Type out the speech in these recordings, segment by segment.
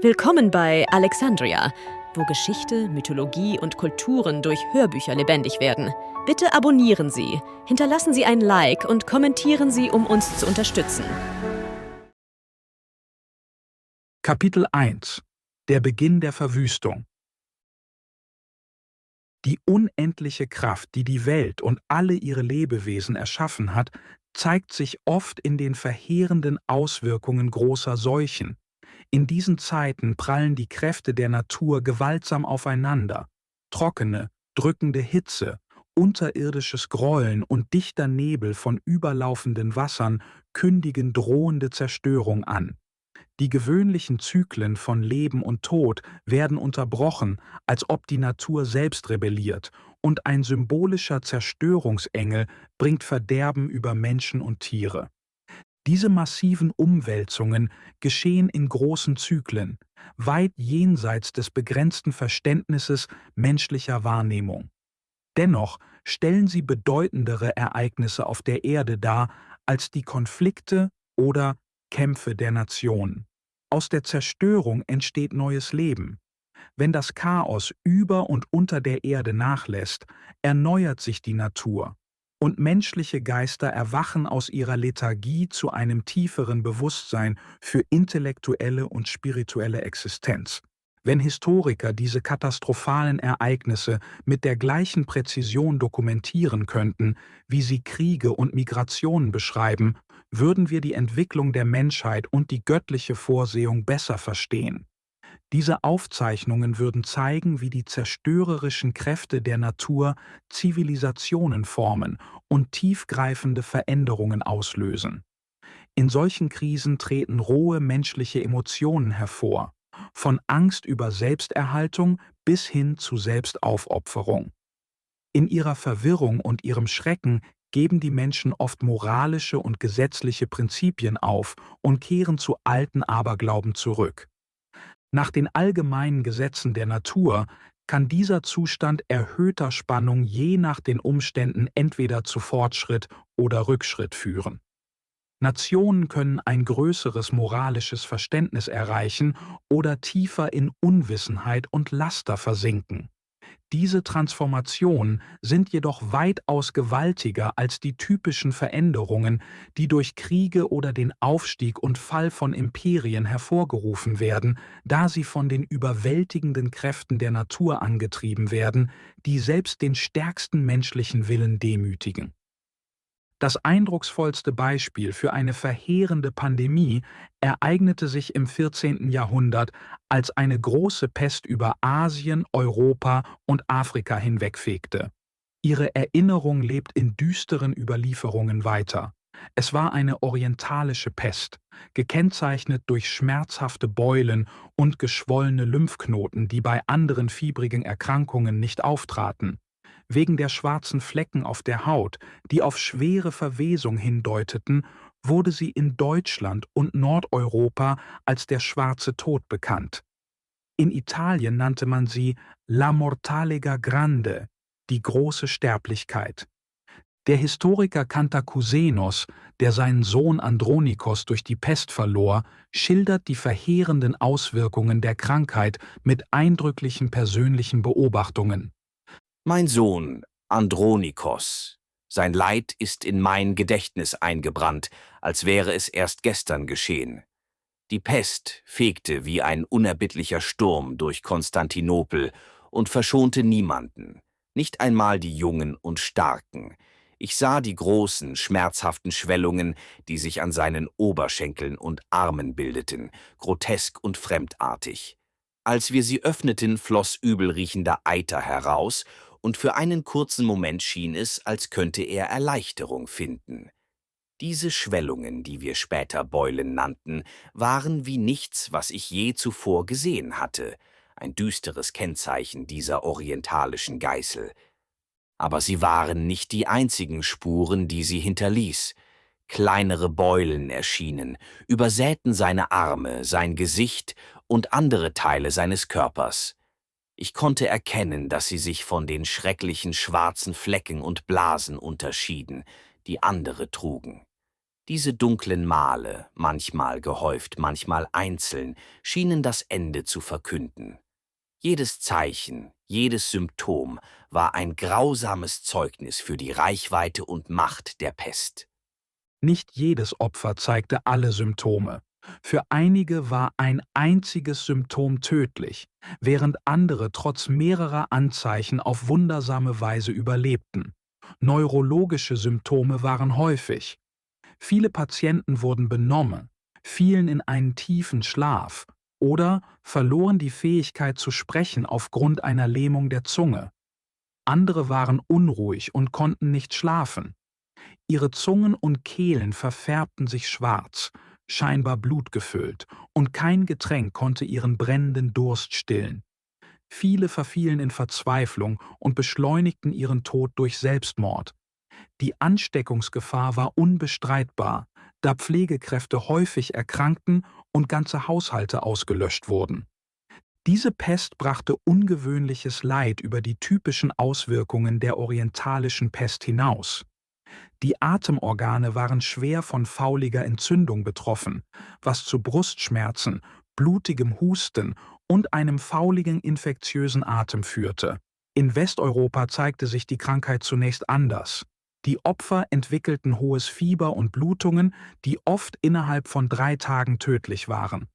Willkommen bei Alexandria, wo Geschichte, Mythologie und Kulturen durch Hörbücher lebendig werden. Bitte abonnieren Sie, hinterlassen Sie ein Like und kommentieren Sie, um uns zu unterstützen. Kapitel 1 – Der Beginn der Verwüstung. Die unendliche Kraft, die die Welt und alle ihre Lebewesen erschaffen hat, zeigt sich oft in den verheerenden Auswirkungen großer Seuchen. In diesen Zeiten prallen die Kräfte der Natur gewaltsam aufeinander. Trockene, drückende Hitze, unterirdisches Grollen und dichter Nebel von überlaufenden Wassern kündigen drohende Zerstörung an. Die gewöhnlichen Zyklen von Leben und Tod werden unterbrochen, als ob die Natur selbst rebelliert, und ein symbolischer Zerstörungsengel bringt Verderben über Menschen und Tiere. Diese massiven Umwälzungen geschehen in großen Zyklen, weit jenseits des begrenzten Verständnisses menschlicher Wahrnehmung. Dennoch stellen sie bedeutendere Ereignisse auf der Erde dar als die Konflikte oder Kämpfe der Nationen. Aus der Zerstörung entsteht neues Leben. Wenn das Chaos über und unter der Erde nachlässt, erneuert sich die Natur, und menschliche Geister erwachen aus ihrer Lethargie zu einem tieferen Bewusstsein für intellektuelle und spirituelle Existenz. Wenn Historiker diese katastrophalen Ereignisse mit der gleichen Präzision dokumentieren könnten, wie sie Kriege und Migrationen beschreiben, würden wir die Entwicklung der Menschheit und die göttliche Vorsehung besser verstehen. Diese Aufzeichnungen würden zeigen, wie die zerstörerischen Kräfte der Natur Zivilisationen formen und tiefgreifende Veränderungen auslösen. In solchen Krisen treten rohe menschliche Emotionen hervor, von Angst über Selbsterhaltung bis hin zu Selbstaufopferung. In ihrer Verwirrung und ihrem Schrecken geben die Menschen oft moralische und gesetzliche Prinzipien auf und kehren zu alten Aberglauben zurück. Nach den allgemeinen Gesetzen der Natur kann dieser Zustand erhöhter Spannung je nach den Umständen entweder zu Fortschritt oder Rückschritt führen. Nationen können ein größeres moralisches Verständnis erreichen oder tiefer in Unwissenheit und Laster versinken. Diese Transformationen sind jedoch weitaus gewaltiger als die typischen Veränderungen, die durch Kriege oder den Aufstieg und Fall von Imperien hervorgerufen werden, da sie von den überwältigenden Kräften der Natur angetrieben werden, die selbst den stärksten menschlichen Willen demütigen. Das eindrucksvollste Beispiel für eine verheerende Pandemie ereignete sich im 14. Jahrhundert, als eine große Pest über Asien, Europa und Afrika hinwegfegte. Ihre Erinnerung lebt in düsteren Überlieferungen weiter. Es war eine orientalische Pest, gekennzeichnet durch schmerzhafte Beulen und geschwollene Lymphknoten, die bei anderen fiebrigen Erkrankungen nicht auftraten. Wegen der schwarzen Flecken auf der Haut, die auf schwere Verwesung hindeuteten, wurde sie in Deutschland und Nordeuropa als der schwarze Tod bekannt. In Italien nannte man sie La Mortalega Grande, die große Sterblichkeit. Der Historiker Cantacusenos, der seinen Sohn Andronikos durch die Pest verlor, schildert die verheerenden Auswirkungen der Krankheit mit eindrücklichen persönlichen Beobachtungen. Mein Sohn Andronikos, sein Leid ist in mein Gedächtnis eingebrannt, als wäre es erst gestern geschehen. Die Pest fegte wie ein unerbittlicher Sturm durch Konstantinopel und verschonte niemanden, nicht einmal die Jungen und Starken. Ich sah die großen, schmerzhaften Schwellungen, die sich an seinen Oberschenkeln und Armen bildeten, grotesk und fremdartig. Als wir sie öffneten, floss übelriechender Eiter heraus, und für einen kurzen Moment schien es, als könnte er Erleichterung finden. Diese Schwellungen, die wir später Beulen nannten, waren wie nichts, was ich je zuvor gesehen hatte, ein düsteres Kennzeichen dieser orientalischen Geißel. Aber sie waren nicht die einzigen Spuren, die sie hinterließ. Kleinere Beulen erschienen, übersäten seine Arme, sein Gesicht und andere Teile seines Körpers. Ich konnte erkennen, dass sie sich von den schrecklichen schwarzen Flecken und Blasen unterschieden, die andere trugen. Diese dunklen Male, manchmal gehäuft, manchmal einzeln, schienen das Ende zu verkünden. Jedes Zeichen, jedes Symptom war ein grausames Zeugnis für die Reichweite und Macht der Pest. Nicht jedes Opfer zeigte alle Symptome. Für einige war ein einziges Symptom tödlich, während andere trotz mehrerer Anzeichen auf wundersame Weise überlebten. Neurologische Symptome waren häufig. Viele Patienten wurden benommen, fielen in einen tiefen Schlaf oder verloren die Fähigkeit zu sprechen aufgrund einer Lähmung der Zunge. Andere waren unruhig und konnten nicht schlafen. Ihre Zungen und Kehlen verfärbten sich schwarz, scheinbar blutgefüllt, und kein Getränk konnte ihren brennenden Durst stillen. Viele verfielen in Verzweiflung und beschleunigten ihren Tod durch Selbstmord. Die Ansteckungsgefahr war unbestreitbar, da Pflegekräfte häufig erkrankten und ganze Haushalte ausgelöscht wurden. Diese Pest brachte ungewöhnliches Leid über die typischen Auswirkungen der orientalischen Pest hinaus. Die Atemorgane waren schwer von fauliger Entzündung betroffen, was zu Brustschmerzen, blutigem Husten und einem fauligen infektiösen Atem führte. In Westeuropa zeigte sich die Krankheit zunächst anders. Die Opfer entwickelten hohes Fieber und Blutungen, die oft innerhalb von 3 Tagen tödlich waren.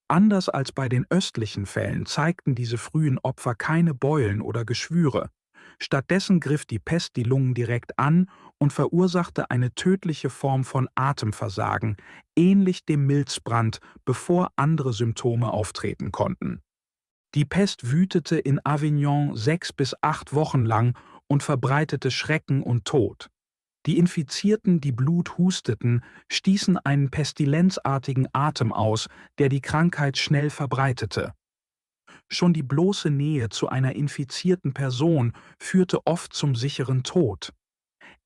Anders als bei den östlichen Fällen zeigten diese frühen Opfer keine Beulen oder Geschwüre. Stattdessen griff die Pest die Lungen direkt an und verursachte eine tödliche Form von Atemversagen, ähnlich dem Milzbrand, bevor andere Symptome auftreten konnten. Die Pest wütete in Avignon 6 bis 8 Wochen lang und verbreitete Schrecken und Tod. Die Infizierten, die Blut husteten, stießen einen pestilenzartigen Atem aus, der die Krankheit schnell verbreitete. Schon die bloße Nähe zu einer infizierten Person führte oft zum sicheren Tod.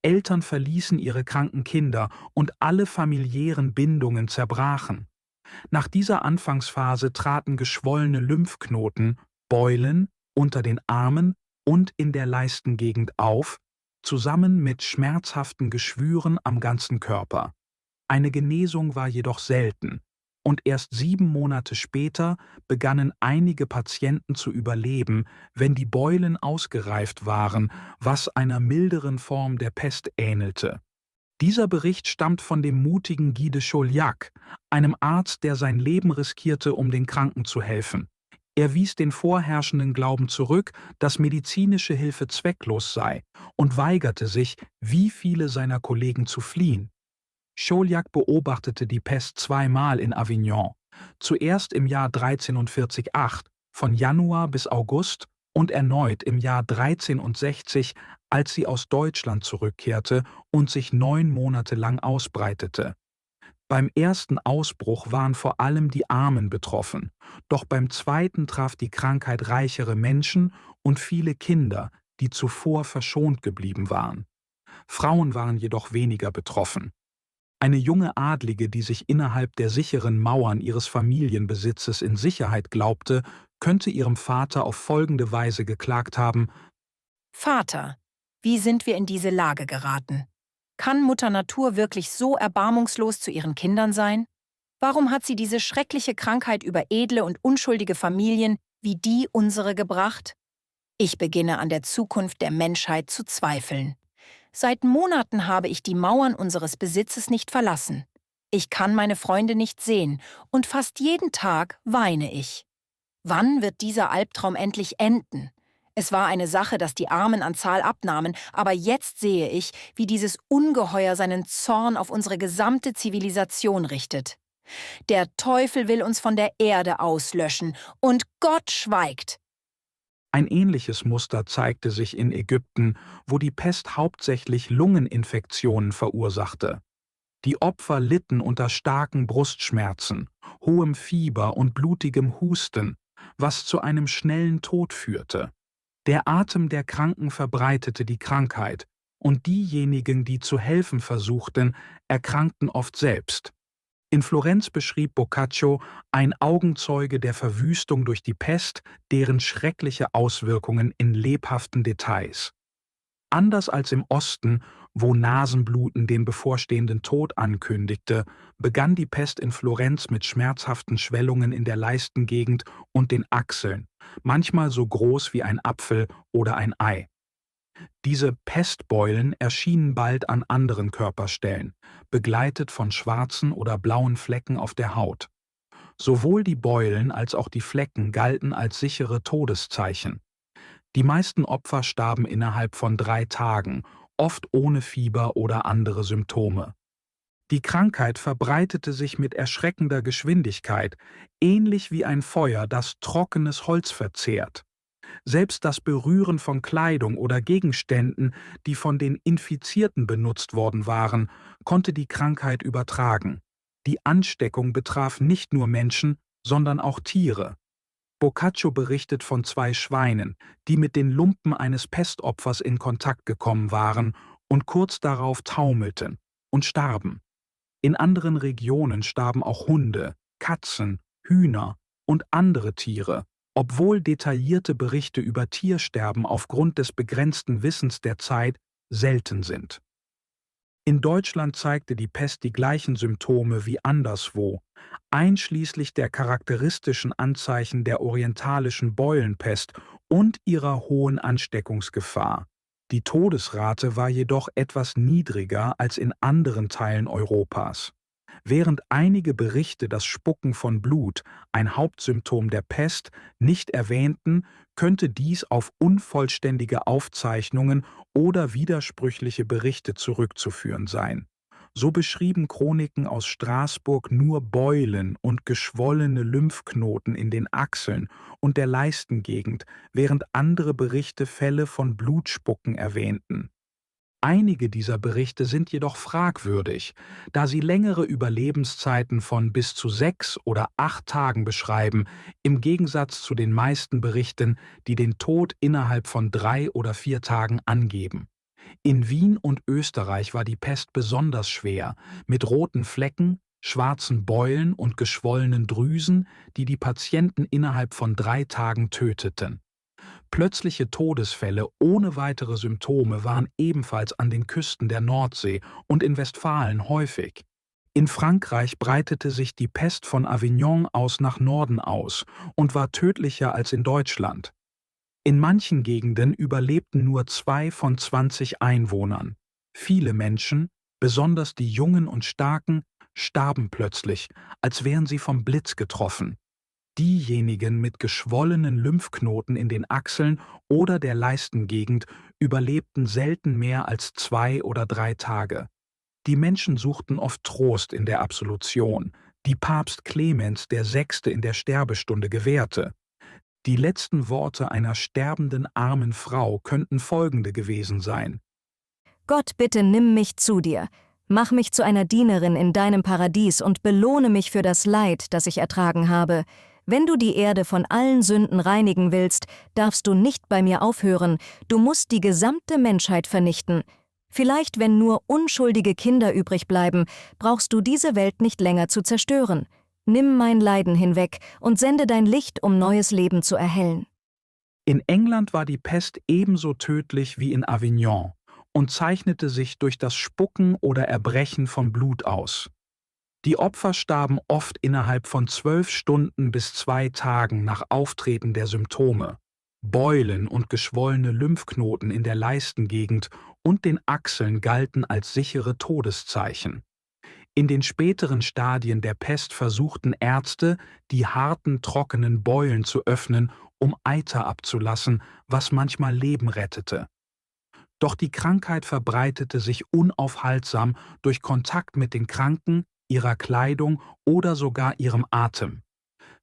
Eltern verließen ihre kranken Kinder und alle familiären Bindungen zerbrachen. Nach dieser Anfangsphase traten geschwollene Lymphknoten, Beulen unter den Armen und in der Leistengegend auf, zusammen mit schmerzhaften Geschwüren am ganzen Körper. Eine Genesung war jedoch selten, und erst 7 Monate später begannen einige Patienten zu überleben, wenn die Beulen ausgereift waren, was einer milderen Form der Pest ähnelte. Dieser Bericht stammt von dem mutigen Guy de Chauliac, einem Arzt, der sein Leben riskierte, um den Kranken zu helfen. Er wies den vorherrschenden Glauben zurück, dass medizinische Hilfe zwecklos sei, und weigerte sich, wie viele seiner Kollegen zu fliehen. Chauliac beobachtete die Pest 2-mal in Avignon, zuerst im Jahr 1348, von Januar bis August, und erneut im Jahr 1360, als sie aus Deutschland zurückkehrte und sich 9 Monate lang ausbreitete. Beim ersten Ausbruch waren vor allem die Armen betroffen, doch beim zweiten traf die Krankheit reichere Menschen und viele Kinder, die zuvor verschont geblieben waren. Frauen waren jedoch weniger betroffen. Eine junge Adlige, die sich innerhalb der sicheren Mauern ihres Familienbesitzes in Sicherheit glaubte, könnte ihrem Vater auf folgende Weise geklagt haben: Vater, wie sind wir in diese Lage geraten? Kann Mutter Natur wirklich so erbarmungslos zu ihren Kindern sein? Warum hat sie diese schreckliche Krankheit über edle und unschuldige Familien wie die unsere gebracht? Ich beginne an der Zukunft der Menschheit zu zweifeln. Seit Monaten habe ich die Mauern unseres Besitzes nicht verlassen. Ich kann meine Freunde nicht sehen und fast jeden Tag weine ich. Wann wird dieser Albtraum endlich enden? Es war eine Sache, dass die Armen an Zahl abnahmen, aber jetzt sehe ich, wie dieses Ungeheuer seinen Zorn auf unsere gesamte Zivilisation richtet. Der Teufel will uns von der Erde auslöschen und Gott schweigt. Ein ähnliches Muster zeigte sich in Ägypten, wo die Pest hauptsächlich Lungeninfektionen verursachte. Die Opfer litten unter starken Brustschmerzen, hohem Fieber und blutigem Husten, was zu einem schnellen Tod führte. Der Atem der Kranken verbreitete die Krankheit, und diejenigen, die zu helfen versuchten, erkrankten oft selbst. In Florenz beschrieb Boccaccio, ein Augenzeuge der Verwüstung durch die Pest, deren schreckliche Auswirkungen in lebhaften Details. Anders als im Osten wo Nasenbluten den bevorstehenden Tod ankündigte, begann die Pest in Florenz mit schmerzhaften Schwellungen in der Leistengegend und den Achseln, manchmal so groß wie ein Apfel oder ein Ei. Diese Pestbeulen erschienen bald an anderen Körperstellen, begleitet von schwarzen oder blauen Flecken auf der Haut. Sowohl die Beulen als auch die Flecken galten als sichere Todeszeichen. Die meisten Opfer starben innerhalb von 3 Tagen, oft ohne Fieber oder andere Symptome. Die Krankheit verbreitete sich mit erschreckender Geschwindigkeit, ähnlich wie ein Feuer, das trockenes Holz verzehrt. Selbst das Berühren von Kleidung oder Gegenständen, die von den Infizierten benutzt worden waren, konnte die Krankheit übertragen. Die Ansteckung betraf nicht nur Menschen, sondern auch Tiere. Boccaccio berichtet von 2 Schweinen, die mit den Lumpen eines Pestopfers in Kontakt gekommen waren und kurz darauf taumelten und starben. In anderen Regionen starben auch Hunde, Katzen, Hühner und andere Tiere, obwohl detaillierte Berichte über Tiersterben aufgrund des begrenzten Wissens der Zeit selten sind. In Deutschland zeigte die Pest die gleichen Symptome wie anderswo, einschließlich der charakteristischen Anzeichen der orientalischen Beulenpest und ihrer hohen Ansteckungsgefahr. Die Todesrate war jedoch etwas niedriger als in anderen Teilen Europas. Während einige Berichte das Spucken von Blut, ein Hauptsymptom der Pest, nicht erwähnten, könnte dies auf unvollständige Aufzeichnungen oder widersprüchliche Berichte zurückzuführen sein. So beschrieben Chroniken aus Straßburg nur Beulen und geschwollene Lymphknoten in den Achseln und der Leistengegend, während andere Berichte Fälle von Blutspucken erwähnten. Einige dieser Berichte sind jedoch fragwürdig, da sie längere Überlebenszeiten von bis zu 6 oder 8 Tagen beschreiben, im Gegensatz zu den meisten Berichten, die den Tod innerhalb von 3 oder 4 Tagen angeben. In Wien und Österreich war die Pest besonders schwer, mit roten Flecken, schwarzen Beulen und geschwollenen Drüsen, die die Patienten innerhalb von 3 Tagen töteten. Plötzliche Todesfälle ohne weitere Symptome waren ebenfalls an den Küsten der Nordsee und in Westfalen häufig. In Frankreich breitete sich die Pest von Avignon aus nach Norden aus und war tödlicher als in Deutschland. In manchen Gegenden überlebten nur 2 von 20 Einwohnern. Viele Menschen, besonders die Jungen und Starken, starben plötzlich, als wären sie vom Blitz getroffen. Diejenigen mit geschwollenen Lymphknoten in den Achseln oder der Leistengegend überlebten selten mehr als 2 oder 3 Tage. Die Menschen suchten oft Trost in der Absolution, die Papst Clemens VI. In der Sterbestunde gewährte. Die letzten Worte einer sterbenden armen Frau könnten folgende gewesen sein: Gott, bitte nimm mich zu dir. Mach mich zu einer Dienerin in deinem Paradies und belohne mich für das Leid, das ich ertragen habe. Wenn du die Erde von allen Sünden reinigen willst, darfst du nicht bei mir aufhören. Du musst die gesamte Menschheit vernichten. Vielleicht, wenn nur unschuldige Kinder übrig bleiben, brauchst du diese Welt nicht länger zu zerstören. Nimm mein Leiden hinweg und sende dein Licht, um neues Leben zu erhellen. In England war die Pest ebenso tödlich wie in Avignon und zeichnete sich durch das Spucken oder Erbrechen von Blut aus. Die Opfer starben oft innerhalb von 12 Stunden bis 2 Tagen nach Auftreten der Symptome. Beulen und geschwollene Lymphknoten in der Leistengegend und den Achseln galten als sichere Todeszeichen. In den späteren Stadien der Pest versuchten Ärzte, die harten, trockenen Beulen zu öffnen, um Eiter abzulassen, was manchmal Leben rettete. Doch die Krankheit verbreitete sich unaufhaltsam durch Kontakt mit den Kranken, ihrer Kleidung oder sogar ihrem Atem.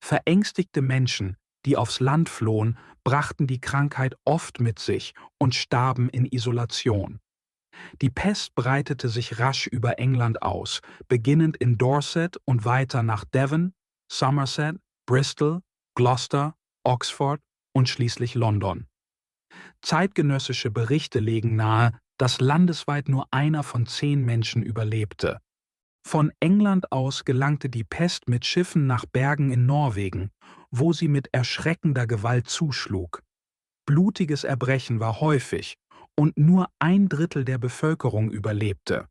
Verängstigte Menschen, die aufs Land flohen, brachten die Krankheit oft mit sich und starben in Isolation. Die Pest breitete sich rasch über England aus, beginnend in Dorset und weiter nach Devon, Somerset, Bristol, Gloucester, Oxford und schließlich London. Zeitgenössische Berichte legen nahe, dass landesweit nur einer von 10 Menschen überlebte. Von England aus gelangte die Pest mit Schiffen nach Bergen in Norwegen, wo sie mit erschreckender Gewalt zuschlug. Blutiges Erbrechen war häufig und nur 1/3 der Bevölkerung überlebte.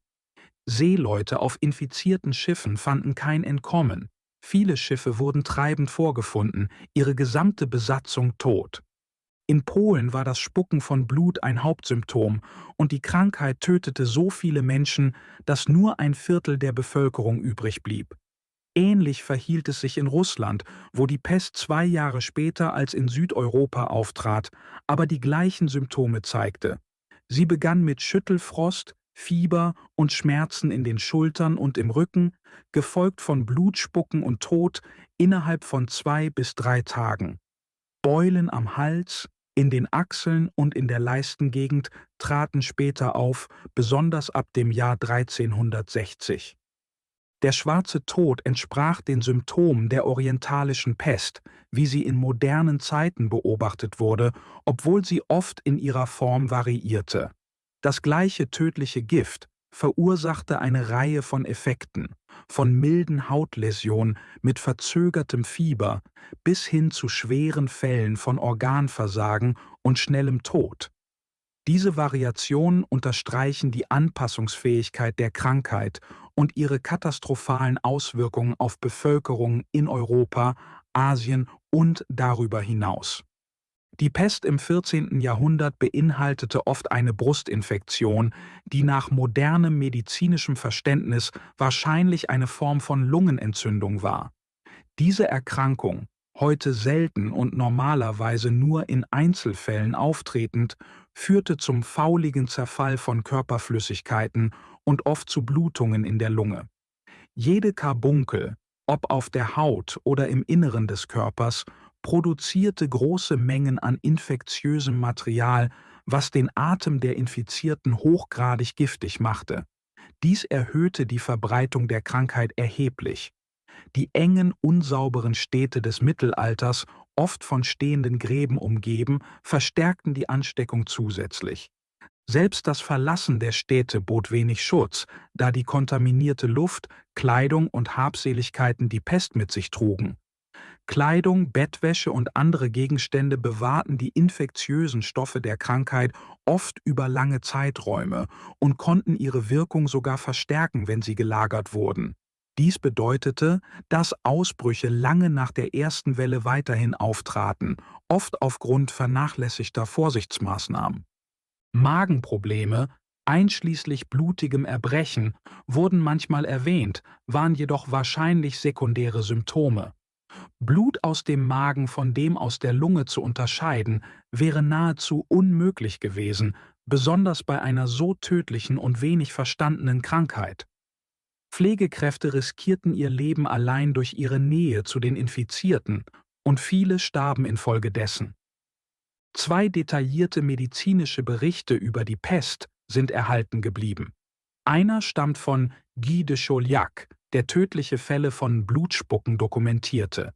Seeleute auf infizierten Schiffen fanden kein Entkommen. Viele Schiffe wurden treibend vorgefunden, ihre gesamte Besatzung tot. In Polen war das Spucken von Blut ein Hauptsymptom und die Krankheit tötete so viele Menschen, dass nur 1/4 der Bevölkerung übrig blieb. Ähnlich verhielt es sich in Russland, wo die Pest 2 Jahre später als in Südeuropa auftrat, aber die gleichen Symptome zeigte. Sie begann mit Schüttelfrost, Fieber und Schmerzen in den Schultern und im Rücken, gefolgt von Blutspucken und Tod innerhalb von 2 bis 3 Tagen. Beulen am Hals, in den Achseln und in der Leistengegend traten später auf, besonders ab dem Jahr 1360. Der schwarze Tod entsprach den Symptomen der orientalischen Pest, wie sie in modernen Zeiten beobachtet wurde, obwohl sie oft in ihrer Form variierte. Das gleiche tödliche Gift verursachte eine Reihe von Effekten, von milden Hautläsionen mit verzögertem Fieber bis hin zu schweren Fällen von Organversagen und schnellem Tod. Diese Variationen unterstreichen die Anpassungsfähigkeit der Krankheit und ihre katastrophalen Auswirkungen auf Bevölkerungen in Europa, Asien und darüber hinaus. Die Pest im 14. Jahrhundert beinhaltete oft eine Brustinfektion, die nach modernem medizinischem Verständnis wahrscheinlich eine Form von Lungenentzündung war. Diese Erkrankung, heute selten und normalerweise nur in Einzelfällen auftretend, führte zum fauligen Zerfall von Körperflüssigkeiten und oft zu Blutungen in der Lunge. Jede Karbunkel, ob auf der Haut oder im Inneren des Körpers, produzierte große Mengen an infektiösem Material, was den Atem der Infizierten hochgradig giftig machte. Dies erhöhte die Verbreitung der Krankheit erheblich. Die engen, unsauberen Städte des Mittelalters, oft von stehenden Gräben umgeben, verstärkten die Ansteckung zusätzlich. Selbst das Verlassen der Städte bot wenig Schutz, da die kontaminierte Luft, Kleidung und Habseligkeiten die Pest mit sich trugen. Kleidung, Bettwäsche und andere Gegenstände bewahrten die infektiösen Stoffe der Krankheit oft über lange Zeiträume und konnten ihre Wirkung sogar verstärken, wenn sie gelagert wurden. Dies bedeutete, dass Ausbrüche lange nach der ersten Welle weiterhin auftraten, oft aufgrund vernachlässigter Vorsichtsmaßnahmen. Magenprobleme, einschließlich blutigem Erbrechen, wurden manchmal erwähnt, waren jedoch wahrscheinlich sekundäre Symptome. Blut aus dem Magen von dem aus der Lunge zu unterscheiden, wäre nahezu unmöglich gewesen, besonders bei einer so tödlichen und wenig verstandenen Krankheit. Pflegekräfte riskierten ihr Leben allein durch ihre Nähe zu den Infizierten, und viele starben infolgedessen. 2 detaillierte medizinische Berichte über die Pest sind erhalten geblieben. Einer stammt von Guy de Chauliac, der tödliche Fälle von Blutspucken dokumentierte.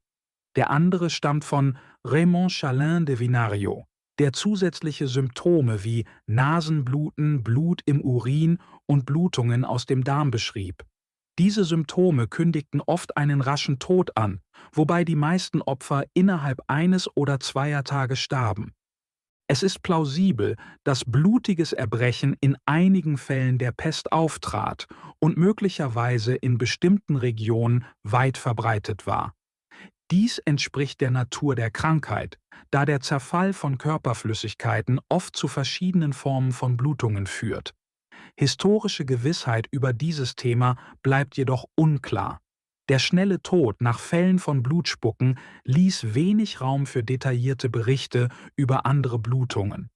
Der andere stammt von Raymond Chalin de Vinario, der zusätzliche Symptome wie Nasenbluten, Blut im Urin und Blutungen aus dem Darm beschrieb. Diese Symptome kündigten oft einen raschen Tod an, wobei die meisten Opfer innerhalb 1 oder 2 Tage starben. Es ist plausibel, dass blutiges Erbrechen in einigen Fällen der Pest auftrat und möglicherweise in bestimmten Regionen weit verbreitet war. Dies entspricht der Natur der Krankheit, da der Zerfall von Körperflüssigkeiten oft zu verschiedenen Formen von Blutungen führt. Historische Gewissheit über dieses Thema bleibt jedoch unklar. Der schnelle Tod nach Fällen von Blutspucken ließ wenig Raum für detaillierte Berichte über andere Blutungen.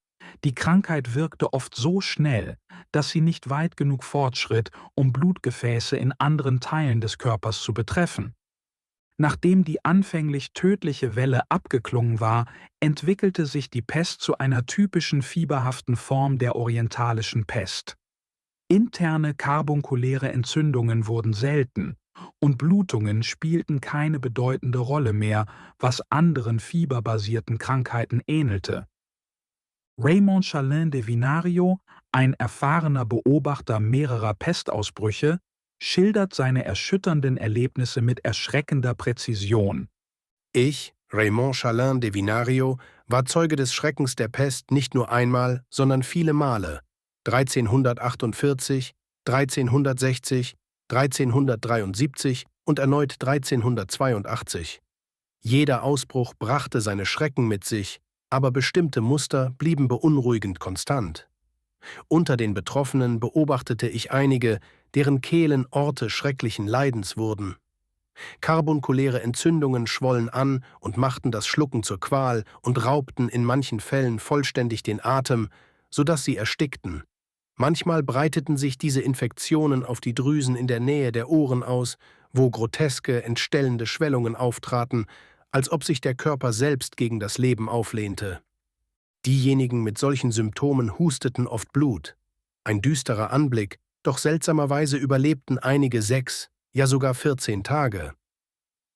Die Krankheit wirkte oft so schnell, dass sie nicht weit genug fortschritt, um Blutgefäße in anderen Teilen des Körpers zu betreffen. Nachdem die anfänglich tödliche Welle abgeklungen war, entwickelte sich die Pest zu einer typischen fieberhaften Form der orientalischen Pest. Interne karbunkuläre Entzündungen wurden selten und Blutungen spielten keine bedeutende Rolle mehr, was anderen fieberbasierten Krankheiten ähnelte. Raymond Chalin de Vinario, ein erfahrener Beobachter mehrerer Pestausbrüche, schildert seine erschütternden Erlebnisse mit erschreckender Präzision. Ich, Raymond Chalin de Vinario war Zeuge des Schreckens der Pest nicht nur einmal, sondern viele Male: 1348, 1360, 1373 und erneut 1382. Jeder Ausbruch brachte seine Schrecken mit sich, aber bestimmte Muster blieben beunruhigend konstant. Unter den Betroffenen beobachtete ich einige, deren Kehlen Orte schrecklichen Leidens wurden. Karbunkuläre Entzündungen schwollen an und machten das Schlucken zur Qual und raubten in manchen Fällen vollständig den Atem, sodass sie erstickten. Manchmal breiteten sich diese Infektionen auf die Drüsen in der Nähe der Ohren aus, wo groteske, entstellende Schwellungen auftraten, als ob sich der Körper selbst gegen das Leben auflehnte. Diejenigen mit solchen Symptomen husteten oft Blut. Ein düsterer Anblick, doch seltsamerweise überlebten einige 6, ja sogar 14 Tage.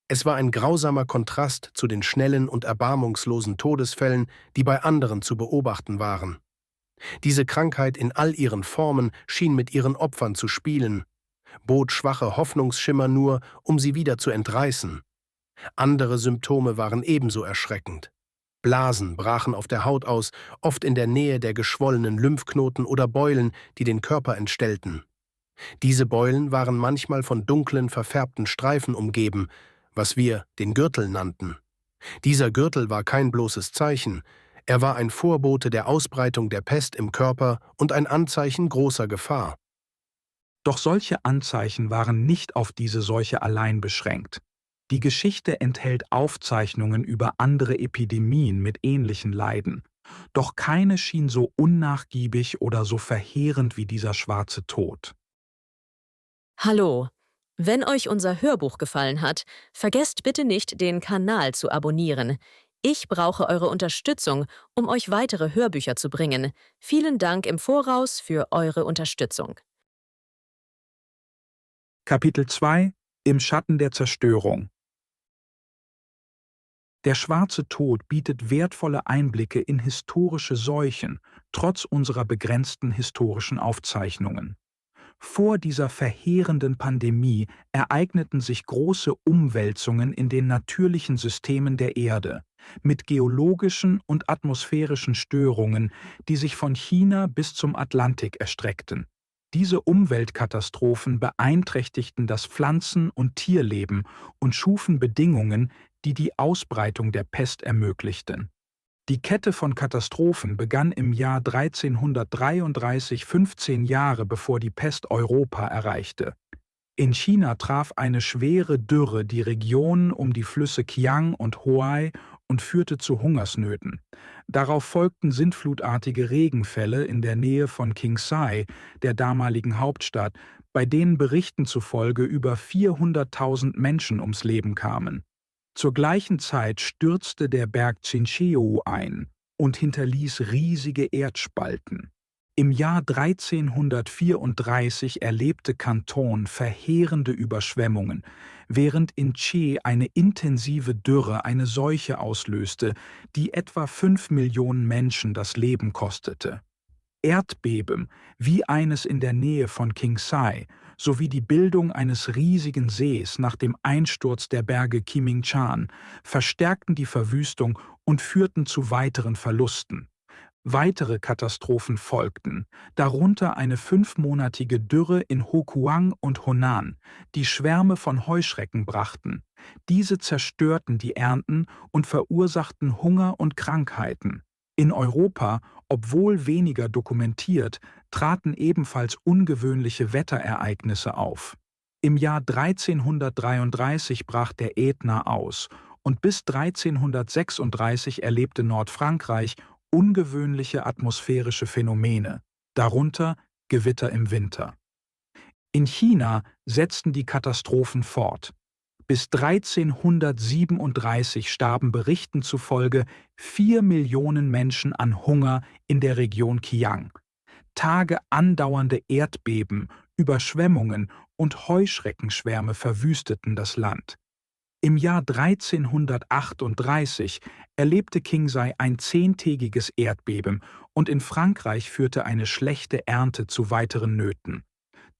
Es war ein grausamer Kontrast zu den schnellen und erbarmungslosen Todesfällen, die bei anderen zu beobachten waren. Diese Krankheit in all ihren Formen schien mit ihren Opfern zu spielen, bot schwache Hoffnungsschimmer nur, um sie wieder zu entreißen. Andere Symptome waren ebenso erschreckend. Blasen brachen auf der Haut aus, oft in der Nähe der geschwollenen Lymphknoten oder Beulen, die den Körper entstellten. Diese Beulen waren manchmal von dunklen, verfärbten Streifen umgeben, was wir den Gürtel nannten. Dieser Gürtel war kein bloßes Zeichen, er war ein Vorbote der Ausbreitung der Pest im Körper und ein Anzeichen großer Gefahr. Doch solche Anzeichen waren nicht auf diese Seuche allein beschränkt. Die Geschichte enthält Aufzeichnungen über andere Epidemien mit ähnlichen Leiden. Doch keine schien so unnachgiebig oder so verheerend wie dieser schwarze Tod. Hallo! Wenn euch unser Hörbuch gefallen hat, vergesst bitte nicht, den Kanal zu abonnieren. Ich brauche eure Unterstützung, um euch weitere Hörbücher zu bringen. Vielen Dank im Voraus für eure Unterstützung. Kapitel 2: Im Schatten der Zerstörung. Der schwarze Tod bietet wertvolle Einblicke in historische Seuchen, trotz unserer begrenzten historischen Aufzeichnungen. Vor dieser verheerenden Pandemie ereigneten sich große Umwälzungen in den natürlichen Systemen der Erde, mit geologischen und atmosphärischen Störungen, die sich von China bis zum Atlantik erstreckten. Diese Umweltkatastrophen beeinträchtigten das Pflanzen- und Tierleben und schufen Bedingungen, die die Ausbreitung der Pest ermöglichten. Die Kette von Katastrophen begann im Jahr 1333, 15 Jahre bevor die Pest Europa erreichte. In China traf eine schwere Dürre die Regionen um die Flüsse Kiang und Huai und führte zu Hungersnöten. Darauf folgten sintflutartige Regenfälle in der Nähe von Kingsai, der damaligen Hauptstadt, bei denen Berichten zufolge über 400.000 Menschen ums Leben kamen. Zur gleichen Zeit stürzte der Berg Qinzhou ein und hinterließ riesige Erdspalten. Im Jahr 1334 erlebte Kanton verheerende Überschwemmungen, während in Che eine intensive Dürre eine Seuche auslöste, die etwa 5 Millionen Menschen das Leben kostete. Erdbeben, wie eines in der Nähe von Kingsai, sowie die Bildung eines riesigen Sees nach dem Einsturz der Berge Qimingchan verstärkten die Verwüstung und führten zu weiteren Verlusten. Weitere Katastrophen folgten, darunter eine 5-monatige Dürre in Hokuang und Honan, die Schwärme von Heuschrecken brachten. Diese zerstörten die Ernten und verursachten Hunger und Krankheiten. In Europa, obwohl weniger dokumentiert, traten ebenfalls ungewöhnliche Wetterereignisse auf. Im Jahr 1333 brach der Ätna aus und bis 1336 erlebte Nordfrankreich ungewöhnliche atmosphärische Phänomene, darunter Gewitter im Winter. In China setzten die Katastrophen fort. Bis 1337 starben Berichten zufolge 4 Millionen Menschen an Hunger in der Region Kiang. Tage andauernde Erdbeben, Überschwemmungen und Heuschreckenschwärme verwüsteten das Land. Im Jahr 1338 erlebte Kingsai ein 10-tägiges Erdbeben und in Frankreich führte eine schlechte Ernte zu weiteren Nöten.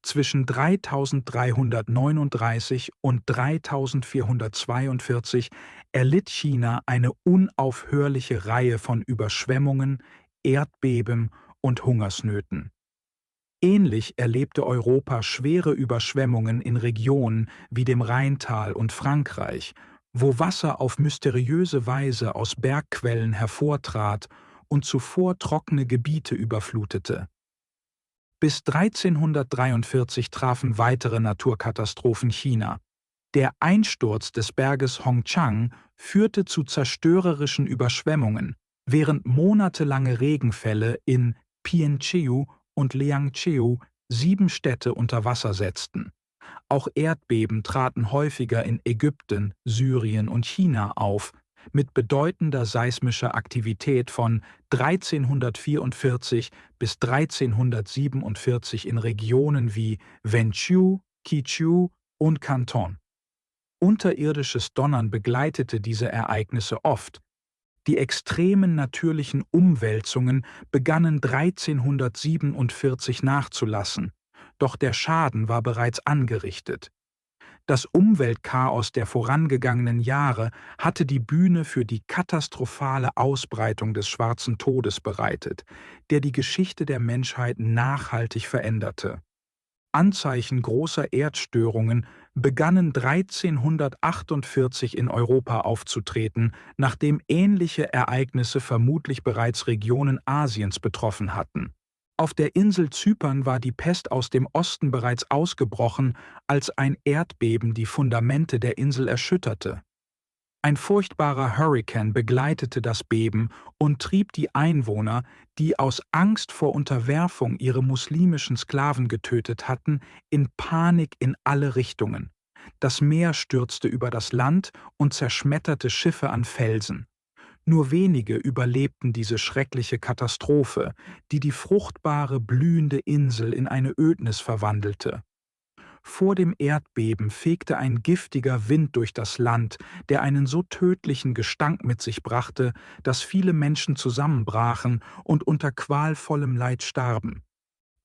Zwischen 3339 und 3442 erlitt China eine unaufhörliche Reihe von Überschwemmungen, Erdbeben und Hungersnöten. Ähnlich erlebte Europa schwere Überschwemmungen in Regionen wie dem Rheintal und Frankreich, wo Wasser auf mysteriöse Weise aus Bergquellen hervortrat und zuvor trockene Gebiete überflutete. Bis 1343 trafen weitere Naturkatastrophen China. Der Einsturz des Berges Hongchang führte zu zerstörerischen Überschwemmungen, während monatelange Regenfälle in Piencheu und Liangcheu 7 Städte unter Wasser setzten. Auch Erdbeben traten häufiger in Ägypten, Syrien und China auf, mit bedeutender seismischer Aktivität von 1344 bis 1347 in Regionen wie Wenqiu, Qiqiu und Kanton. Unterirdisches Donnern begleitete diese Ereignisse oft. Die extremen natürlichen Umwälzungen begannen 1347 nachzulassen, doch der Schaden war bereits angerichtet. Das Umweltchaos der vorangegangenen Jahre hatte die Bühne für die katastrophale Ausbreitung des Schwarzen Todes bereitet, der die Geschichte der Menschheit nachhaltig veränderte. Anzeichen großer Erdstörungen begannen 1348 in Europa aufzutreten, nachdem ähnliche Ereignisse vermutlich bereits Regionen Asiens betroffen hatten. Auf der Insel Zypern war die Pest aus dem Osten bereits ausgebrochen, als ein Erdbeben die Fundamente der Insel erschütterte. Ein furchtbarer Hurrikan begleitete das Beben und trieb die Einwohner, die aus Angst vor Unterwerfung ihre muslimischen Sklaven getötet hatten, in Panik in alle Richtungen. Das Meer stürzte über das Land und zerschmetterte Schiffe an Felsen. Nur wenige überlebten diese schreckliche Katastrophe, die die fruchtbare, blühende Insel in eine Ödnis verwandelte. Vor dem Erdbeben fegte ein giftiger Wind durch das Land, der einen so tödlichen Gestank mit sich brachte, dass viele Menschen zusammenbrachen und unter qualvollem Leid starben.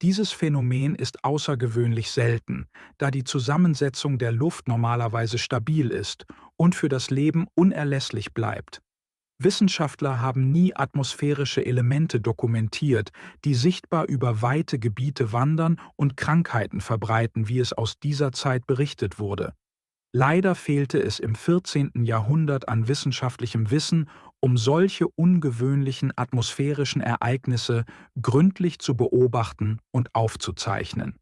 Dieses Phänomen ist außergewöhnlich selten, da die Zusammensetzung der Luft normalerweise stabil ist und für das Leben unerlässlich bleibt. Wissenschaftler haben nie atmosphärische Elemente dokumentiert, die sichtbar über weite Gebiete wandern und Krankheiten verbreiten, wie es aus dieser Zeit berichtet wurde. Leider fehlte es im 14. Jahrhundert an wissenschaftlichem Wissen, um solche ungewöhnlichen atmosphärischen Ereignisse gründlich zu beobachten und aufzuzeichnen.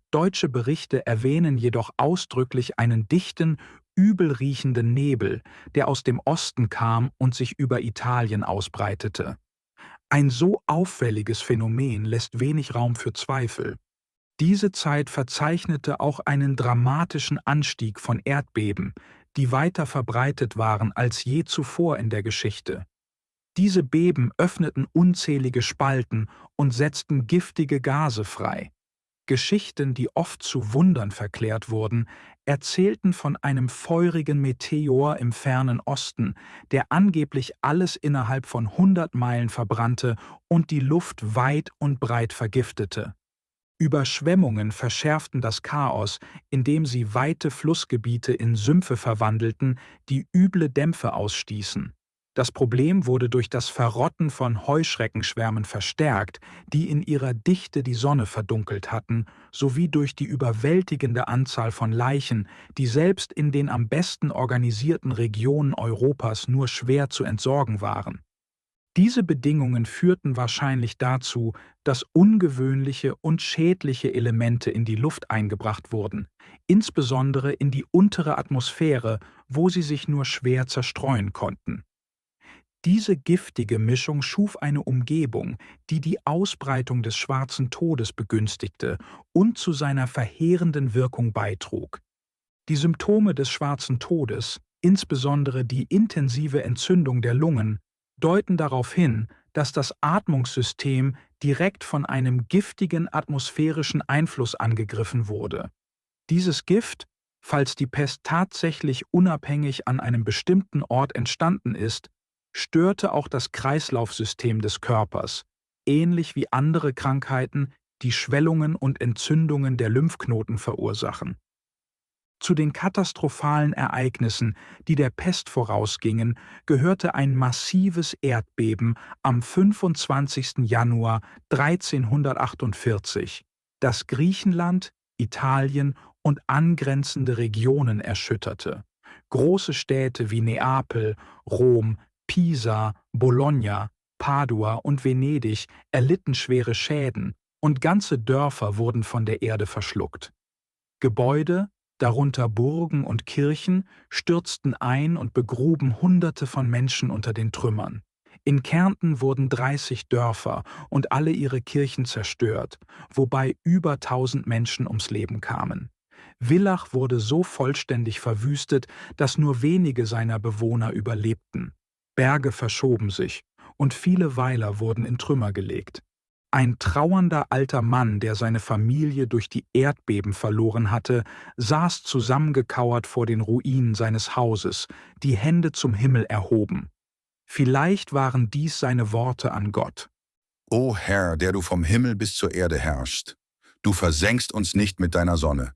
Deutsche Berichte erwähnen jedoch ausdrücklich einen dichten, übel riechenden Nebel, der aus dem Osten kam und sich über Italien ausbreitete. Ein so auffälliges Phänomen lässt wenig Raum für Zweifel. Diese Zeit verzeichnete auch einen dramatischen Anstieg von Erdbeben, die weiter verbreitet waren als je zuvor in der Geschichte. Diese Beben öffneten unzählige Spalten und setzten giftige Gase frei. Geschichten, die oft zu Wundern verklärt wurden, erzählten von einem feurigen Meteor im fernen Osten, der angeblich alles innerhalb von 100 Meilen verbrannte und die Luft weit und breit vergiftete. Überschwemmungen verschärften das Chaos, indem sie weite Flussgebiete in Sümpfe verwandelten, die üble Dämpfe ausstießen. Das Problem wurde durch das Verrotten von Heuschreckenschwärmen verstärkt, die in ihrer Dichte die Sonne verdunkelt hatten, sowie durch die überwältigende Anzahl von Leichen, die selbst in den am besten organisierten Regionen Europas nur schwer zu entsorgen waren. Diese Bedingungen führten wahrscheinlich dazu, dass ungewöhnliche und schädliche Elemente in die Luft eingebracht wurden, insbesondere in die untere Atmosphäre, wo sie sich nur schwer zerstreuen konnten. Diese giftige Mischung schuf eine Umgebung, die die Ausbreitung des Schwarzen Todes begünstigte und zu seiner verheerenden Wirkung beitrug. Die Symptome des Schwarzen Todes, insbesondere die intensive Entzündung der Lungen, deuten darauf hin, dass das Atmungssystem direkt von einem giftigen atmosphärischen Einfluss angegriffen wurde. Dieses Gift, falls die Pest tatsächlich unabhängig an einem bestimmten Ort entstanden ist, störte auch das Kreislaufsystem des Körpers, ähnlich wie andere Krankheiten, die Schwellungen und Entzündungen der Lymphknoten verursachen. Zu den katastrophalen Ereignissen, die der Pest vorausgingen, gehörte ein massives Erdbeben am 25. Januar 1348, das Griechenland, Italien und angrenzende Regionen erschütterte. Große Städte wie Neapel, Rom, Pisa, Bologna, Padua und Venedig erlitten schwere Schäden und ganze Dörfer wurden von der Erde verschluckt. Gebäude, darunter Burgen und Kirchen, stürzten ein und begruben Hunderte von Menschen unter den Trümmern. In Kärnten wurden 30 Dörfer und alle ihre Kirchen zerstört, wobei über 1000 Menschen ums Leben kamen. Villach wurde so vollständig verwüstet, dass nur wenige seiner Bewohner überlebten. Berge verschoben sich und viele Weiler wurden in Trümmer gelegt. Ein trauernder alter Mann, der seine Familie durch die Erdbeben verloren hatte, saß zusammengekauert vor den Ruinen seines Hauses, die Hände zum Himmel erhoben. Vielleicht waren dies seine Worte an Gott. O Herr, der du vom Himmel bis zur Erde herrschst, du versenkst uns nicht mit deiner Sonne,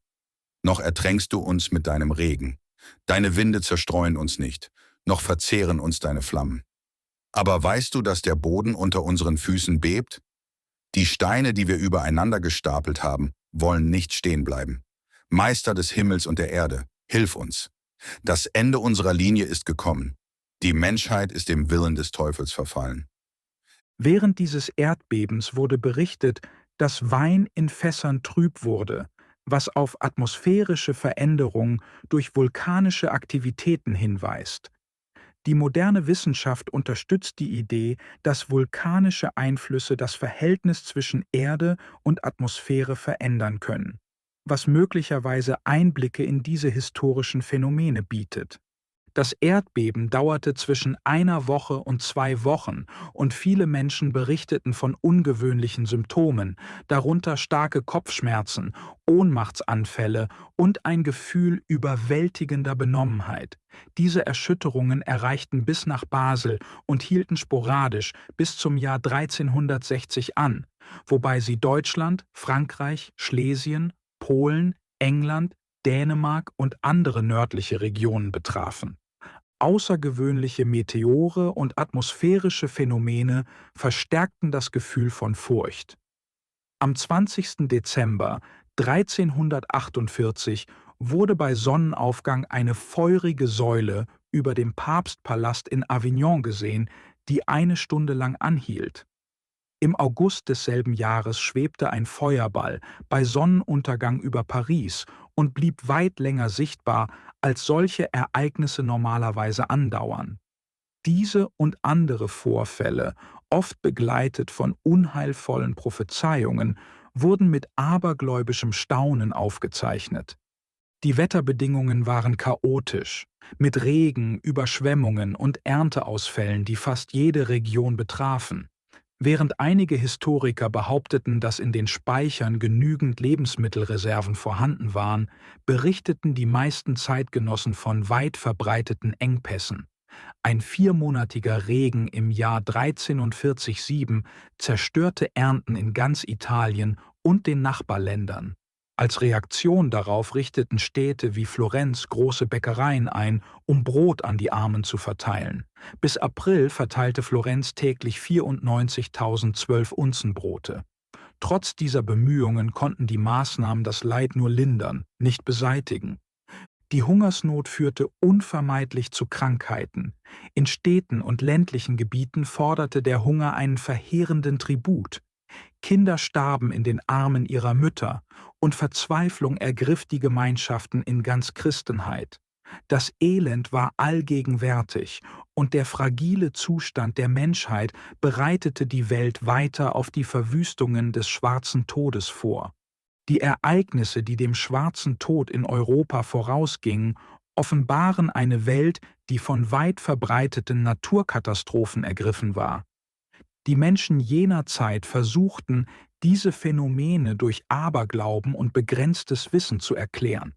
noch ertränkst du uns mit deinem Regen. Deine Winde zerstreuen uns nicht, noch verzehren uns deine Flammen. Aber weißt du, dass der Boden unter unseren Füßen bebt? Die Steine, die wir übereinander gestapelt haben, wollen nicht stehen bleiben. Meister des Himmels und der Erde, hilf uns. Das Ende unserer Linie ist gekommen. Die Menschheit ist dem Willen des Teufels verfallen. Während dieses Erdbebens wurde berichtet, dass Wein in Fässern trüb wurde, was auf atmosphärische Veränderungen durch vulkanische Aktivitäten hinweist. Die moderne Wissenschaft unterstützt die Idee, dass vulkanische Einflüsse das Verhältnis zwischen Erde und Atmosphäre verändern können, was möglicherweise Einblicke in diese historischen Phänomene bietet. Das Erdbeben dauerte zwischen einer Woche und 2 Wochen und viele Menschen berichteten von ungewöhnlichen Symptomen, darunter starke Kopfschmerzen, Ohnmachtsanfälle und ein Gefühl überwältigender Benommenheit. Diese Erschütterungen erreichten bis nach Basel und hielten sporadisch bis zum Jahr 1360 an, wobei sie Deutschland, Frankreich, Schlesien, Polen, England, Dänemark und andere nördliche Regionen betrafen. Außergewöhnliche Meteore und atmosphärische Phänomene verstärkten das Gefühl von Furcht. Am 20. Dezember 1348 wurde bei Sonnenaufgang eine feurige Säule über dem Papstpalast in Avignon gesehen, die 1 Stunde lang anhielt. Im August desselben Jahres schwebte ein Feuerball bei Sonnenuntergang über Paris und blieb weit länger sichtbar, als solche Ereignisse normalerweise andauern. Diese und andere Vorfälle, oft begleitet von unheilvollen Prophezeiungen, wurden mit abergläubischem Staunen aufgezeichnet. Die Wetterbedingungen waren chaotisch, mit Regen, Überschwemmungen und Ernteausfällen, die fast jede Region betrafen. Während einige Historiker behaupteten, dass in den Speichern genügend Lebensmittelreserven vorhanden waren, berichteten die meisten Zeitgenossen von weit verbreiteten Engpässen. Ein 4-monatiger Regen im Jahr 1347 zerstörte Ernten in ganz Italien und den Nachbarländern. Als Reaktion darauf richteten Städte wie Florenz große Bäckereien ein, um Brot an die Armen zu verteilen. Bis April verteilte Florenz täglich 94.000 12-Unzen-Brote. Trotz dieser Bemühungen konnten die Maßnahmen das Leid nur lindern, nicht beseitigen. Die Hungersnot führte unvermeidlich zu Krankheiten. In Städten und ländlichen Gebieten forderte der Hunger einen verheerenden Tribut. Kinder starben in den Armen ihrer Mütter und Verzweiflung ergriff die Gemeinschaften in ganz Christenheit. Das Elend war allgegenwärtig und der fragile Zustand der Menschheit bereitete die Welt weiter auf die Verwüstungen des Schwarzen Todes vor. Die Ereignisse, die dem Schwarzen Tod in Europa vorausgingen, offenbaren eine Welt, die von weit verbreiteten Naturkatastrophen ergriffen war. Die Menschen jener Zeit versuchten, diese Phänomene durch Aberglauben und begrenztes Wissen zu erklären.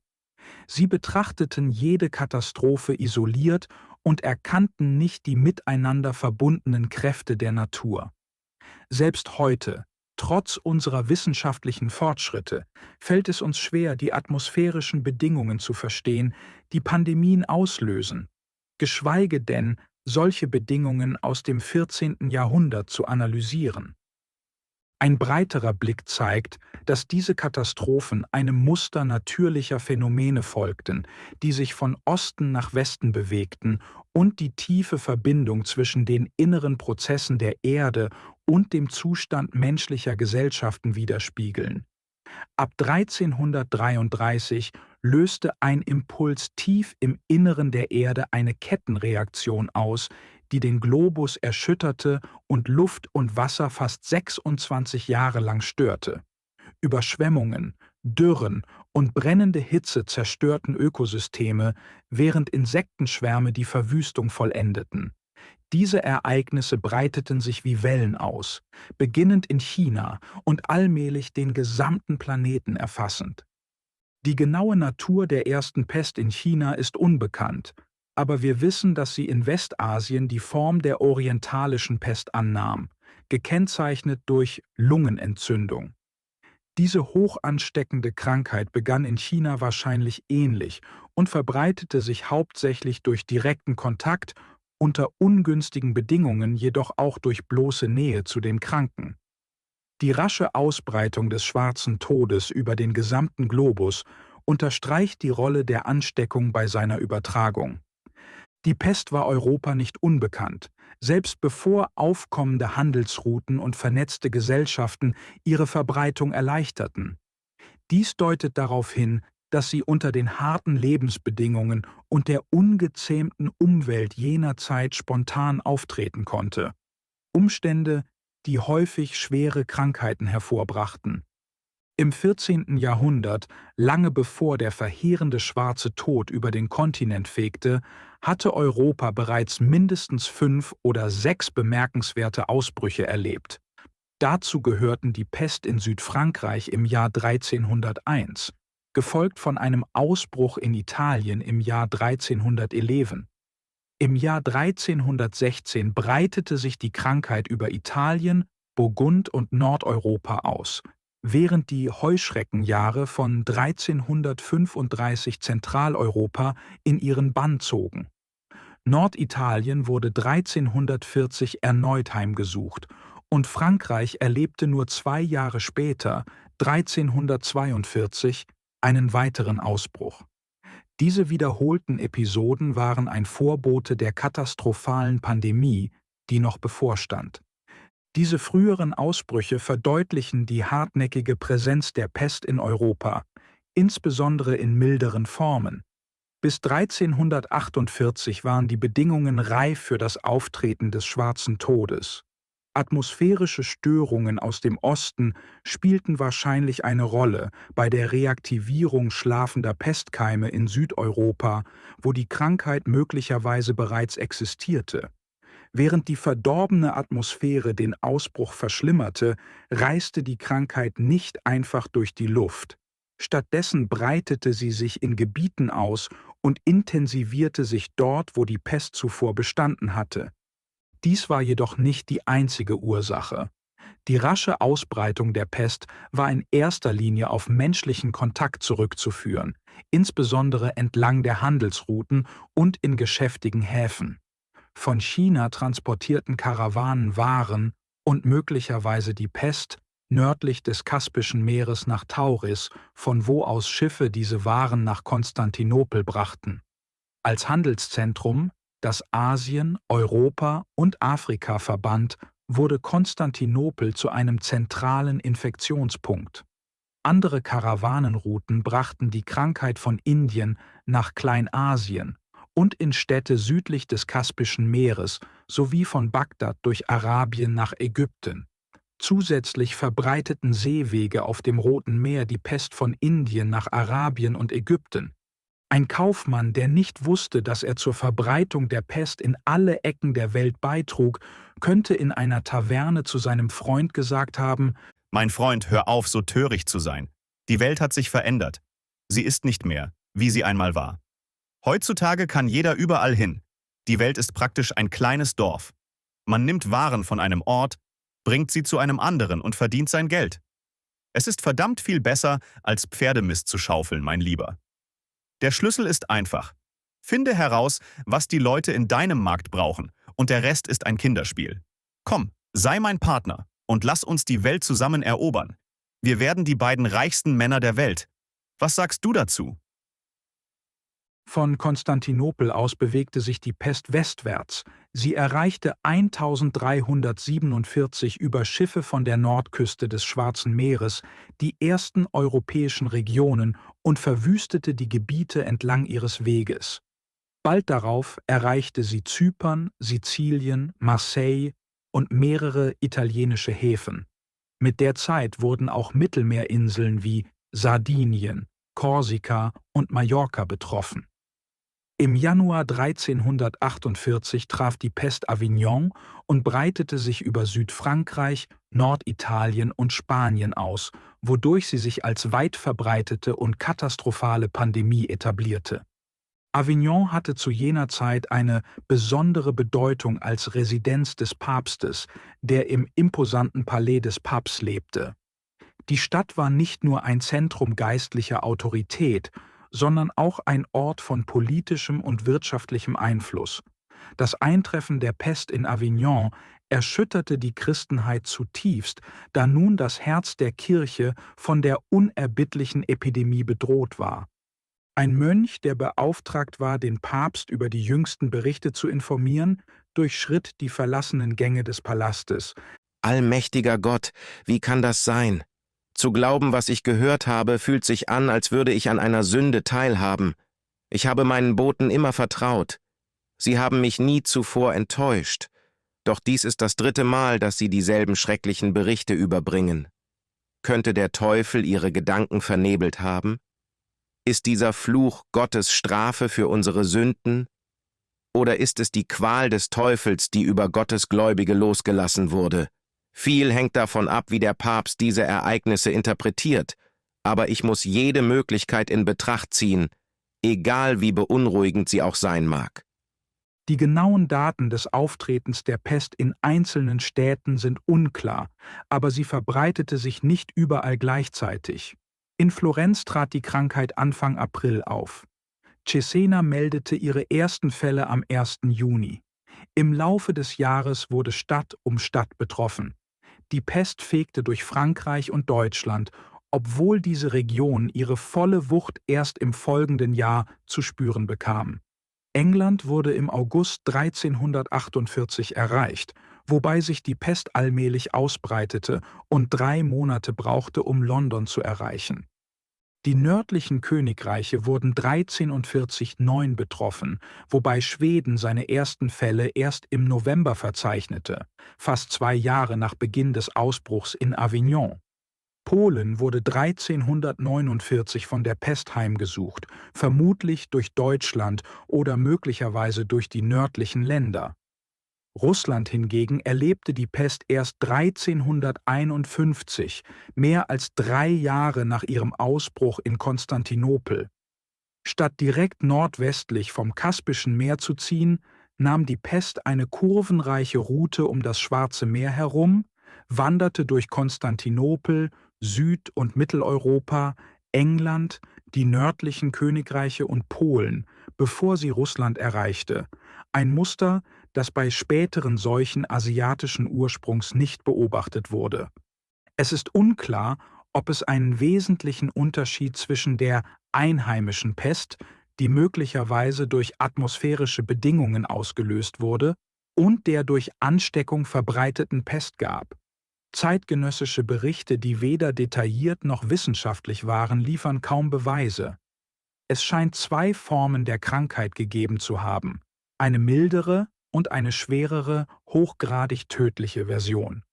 Sie betrachteten jede Katastrophe isoliert und erkannten nicht die miteinander verbundenen Kräfte der Natur. Selbst heute, Trotz unserer wissenschaftlichen Fortschritte fällt es uns schwer, die atmosphärischen Bedingungen zu verstehen, die Pandemien auslösen, geschweige denn, solche Bedingungen aus dem 14. Jahrhundert zu analysieren. Ein breiterer Blick zeigt, dass diese Katastrophen einem Muster natürlicher Phänomene folgten, die sich von Osten nach Westen bewegten und die tiefe Verbindung zwischen den inneren Prozessen der Erde und dem Zustand menschlicher Gesellschaften widerspiegeln. Ab 1333 löste ein Impuls tief im Inneren der Erde eine Kettenreaktion aus, die den Globus erschütterte und Luft und Wasser fast 26 Jahre lang störte. Überschwemmungen, Dürren und brennende Hitze zerstörten Ökosysteme, während Insektenschwärme die Verwüstung vollendeten. Diese Ereignisse breiteten sich wie Wellen aus, beginnend in China und allmählich den gesamten Planeten erfassend. Die genaue Natur der ersten Pest in China ist unbekannt, aber wir wissen, dass sie in Westasien die Form der orientalischen Pest annahm, gekennzeichnet durch Lungenentzündung. Diese hoch ansteckende Krankheit begann in China wahrscheinlich ähnlich und verbreitete sich hauptsächlich durch direkten Kontakt, unter ungünstigen Bedingungen jedoch auch durch bloße Nähe zu den Kranken. Die rasche Ausbreitung des schwarzen Todes über den gesamten Globus unterstreicht die Rolle der Ansteckung bei seiner Übertragung. Die Pest war Europa nicht unbekannt, selbst bevor aufkommende Handelsrouten und vernetzte Gesellschaften ihre Verbreitung erleichterten. Dies deutet darauf hin, dass sie unter den harten Lebensbedingungen und der ungezähmten Umwelt jener Zeit spontan auftreten konnte. Umstände, die häufig schwere Krankheiten hervorbrachten. Im 14. Jahrhundert, lange bevor der verheerende schwarze Tod über den Kontinent fegte, hatte Europa bereits mindestens 5 oder 6 bemerkenswerte Ausbrüche erlebt. Dazu gehörten die Pest in Südfrankreich im Jahr 1301, gefolgt von einem Ausbruch in Italien im Jahr 1311. Im Jahr 1316 breitete sich die Krankheit über Italien, Burgund und Nordeuropa aus, während die Heuschreckenjahre von 1335 Zentraleuropa in ihren Bann zogen. Norditalien wurde 1340 erneut heimgesucht und Frankreich erlebte nur 2 Jahre später, 1342, einen weiteren Ausbruch. Diese wiederholten Episoden waren ein Vorbote der katastrophalen Pandemie, die noch bevorstand. Diese früheren Ausbrüche verdeutlichen die hartnäckige Präsenz der Pest in Europa, insbesondere in milderen Formen. Bis 1348 waren die Bedingungen reif für das Auftreten des schwarzen Todes. Atmosphärische Störungen aus dem Osten spielten wahrscheinlich eine Rolle bei der Reaktivierung schlafender Pestkeime in Südeuropa, wo die Krankheit möglicherweise bereits existierte. Während die verdorbene Atmosphäre den Ausbruch verschlimmerte, reiste die Krankheit nicht einfach durch die Luft. Stattdessen breitete sie sich in Gebieten aus und intensivierte sich dort, wo die Pest zuvor bestanden hatte. Dies war jedoch nicht die einzige Ursache. Die rasche Ausbreitung der Pest war in erster Linie auf menschlichen Kontakt zurückzuführen, insbesondere entlang der Handelsrouten und in geschäftigen Häfen. Von China transportierten Karawanen Waren und möglicherweise die Pest nördlich des Kaspischen Meeres nach Tauris, von wo aus Schiffe diese Waren nach Konstantinopel brachten. Als Handelszentrum, das Asien, Europa und Afrika verband, wurde Konstantinopel zu einem zentralen Infektionspunkt. Andere Karawanenrouten brachten die Krankheit von Indien nach Kleinasien und in Städte südlich des Kaspischen Meeres sowie von Bagdad durch Arabien nach Ägypten. Zusätzlich verbreiteten Seewege auf dem Roten Meer die Pest von Indien nach Arabien und Ägypten. Ein Kaufmann, der nicht wusste, dass er zur Verbreitung der Pest in alle Ecken der Welt beitrug, könnte in einer Taverne zu seinem Freund gesagt haben: Mein Freund, hör auf, so töricht zu sein. Die Welt hat sich verändert. Sie ist nicht mehr, wie sie einmal war. Heutzutage kann jeder überall hin. Die Welt ist praktisch ein kleines Dorf. Man nimmt Waren von einem Ort, bringt sie zu einem anderen und verdient sein Geld. Es ist verdammt viel besser, als Pferdemist zu schaufeln, mein Lieber. Der Schlüssel ist einfach. Finde heraus, was die Leute in deinem Markt brauchen, und der Rest ist ein Kinderspiel. Komm, sei mein Partner und lass uns die Welt zusammen erobern. Wir werden die beiden reichsten Männer der Welt. Was sagst du dazu? Von Konstantinopel aus bewegte sich die Pest westwärts. Sie erreichte 1347 über Schiffe von der Nordküste des Schwarzen Meeres die ersten europäischen Regionen und verwüstete die Gebiete entlang ihres Weges. Bald darauf erreichte sie Zypern, Sizilien, Marseille und mehrere italienische Häfen. Mit der Zeit wurden auch Mittelmeerinseln wie Sardinien, Korsika und Mallorca betroffen. Im Januar 1348 traf die Pest Avignon und breitete sich über Südfrankreich, Norditalien und Spanien aus, wodurch sie sich als weit verbreitete und katastrophale Pandemie etablierte. Avignon hatte zu jener Zeit eine besondere Bedeutung als Residenz des Papstes, der im imposanten Palais des Papsts lebte. Die Stadt war nicht nur ein Zentrum geistlicher Autorität, sondern auch ein Ort von politischem und wirtschaftlichem Einfluss. Das Eintreffen der Pest in Avignon erschütterte die Christenheit zutiefst, da nun das Herz der Kirche von der unerbittlichen Epidemie bedroht war. Ein Mönch, der beauftragt war, den Papst über die jüngsten Berichte zu informieren, durchschritt die verlassenen Gänge des Palastes. Allmächtiger Gott, wie kann das sein? Zu glauben, was ich gehört habe, fühlt sich an, als würde ich an einer Sünde teilhaben. Ich habe meinen Boten immer vertraut. Sie haben mich nie zuvor enttäuscht. Doch dies ist das 3. Mal, dass sie dieselben schrecklichen Berichte überbringen. Könnte der Teufel ihre Gedanken vernebelt haben? Ist dieser Fluch Gottes Strafe für unsere Sünden? Oder ist es die Qual des Teufels, die über Gottes Gläubige losgelassen wurde? Viel hängt davon ab, wie der Papst diese Ereignisse interpretiert, aber ich muss jede Möglichkeit in Betracht ziehen, egal wie beunruhigend sie auch sein mag. Die genauen Daten des Auftretens der Pest in einzelnen Städten sind unklar, aber sie verbreitete sich nicht überall gleichzeitig. In Florenz trat die Krankheit Anfang April auf. Cesena meldete ihre ersten Fälle am 1. Juni. Im Laufe des Jahres wurde Stadt um Stadt betroffen. Die Pest fegte durch Frankreich und Deutschland, obwohl diese Region ihre volle Wucht erst im folgenden Jahr zu spüren bekam. England wurde im August 1348 erreicht, wobei sich die Pest allmählich ausbreitete und 3 Monate brauchte, um London zu erreichen. Die nördlichen Königreiche wurden 1349 betroffen, wobei Schweden seine ersten Fälle erst im November verzeichnete, fast 2 Jahre nach Beginn des Ausbruchs in Avignon. Polen wurde 1349 von der Pest heimgesucht, vermutlich durch Deutschland oder möglicherweise durch die nördlichen Länder. Russland hingegen erlebte die Pest erst 1351, mehr als 3 Jahre nach ihrem Ausbruch in Konstantinopel. Statt direkt nordwestlich vom Kaspischen Meer zu ziehen, nahm die Pest eine kurvenreiche Route um das Schwarze Meer herum, wanderte durch Konstantinopel, Süd- und Mitteleuropa, England, die nördlichen Königreiche und Polen, bevor sie Russland erreichte. Ein Muster, das bei späteren Seuchen asiatischen Ursprungs nicht beobachtet wurde. Es ist unklar, ob es einen wesentlichen Unterschied zwischen der einheimischen Pest, die möglicherweise durch atmosphärische Bedingungen ausgelöst wurde, und der durch Ansteckung verbreiteten Pest gab. Zeitgenössische Berichte, die weder detailliert noch wissenschaftlich waren, liefern kaum Beweise. Es scheint 2 Formen der Krankheit gegeben zu haben: eine mildere und eine schwerere, hochgradig tödliche Version.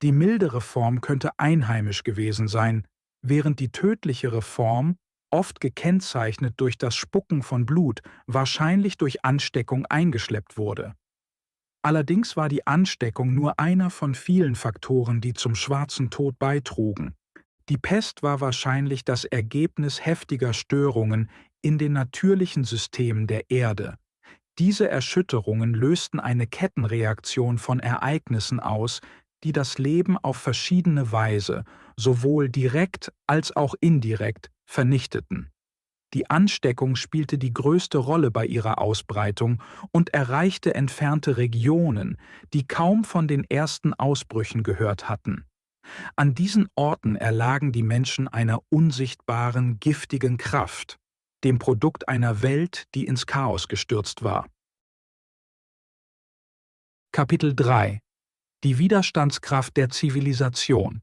Die mildere Form könnte einheimisch gewesen sein, während die tödlichere Form, oft gekennzeichnet durch das Spucken von Blut, wahrscheinlich durch Ansteckung eingeschleppt wurde. Allerdings war die Ansteckung nur einer von vielen Faktoren, die zum Schwarzen Tod beitrugen. Die Pest war wahrscheinlich das Ergebnis heftiger Störungen in den natürlichen Systemen der Erde. Diese Erschütterungen lösten eine Kettenreaktion von Ereignissen aus, die das Leben auf verschiedene Weise, sowohl direkt als auch indirekt, vernichteten. Die Ansteckung spielte die größte Rolle bei ihrer Ausbreitung und erreichte entfernte Regionen, die kaum von den ersten Ausbrüchen gehört hatten. An diesen Orten erlagen die Menschen einer unsichtbaren, giftigen Kraft, dem Produkt einer Welt, die ins Chaos gestürzt war. Kapitel 3: Die Widerstandskraft der Zivilisation.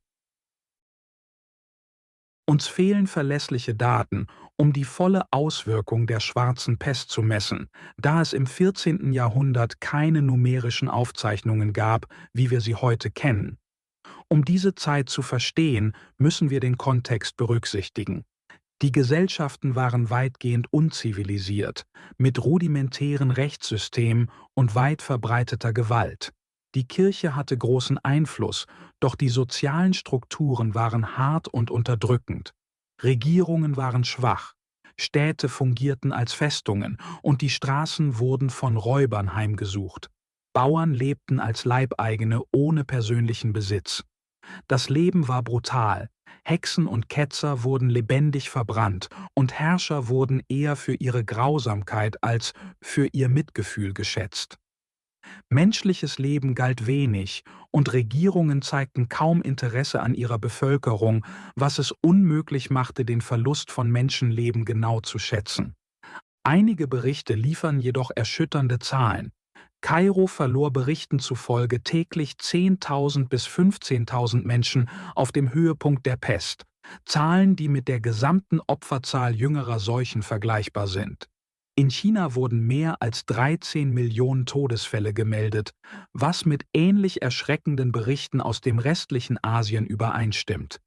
Uns fehlen verlässliche Daten, um die volle Auswirkung der schwarzen Pest zu messen, da es im 14. Jahrhundert keine numerischen Aufzeichnungen gab, wie wir sie heute kennen. Um diese Zeit zu verstehen, müssen wir den Kontext berücksichtigen. Die Gesellschaften waren weitgehend unzivilisiert, mit rudimentären Rechtssystemen und weit verbreiteter Gewalt. Die Kirche hatte großen Einfluss, doch die sozialen Strukturen waren hart und unterdrückend. Regierungen waren schwach, Städte fungierten als Festungen und die Straßen wurden von Räubern heimgesucht. Bauern lebten als Leibeigene ohne persönlichen Besitz. Das Leben war brutal, Hexen und Ketzer wurden lebendig verbrannt und Herrscher wurden eher für ihre Grausamkeit als für ihr Mitgefühl geschätzt. Menschliches Leben galt wenig und Regierungen zeigten kaum Interesse an ihrer Bevölkerung, was es unmöglich machte, den Verlust von Menschenleben genau zu schätzen. Einige Berichte liefern jedoch erschütternde Zahlen. Kairo verlor Berichten zufolge täglich 10.000 bis 15.000 Menschen auf dem Höhepunkt der Pest, Zahlen, die mit der gesamten Opferzahl jüngerer Seuchen vergleichbar sind. In China wurden mehr als 13 Millionen Todesfälle gemeldet, was mit ähnlich erschreckenden Berichten aus dem restlichen Asien übereinstimmt.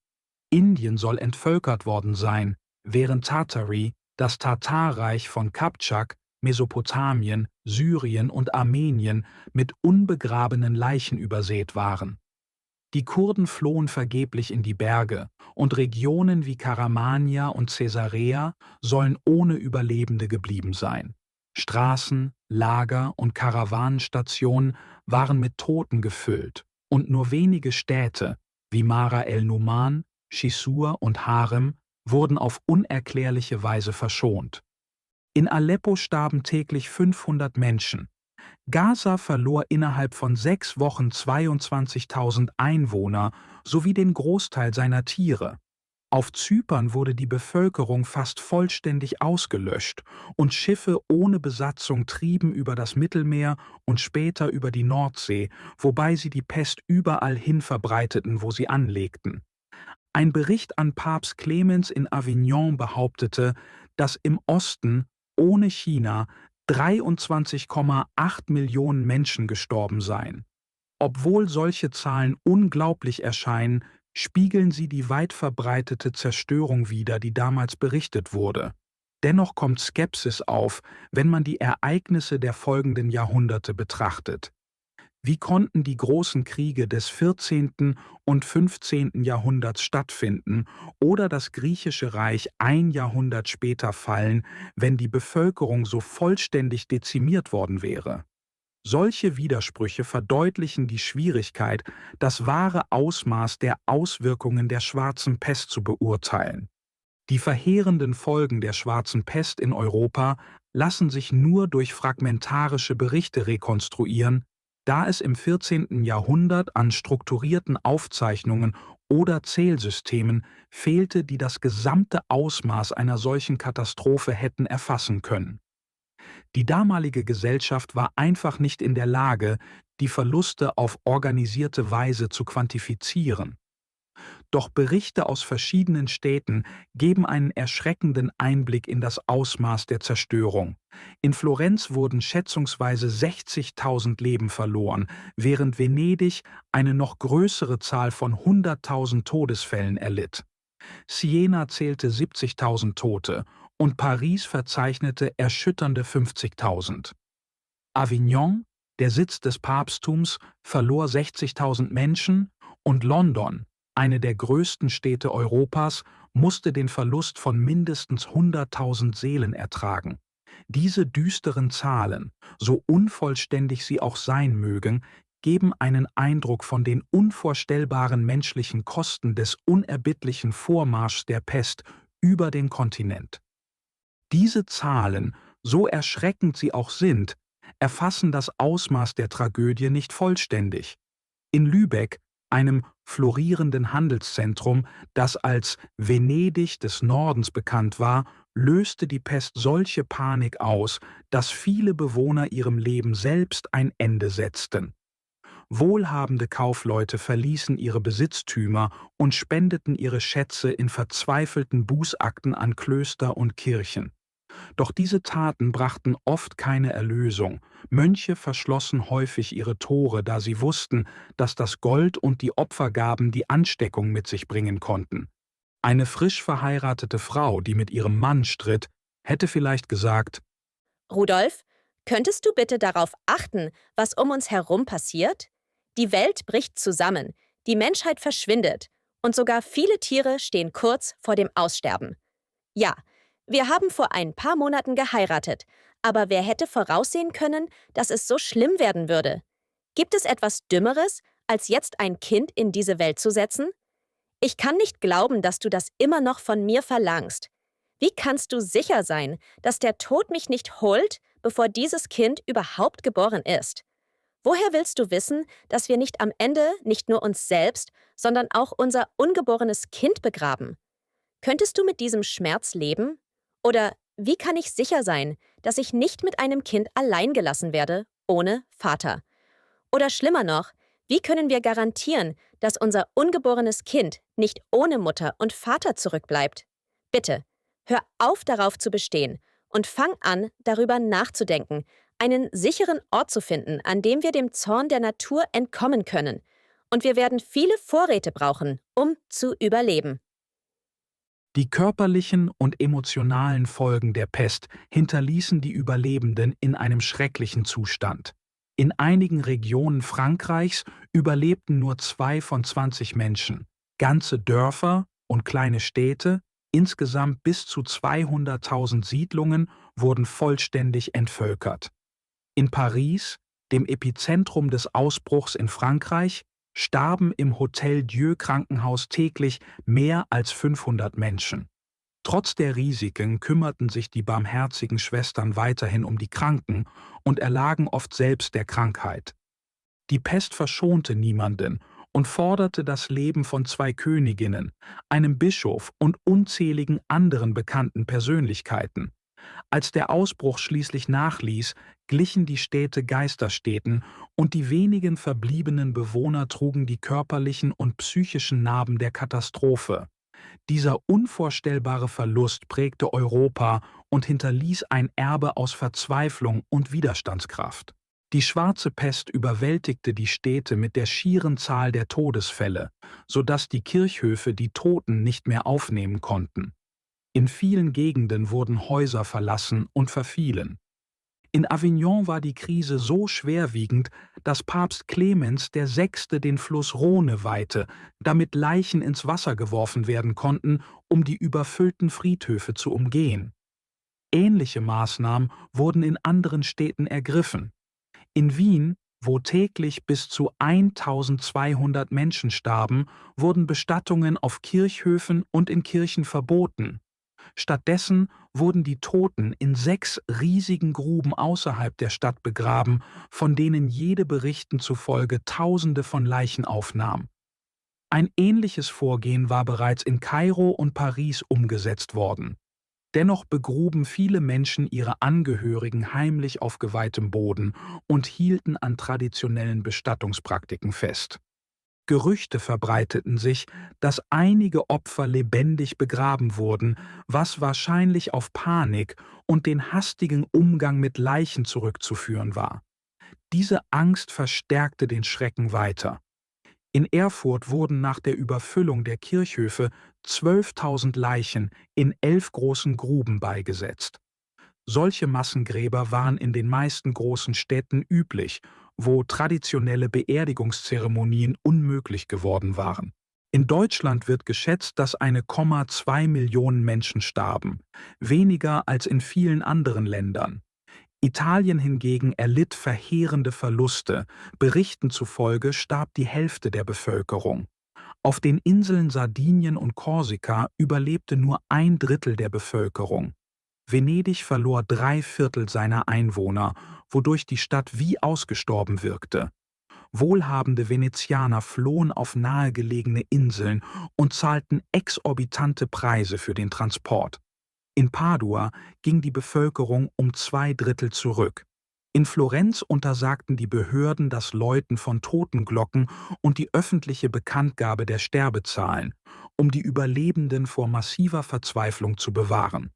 Indien soll entvölkert worden sein, während Tartary, das Tatarreich von Kaptschak, Mesopotamien, Syrien und Armenien mit unbegrabenen Leichen übersät waren. Die Kurden flohen vergeblich in die Berge und Regionen wie Karamania und Caesarea sollen ohne Überlebende geblieben sein. Straßen, Lager und Karawanenstationen waren mit Toten gefüllt und nur wenige Städte wie Mara el-Numan, Schisur und Harem wurden auf unerklärliche Weise verschont. In Aleppo starben täglich 500 Menschen. Gaza verlor innerhalb von 6 Wochen 22.000 Einwohner sowie den Großteil seiner Tiere. Auf Zypern wurde die Bevölkerung fast vollständig ausgelöscht und Schiffe ohne Besatzung trieben über das Mittelmeer und später über die Nordsee, wobei sie die Pest überall hin verbreiteten, wo sie anlegten. Ein Bericht an Papst Clemens in Avignon behauptete, dass im Osten ohne China 23,8 Millionen Menschen gestorben seien. Obwohl solche Zahlen unglaublich erscheinen, spiegeln sie die weit verbreitete Zerstörung wider, die damals berichtet wurde. Dennoch kommt Skepsis auf, wenn man die Ereignisse der folgenden Jahrhunderte betrachtet. Wie konnten die großen Kriege des 14. und 15. Jahrhunderts stattfinden oder das griechische Reich ein Jahrhundert später fallen, wenn die Bevölkerung so vollständig dezimiert worden wäre? Solche Widersprüche verdeutlichen die Schwierigkeit, das wahre Ausmaß der Auswirkungen der schwarzen Pest zu beurteilen. Die verheerenden Folgen der schwarzen Pest in Europa lassen sich nur durch fragmentarische Berichte rekonstruieren, da es im 14. Jahrhundert an strukturierten Aufzeichnungen oder Zählsystemen fehlte, die das gesamte Ausmaß einer solchen Katastrophe hätten erfassen können. Die damalige Gesellschaft war einfach nicht in der Lage, die Verluste auf organisierte Weise zu quantifizieren. Doch Berichte aus verschiedenen Städten geben einen erschreckenden Einblick in das Ausmaß der Zerstörung. In Florenz wurden schätzungsweise 60.000 Leben verloren, während Venedig eine noch größere Zahl von 100.000 Todesfällen erlitt. Siena zählte 70.000 Tote und Paris verzeichnete erschütternde 50.000. Avignon, der Sitz des Papsttums, verlor 60.000 Menschen und London, eine der größten Städte Europas, musste den Verlust von mindestens 100.000 Seelen ertragen. Diese düsteren Zahlen, so unvollständig sie auch sein mögen, geben einen Eindruck von den unvorstellbaren menschlichen Kosten des unerbittlichen Vormarschs der Pest über den Kontinent. Diese Zahlen, so erschreckend sie auch sind, erfassen das Ausmaß der Tragödie nicht vollständig. In Lübeck, einem florierenden Handelszentrum, das als Venedig des Nordens bekannt war, löste die Pest solche Panik aus, dass viele Bewohner ihrem Leben selbst ein Ende setzten. Wohlhabende Kaufleute verließen ihre Besitztümer und spendeten ihre Schätze in verzweifelten Bußakten an Klöster und Kirchen. Doch diese Taten brachten oft keine Erlösung. Mönche verschlossen häufig ihre Tore, da sie wussten, dass das Gold und die Opfergaben die Ansteckung mit sich bringen konnten. Eine frisch verheiratete Frau, die mit ihrem Mann stritt, hätte vielleicht gesagt: Rudolf, könntest du bitte darauf achten, was um uns herum passiert? Die Welt bricht zusammen, die Menschheit verschwindet und sogar viele Tiere stehen kurz vor dem Aussterben. Ja, wir haben vor ein paar Monaten geheiratet, aber wer hätte voraussehen können, dass es so schlimm werden würde? Gibt es etwas Dümmeres, als jetzt ein Kind in diese Welt zu setzen? Ich kann nicht glauben, dass du das immer noch von mir verlangst. Wie kannst du sicher sein, dass der Tod mich nicht holt, bevor dieses Kind überhaupt geboren ist? Woher willst du wissen, dass wir nicht am Ende nicht nur uns selbst, sondern auch unser ungeborenes Kind begraben? Könntest du mit diesem Schmerz leben? Oder wie kann ich sicher sein, dass ich nicht mit einem Kind allein gelassen werde, ohne Vater? Oder schlimmer noch, wie können wir garantieren, dass unser ungeborenes Kind nicht ohne Mutter und Vater zurückbleibt? Bitte, hör auf darauf zu bestehen und fang an, darüber nachzudenken, einen sicheren Ort zu finden, an dem wir dem Zorn der Natur entkommen können. Und wir werden viele Vorräte brauchen, um zu überleben. Die körperlichen und emotionalen Folgen der Pest hinterließen die Überlebenden in einem schrecklichen Zustand. In einigen Regionen Frankreichs überlebten nur 2 von 20 Menschen. Ganze Dörfer und kleine Städte, insgesamt bis zu 200.000 Siedlungen, wurden vollständig entvölkert. In Paris, dem Epizentrum des Ausbruchs in Frankreich, starben im Hotel-Dieu-Krankenhaus täglich mehr als 500 Menschen. Trotz der Risiken kümmerten sich die barmherzigen Schwestern weiterhin um die Kranken und erlagen oft selbst der Krankheit. Die Pest verschonte niemanden und forderte das Leben von 2 Königinnen, einem Bischof und unzähligen anderen bekannten Persönlichkeiten. Als der Ausbruch schließlich nachließ, glichen die Städte Geisterstädten und die wenigen verbliebenen Bewohner trugen die körperlichen und psychischen Narben der Katastrophe. Dieser unvorstellbare Verlust prägte Europa und hinterließ ein Erbe aus Verzweiflung und Widerstandskraft. Die schwarze Pest überwältigte die Städte mit der schieren Zahl der Todesfälle, sodass die Kirchhöfe die Toten nicht mehr aufnehmen konnten. In vielen Gegenden wurden Häuser verlassen und verfielen. In Avignon war die Krise so schwerwiegend, dass Papst Clemens VI. Den Fluss Rhone weihte, damit Leichen ins Wasser geworfen werden konnten, um die überfüllten Friedhöfe zu umgehen. Ähnliche Maßnahmen wurden in anderen Städten ergriffen. In Wien, wo täglich bis zu 1200 Menschen starben, wurden Bestattungen auf Kirchhöfen und in Kirchen verboten. Stattdessen wurden die Toten in 6 riesigen Gruben außerhalb der Stadt begraben, von denen jede Berichten zufolge Tausende von Leichen aufnahm. Ein ähnliches Vorgehen war bereits in Kairo und Paris umgesetzt worden. Dennoch begruben viele Menschen ihre Angehörigen heimlich auf geweihtem Boden und hielten an traditionellen Bestattungspraktiken fest. Gerüchte verbreiteten sich, dass einige Opfer lebendig begraben wurden, was wahrscheinlich auf Panik und den hastigen Umgang mit Leichen zurückzuführen war. Diese Angst verstärkte den Schrecken weiter. In Erfurt wurden nach der Überfüllung der Kirchhöfe 12.000 Leichen in 11 großen Gruben beigesetzt. Solche Massengräber waren in den meisten großen Städten üblich, wo traditionelle Beerdigungszeremonien unmöglich geworden waren. In Deutschland wird geschätzt, dass 1,2 Millionen Menschen starben, weniger als in vielen anderen Ländern. Italien hingegen erlitt verheerende Verluste, Berichten zufolge starb die Hälfte der Bevölkerung. Auf den Inseln Sardinien und Korsika überlebte nur 1/3 der Bevölkerung. Venedig verlor 3/4 seiner Einwohner, wodurch die Stadt wie ausgestorben wirkte. Wohlhabende Venezianer flohen auf nahegelegene Inseln und zahlten exorbitante Preise für den Transport. In Padua ging die Bevölkerung um 2/3 zurück. In Florenz untersagten die Behörden das Läuten von Totenglocken und die öffentliche Bekanntgabe der Sterbezahlen, um die Überlebenden vor massiver Verzweiflung zu bewahren.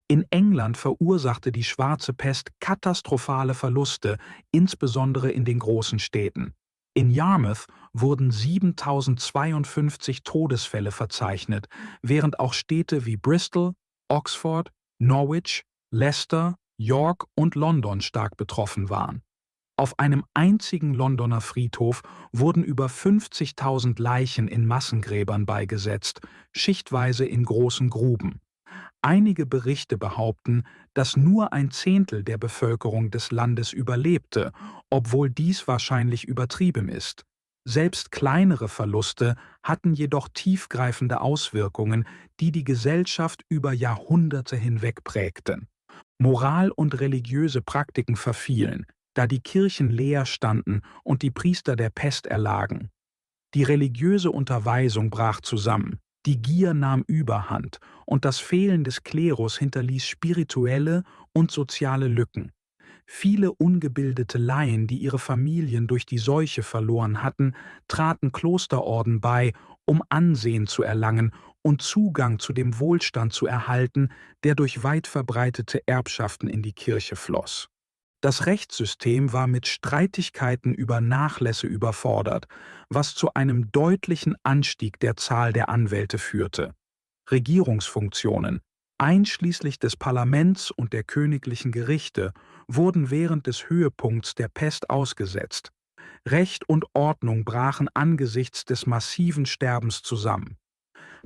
In England verursachte die Schwarze Pest katastrophale Verluste, insbesondere in den großen Städten. In Yarmouth wurden 7.052 Todesfälle verzeichnet, während auch Städte wie Bristol, Oxford, Norwich, Leicester, York und London stark betroffen waren. Auf einem einzigen Londoner Friedhof wurden über 50.000 Leichen in Massengräbern beigesetzt, schichtweise in großen Gruben. Einige Berichte behaupten, dass nur 1/10 der Bevölkerung des Landes überlebte, obwohl dies wahrscheinlich übertrieben ist. Selbst kleinere Verluste hatten jedoch tiefgreifende Auswirkungen, die die Gesellschaft über Jahrhunderte hinweg prägten. Moral und religiöse Praktiken verfielen, da die Kirchen leer standen und die Priester der Pest erlagen. Die religiöse Unterweisung brach zusammen, die Gier nahm Überhand und das Fehlen des Klerus hinterließ spirituelle und soziale Lücken. Viele ungebildete Laien, die ihre Familien durch die Seuche verloren hatten, traten Klosterorden bei, um Ansehen zu erlangen und Zugang zu dem Wohlstand zu erhalten, der durch weit verbreitete Erbschaften in die Kirche floss. Das Rechtssystem war mit Streitigkeiten über Nachlässe überfordert, was zu einem deutlichen Anstieg der Zahl der Anwälte führte. Regierungsfunktionen, einschließlich des Parlaments und der königlichen Gerichte, wurden während des Höhepunkts der Pest ausgesetzt. Recht und Ordnung brachen angesichts des massiven Sterbens zusammen.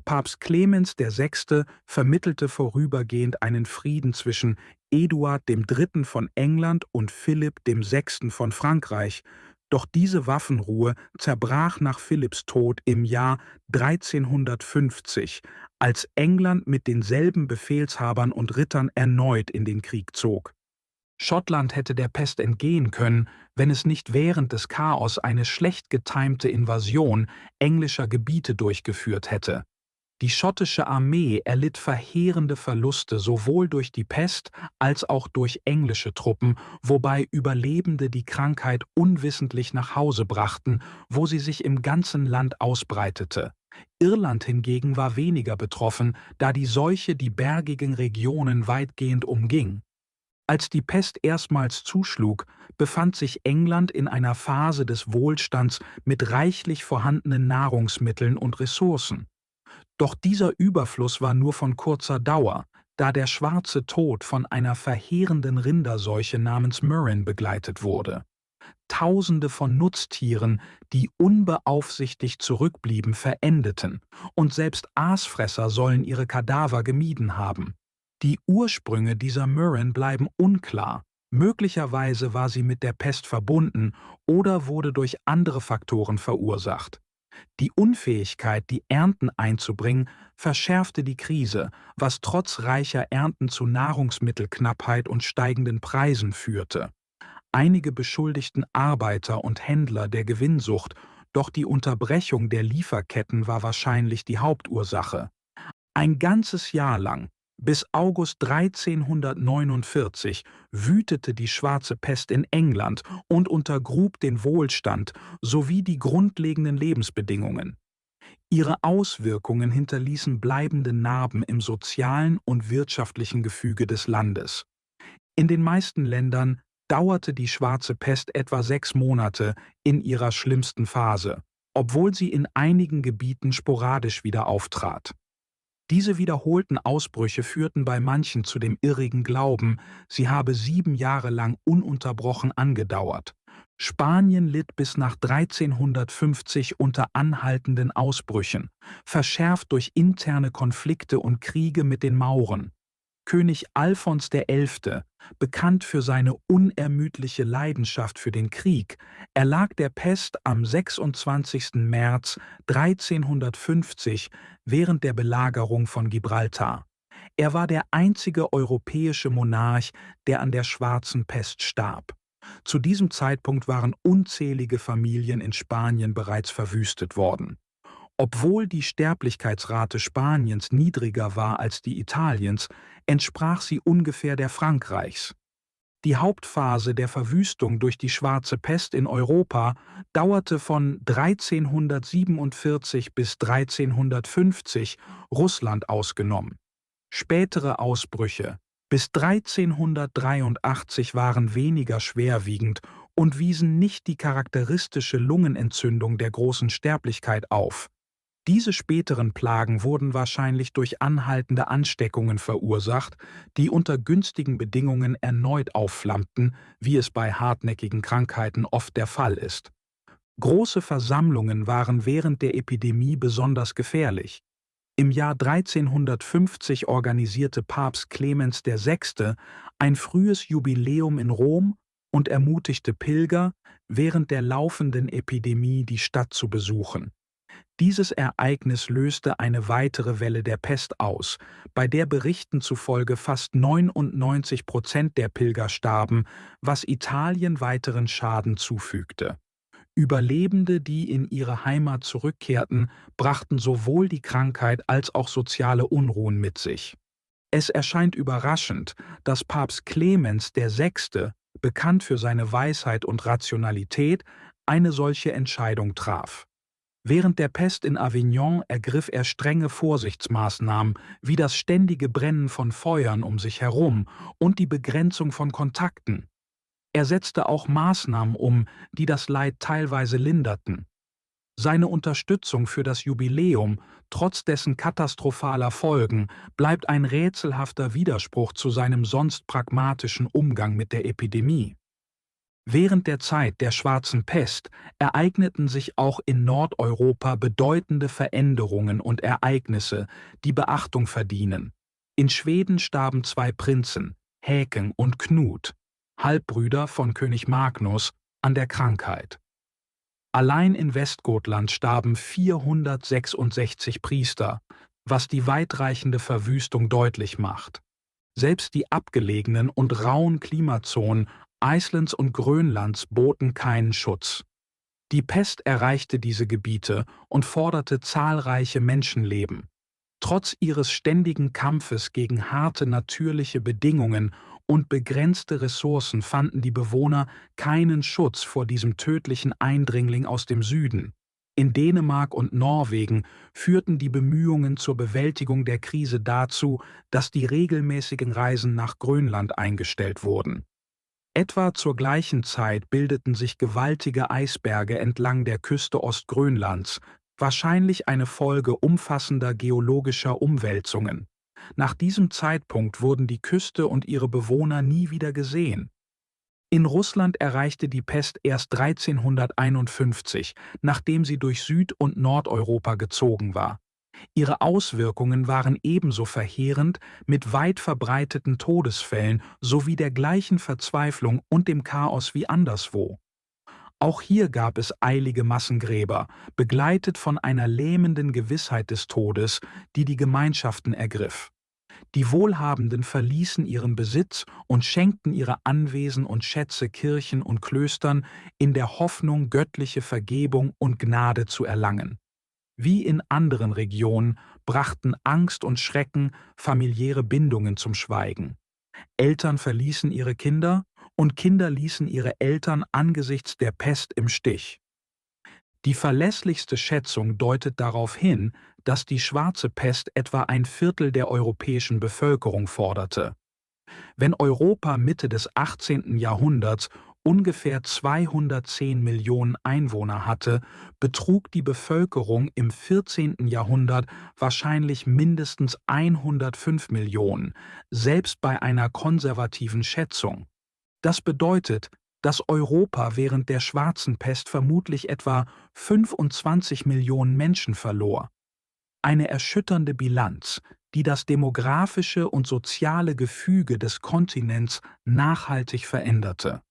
Papst Clemens VI. Vermittelte vorübergehend einen Frieden zwischen Eduard III. Von England und Philipp VI. Von Frankreich, doch diese Waffenruhe zerbrach nach Philipps Tod im Jahr 1350, als England mit denselben Befehlshabern und Rittern erneut in den Krieg zog. Schottland hätte der Pest entgehen können, wenn es nicht während des Chaos eine schlecht getimte Invasion englischer Gebiete durchgeführt hätte. Die schottische Armee erlitt verheerende Verluste sowohl durch die Pest als auch durch englische Truppen, wobei Überlebende die Krankheit unwissentlich nach Hause brachten, wo sie sich im ganzen Land ausbreitete. Irland hingegen war weniger betroffen, da die Seuche die bergigen Regionen weitgehend umging. Als die Pest erstmals zuschlug, befand sich England in einer Phase des Wohlstands mit reichlich vorhandenen Nahrungsmitteln und Ressourcen. Doch dieser Überfluss war nur von kurzer Dauer, da der Schwarze Tod von einer verheerenden Rinderseuche namens Murren begleitet wurde. Tausende von Nutztieren, die unbeaufsichtigt zurückblieben, verendeten, und selbst Aasfresser sollen ihre Kadaver gemieden haben. Die Ursprünge dieser Murren bleiben unklar. Möglicherweise war sie mit der Pest verbunden oder wurde durch andere Faktoren verursacht. Die Unfähigkeit, die Ernten einzubringen, verschärfte die Krise, was trotz reicher Ernten zu Nahrungsmittelknappheit und steigenden Preisen führte. Einige beschuldigten Arbeiter und Händler der Gewinnsucht, doch die Unterbrechung der Lieferketten war wahrscheinlich die Hauptursache. Ein ganzes Jahr lang, bis August 1349, wütete die Schwarze Pest in England und untergrub den Wohlstand sowie die grundlegenden Lebensbedingungen. Ihre Auswirkungen hinterließen bleibende Narben im sozialen und wirtschaftlichen Gefüge des Landes. In den meisten Ländern dauerte die Schwarze Pest etwa 6 Monate in ihrer schlimmsten Phase, obwohl sie in einigen Gebieten sporadisch wieder auftrat. Diese wiederholten Ausbrüche führten bei manchen zu dem irrigen Glauben, sie habe 7 Jahre lang ununterbrochen angedauert. Spanien litt bis nach 1350 unter anhaltenden Ausbrüchen, verschärft durch interne Konflikte und Kriege mit den Mauren. König Alfons XI., bekannt für seine unermüdliche Leidenschaft für den Krieg, erlag der Pest am 26. März 1350 während der Belagerung von Gibraltar. Er war der einzige europäische Monarch, der an der schwarzen Pest starb. Zu diesem Zeitpunkt waren unzählige Familien in Spanien bereits verwüstet worden. Obwohl die Sterblichkeitsrate Spaniens niedriger war als die Italiens, entsprach sie ungefähr der Frankreichs. Die Hauptphase der Verwüstung durch die schwarze Pest in Europa dauerte von 1347 bis 1350, Russland ausgenommen. Spätere Ausbrüche bis 1383 waren weniger schwerwiegend und wiesen nicht die charakteristische Lungenentzündung der großen Sterblichkeit auf. Diese späteren Plagen wurden wahrscheinlich durch anhaltende Ansteckungen verursacht, die unter günstigen Bedingungen erneut aufflammten, wie es bei hartnäckigen Krankheiten oft der Fall ist. Große Versammlungen waren während der Epidemie besonders gefährlich. Im Jahr 1350 organisierte Papst Clemens VI. Ein frühes Jubiläum in Rom und ermutigte Pilger, während der laufenden Epidemie die Stadt zu besuchen. Dieses Ereignis löste eine weitere Welle der Pest aus, bei der Berichten zufolge fast 99% der Pilger starben, was Italien weiteren Schaden zufügte. Überlebende, die in ihre Heimat zurückkehrten, brachten sowohl die Krankheit als auch soziale Unruhen mit sich. Es erscheint überraschend, dass Papst Clemens VI., bekannt für seine Weisheit und Rationalität, eine solche Entscheidung traf. Während der Pest in Avignon ergriff er strenge Vorsichtsmaßnahmen wie das ständige Brennen von Feuern um sich herum und die Begrenzung von Kontakten. Er setzte auch Maßnahmen um, die das Leid teilweise linderten. Seine Unterstützung für das Jubiläum, trotz dessen katastrophaler Folgen, bleibt ein rätselhafter Widerspruch zu seinem sonst pragmatischen Umgang mit der Epidemie. Während der Zeit der schwarzen Pest ereigneten sich auch in Nordeuropa bedeutende Veränderungen und Ereignisse, die Beachtung verdienen. In Schweden starben 2 Prinzen, Häken und Knut, Halbbrüder von König Magnus, an der Krankheit. Allein in Westgotland starben 466 Priester, was die weitreichende Verwüstung deutlich macht. Selbst die abgelegenen und rauen Klimazonen Islands und Grönlands boten keinen Schutz. Die Pest erreichte diese Gebiete und forderte zahlreiche Menschenleben. Trotz ihres ständigen Kampfes gegen harte natürliche Bedingungen und begrenzte Ressourcen fanden die Bewohner keinen Schutz vor diesem tödlichen Eindringling aus dem Süden. In Dänemark und Norwegen führten die Bemühungen zur Bewältigung der Krise dazu, dass die regelmäßigen Reisen nach Grönland eingestellt wurden. Etwa zur gleichen Zeit bildeten sich gewaltige Eisberge entlang der Küste Ostgrönlands, wahrscheinlich eine Folge umfassender geologischer Umwälzungen. Nach diesem Zeitpunkt wurden die Küste und ihre Bewohner nie wieder gesehen. In Russland erreichte die Pest erst 1351, nachdem sie durch Süd- und Nordeuropa gezogen war. Ihre Auswirkungen waren ebenso verheerend, mit weit verbreiteten Todesfällen sowie der gleichen Verzweiflung und dem Chaos wie anderswo. Auch hier gab es eilige Massengräber, begleitet von einer lähmenden Gewissheit des Todes, die die Gemeinschaften ergriff. Die Wohlhabenden verließen ihren Besitz und schenkten ihre Anwesen und Schätze Kirchen und Klöstern in der Hoffnung, göttliche Vergebung und Gnade zu erlangen. Wie in anderen Regionen brachten Angst und Schrecken familiäre Bindungen zum Schweigen. Eltern verließen ihre Kinder und Kinder ließen ihre Eltern angesichts der Pest im Stich. Die verlässlichste Schätzung deutet darauf hin, dass die schwarze Pest etwa 1/4 der europäischen Bevölkerung forderte. Wenn Europa Mitte des 18. Jahrhunderts ungefähr 210 Millionen Einwohner hatte, betrug die Bevölkerung im 14. Jahrhundert wahrscheinlich mindestens 105 Millionen, selbst bei einer konservativen Schätzung. Das bedeutet, dass Europa während der schwarzen Pest vermutlich etwa 25 Millionen Menschen verlor. Eine erschütternde Bilanz, die das demografische und soziale Gefüge des Kontinents nachhaltig veränderte.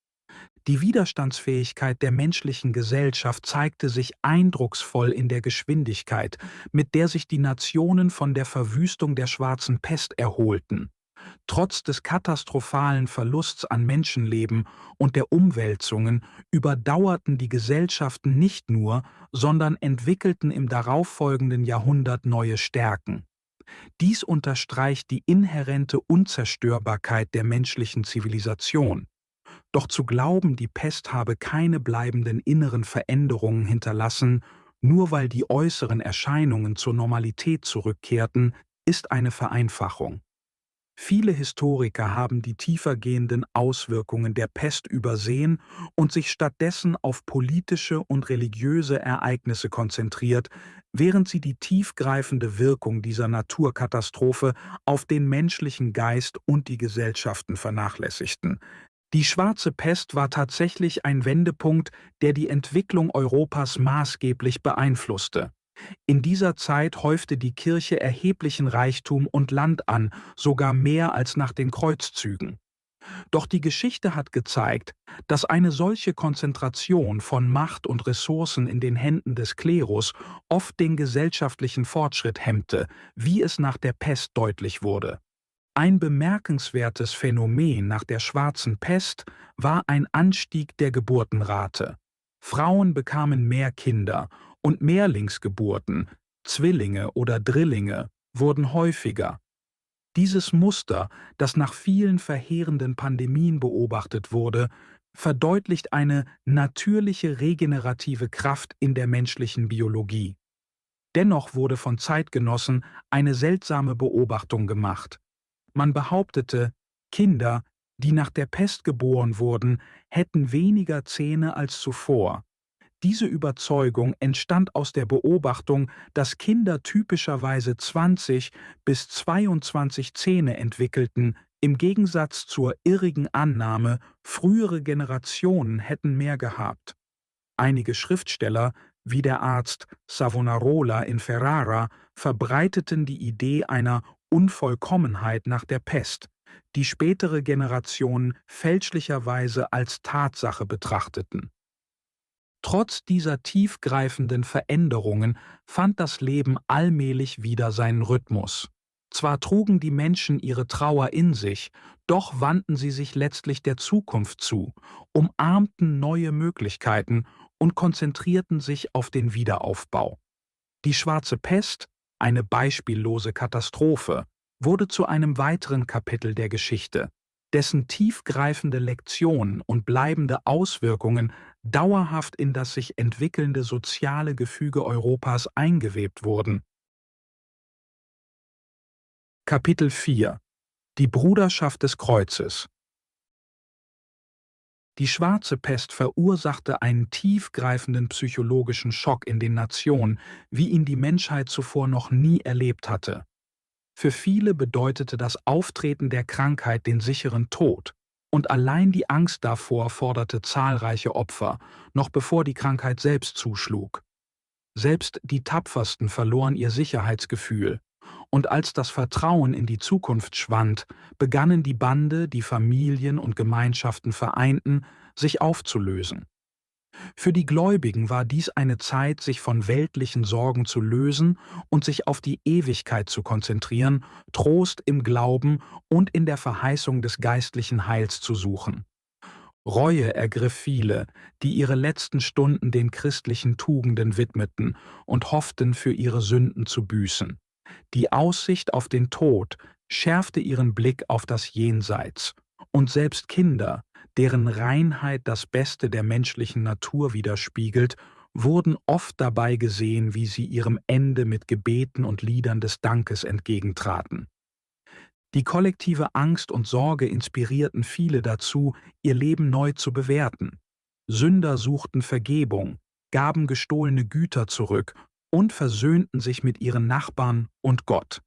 Die Widerstandsfähigkeit der menschlichen Gesellschaft zeigte sich eindrucksvoll in der Geschwindigkeit, mit der sich die Nationen von der Verwüstung der Schwarzen Pest erholten. Trotz des katastrophalen Verlusts an Menschenleben und der Umwälzungen überdauerten die Gesellschaften nicht nur, sondern entwickelten im darauffolgenden Jahrhundert neue Stärken. Dies unterstreicht die inhärente Unzerstörbarkeit der menschlichen Zivilisation. Doch zu glauben, die Pest habe keine bleibenden inneren Veränderungen hinterlassen, nur weil die äußeren Erscheinungen zur Normalität zurückkehrten, ist eine Vereinfachung. Viele Historiker haben die tiefergehenden Auswirkungen der Pest übersehen und sich stattdessen auf politische und religiöse Ereignisse konzentriert, während sie die tiefgreifende Wirkung dieser Naturkatastrophe auf den menschlichen Geist und die Gesellschaften vernachlässigten. Die Schwarze Pest war tatsächlich ein Wendepunkt, der die Entwicklung Europas maßgeblich beeinflusste. In dieser Zeit häufte die Kirche erheblichen Reichtum und Land an, sogar mehr als nach den Kreuzzügen. Doch die Geschichte hat gezeigt, dass eine solche Konzentration von Macht und Ressourcen in den Händen des Klerus oft den gesellschaftlichen Fortschritt hemmte, wie es nach der Pest deutlich wurde. Ein bemerkenswertes Phänomen nach der Schwarzen Pest war ein Anstieg der Geburtenrate. Frauen bekamen mehr Kinder und Mehrlingsgeburten, Zwillinge oder Drillinge, wurden häufiger. Dieses Muster, das nach vielen verheerenden Pandemien beobachtet wurde, verdeutlicht eine natürliche regenerative Kraft in der menschlichen Biologie. Dennoch wurde von Zeitgenossen eine seltsame Beobachtung gemacht. Man behauptete, Kinder, die nach der Pest geboren wurden, hätten weniger Zähne als zuvor. Diese Überzeugung entstand aus der Beobachtung, dass Kinder typischerweise 20 bis 22 Zähne entwickelten, im Gegensatz zur irrigen Annahme, frühere Generationen hätten mehr gehabt. Einige Schriftsteller, wie der Arzt Savonarola in Ferrara, verbreiteten die Idee einer Unvollkommenheit nach der Pest, die spätere Generationen fälschlicherweise als Tatsache betrachteten. Trotz dieser tiefgreifenden Veränderungen fand das Leben allmählich wieder seinen Rhythmus. Zwar trugen die Menschen ihre Trauer in sich, doch wandten sie sich letztlich der Zukunft zu, umarmten neue Möglichkeiten und konzentrierten sich auf den Wiederaufbau. Die Schwarze Pest, eine beispiellose Katastrophe, wurde zu einem weiteren Kapitel der Geschichte, dessen tiefgreifende Lektionen und bleibende Auswirkungen dauerhaft in das sich entwickelnde soziale Gefüge Europas eingewebt wurden. Kapitel 4 – Die Bruderschaft des Kreuzes. Die Schwarze Pest verursachte einen tiefgreifenden psychologischen Schock in den Nationen, wie ihn die Menschheit zuvor noch nie erlebt hatte. Für viele bedeutete das Auftreten der Krankheit den sicheren Tod, und allein die Angst davor forderte zahlreiche Opfer, noch bevor die Krankheit selbst zuschlug. Selbst die Tapfersten verloren ihr Sicherheitsgefühl, und als das Vertrauen in die Zukunft schwand, begannen die Bande, die Familien und Gemeinschaften vereinten, sich aufzulösen. Für die Gläubigen war dies eine Zeit, sich von weltlichen Sorgen zu lösen und sich auf die Ewigkeit zu konzentrieren, Trost im Glauben und in der Verheißung des geistlichen Heils zu suchen. Reue ergriff viele, die ihre letzten Stunden den christlichen Tugenden widmeten und hofften, für ihre Sünden zu büßen. Die Aussicht auf den Tod schärfte ihren Blick auf das Jenseits, und selbst Kinder, deren Reinheit das Beste der menschlichen Natur widerspiegelt, wurden oft dabei gesehen, wie sie ihrem Ende mit Gebeten und Liedern des Dankes entgegentraten. Die kollektive Angst und Sorge inspirierten viele dazu, ihr Leben neu zu bewerten. Sünder suchten Vergebung, gaben gestohlene Güter zurück und versöhnten sich mit ihren Nachbarn und Gott.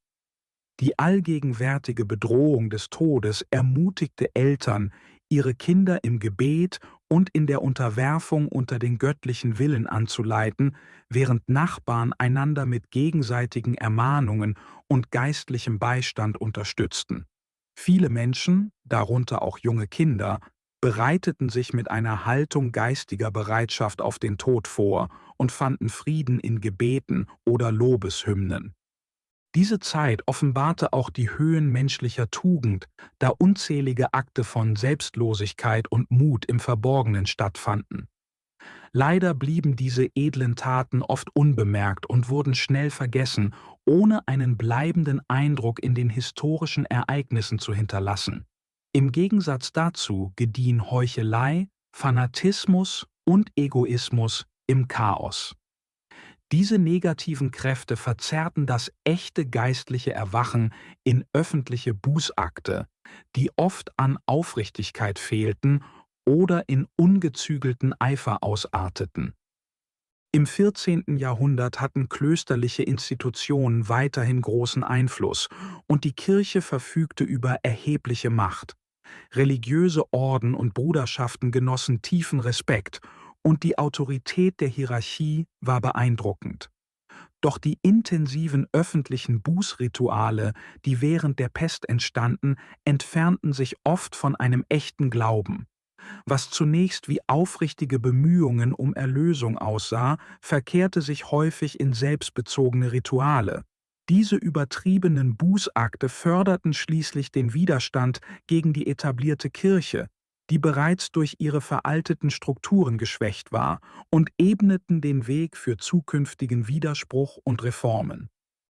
Die allgegenwärtige Bedrohung des Todes ermutigte Eltern, ihre Kinder im Gebet und in der Unterwerfung unter den göttlichen Willen anzuleiten, während Nachbarn einander mit gegenseitigen Ermahnungen und geistlichem Beistand unterstützten. Viele Menschen, darunter auch junge Kinder, bereiteten sich mit einer Haltung geistiger Bereitschaft auf den Tod vor und fanden Frieden in Gebeten oder Lobeshymnen. Diese Zeit offenbarte auch die Höhen menschlicher Tugend, da unzählige Akte von Selbstlosigkeit und Mut im Verborgenen stattfanden. Leider blieben diese edlen Taten oft unbemerkt und wurden schnell vergessen, ohne einen bleibenden Eindruck in den historischen Ereignissen zu hinterlassen. Im Gegensatz dazu gediehen Heuchelei, Fanatismus und Egoismus im Chaos. Diese negativen Kräfte verzerrten das echte geistliche Erwachen in öffentliche Bußakte, die oft an Aufrichtigkeit fehlten oder in ungezügelten Eifer ausarteten. Im 14. Jahrhundert hatten klösterliche Institutionen weiterhin großen Einfluss und die Kirche verfügte über erhebliche Macht. Religiöse Orden und Bruderschaften genossen tiefen Respekt und die Autorität der Hierarchie war beeindruckend. Doch die intensiven öffentlichen Bußrituale, die während der Pest entstanden, entfernten sich oft von einem echten Glauben. Was zunächst wie aufrichtige Bemühungen um Erlösung aussah, verkehrte sich häufig in selbstbezogene Rituale. Diese übertriebenen Bußakte förderten schließlich den Widerstand gegen die etablierte Kirche, die bereits durch ihre veralteten Strukturen geschwächt war, und ebneten den Weg für zukünftigen Widerspruch und Reformen.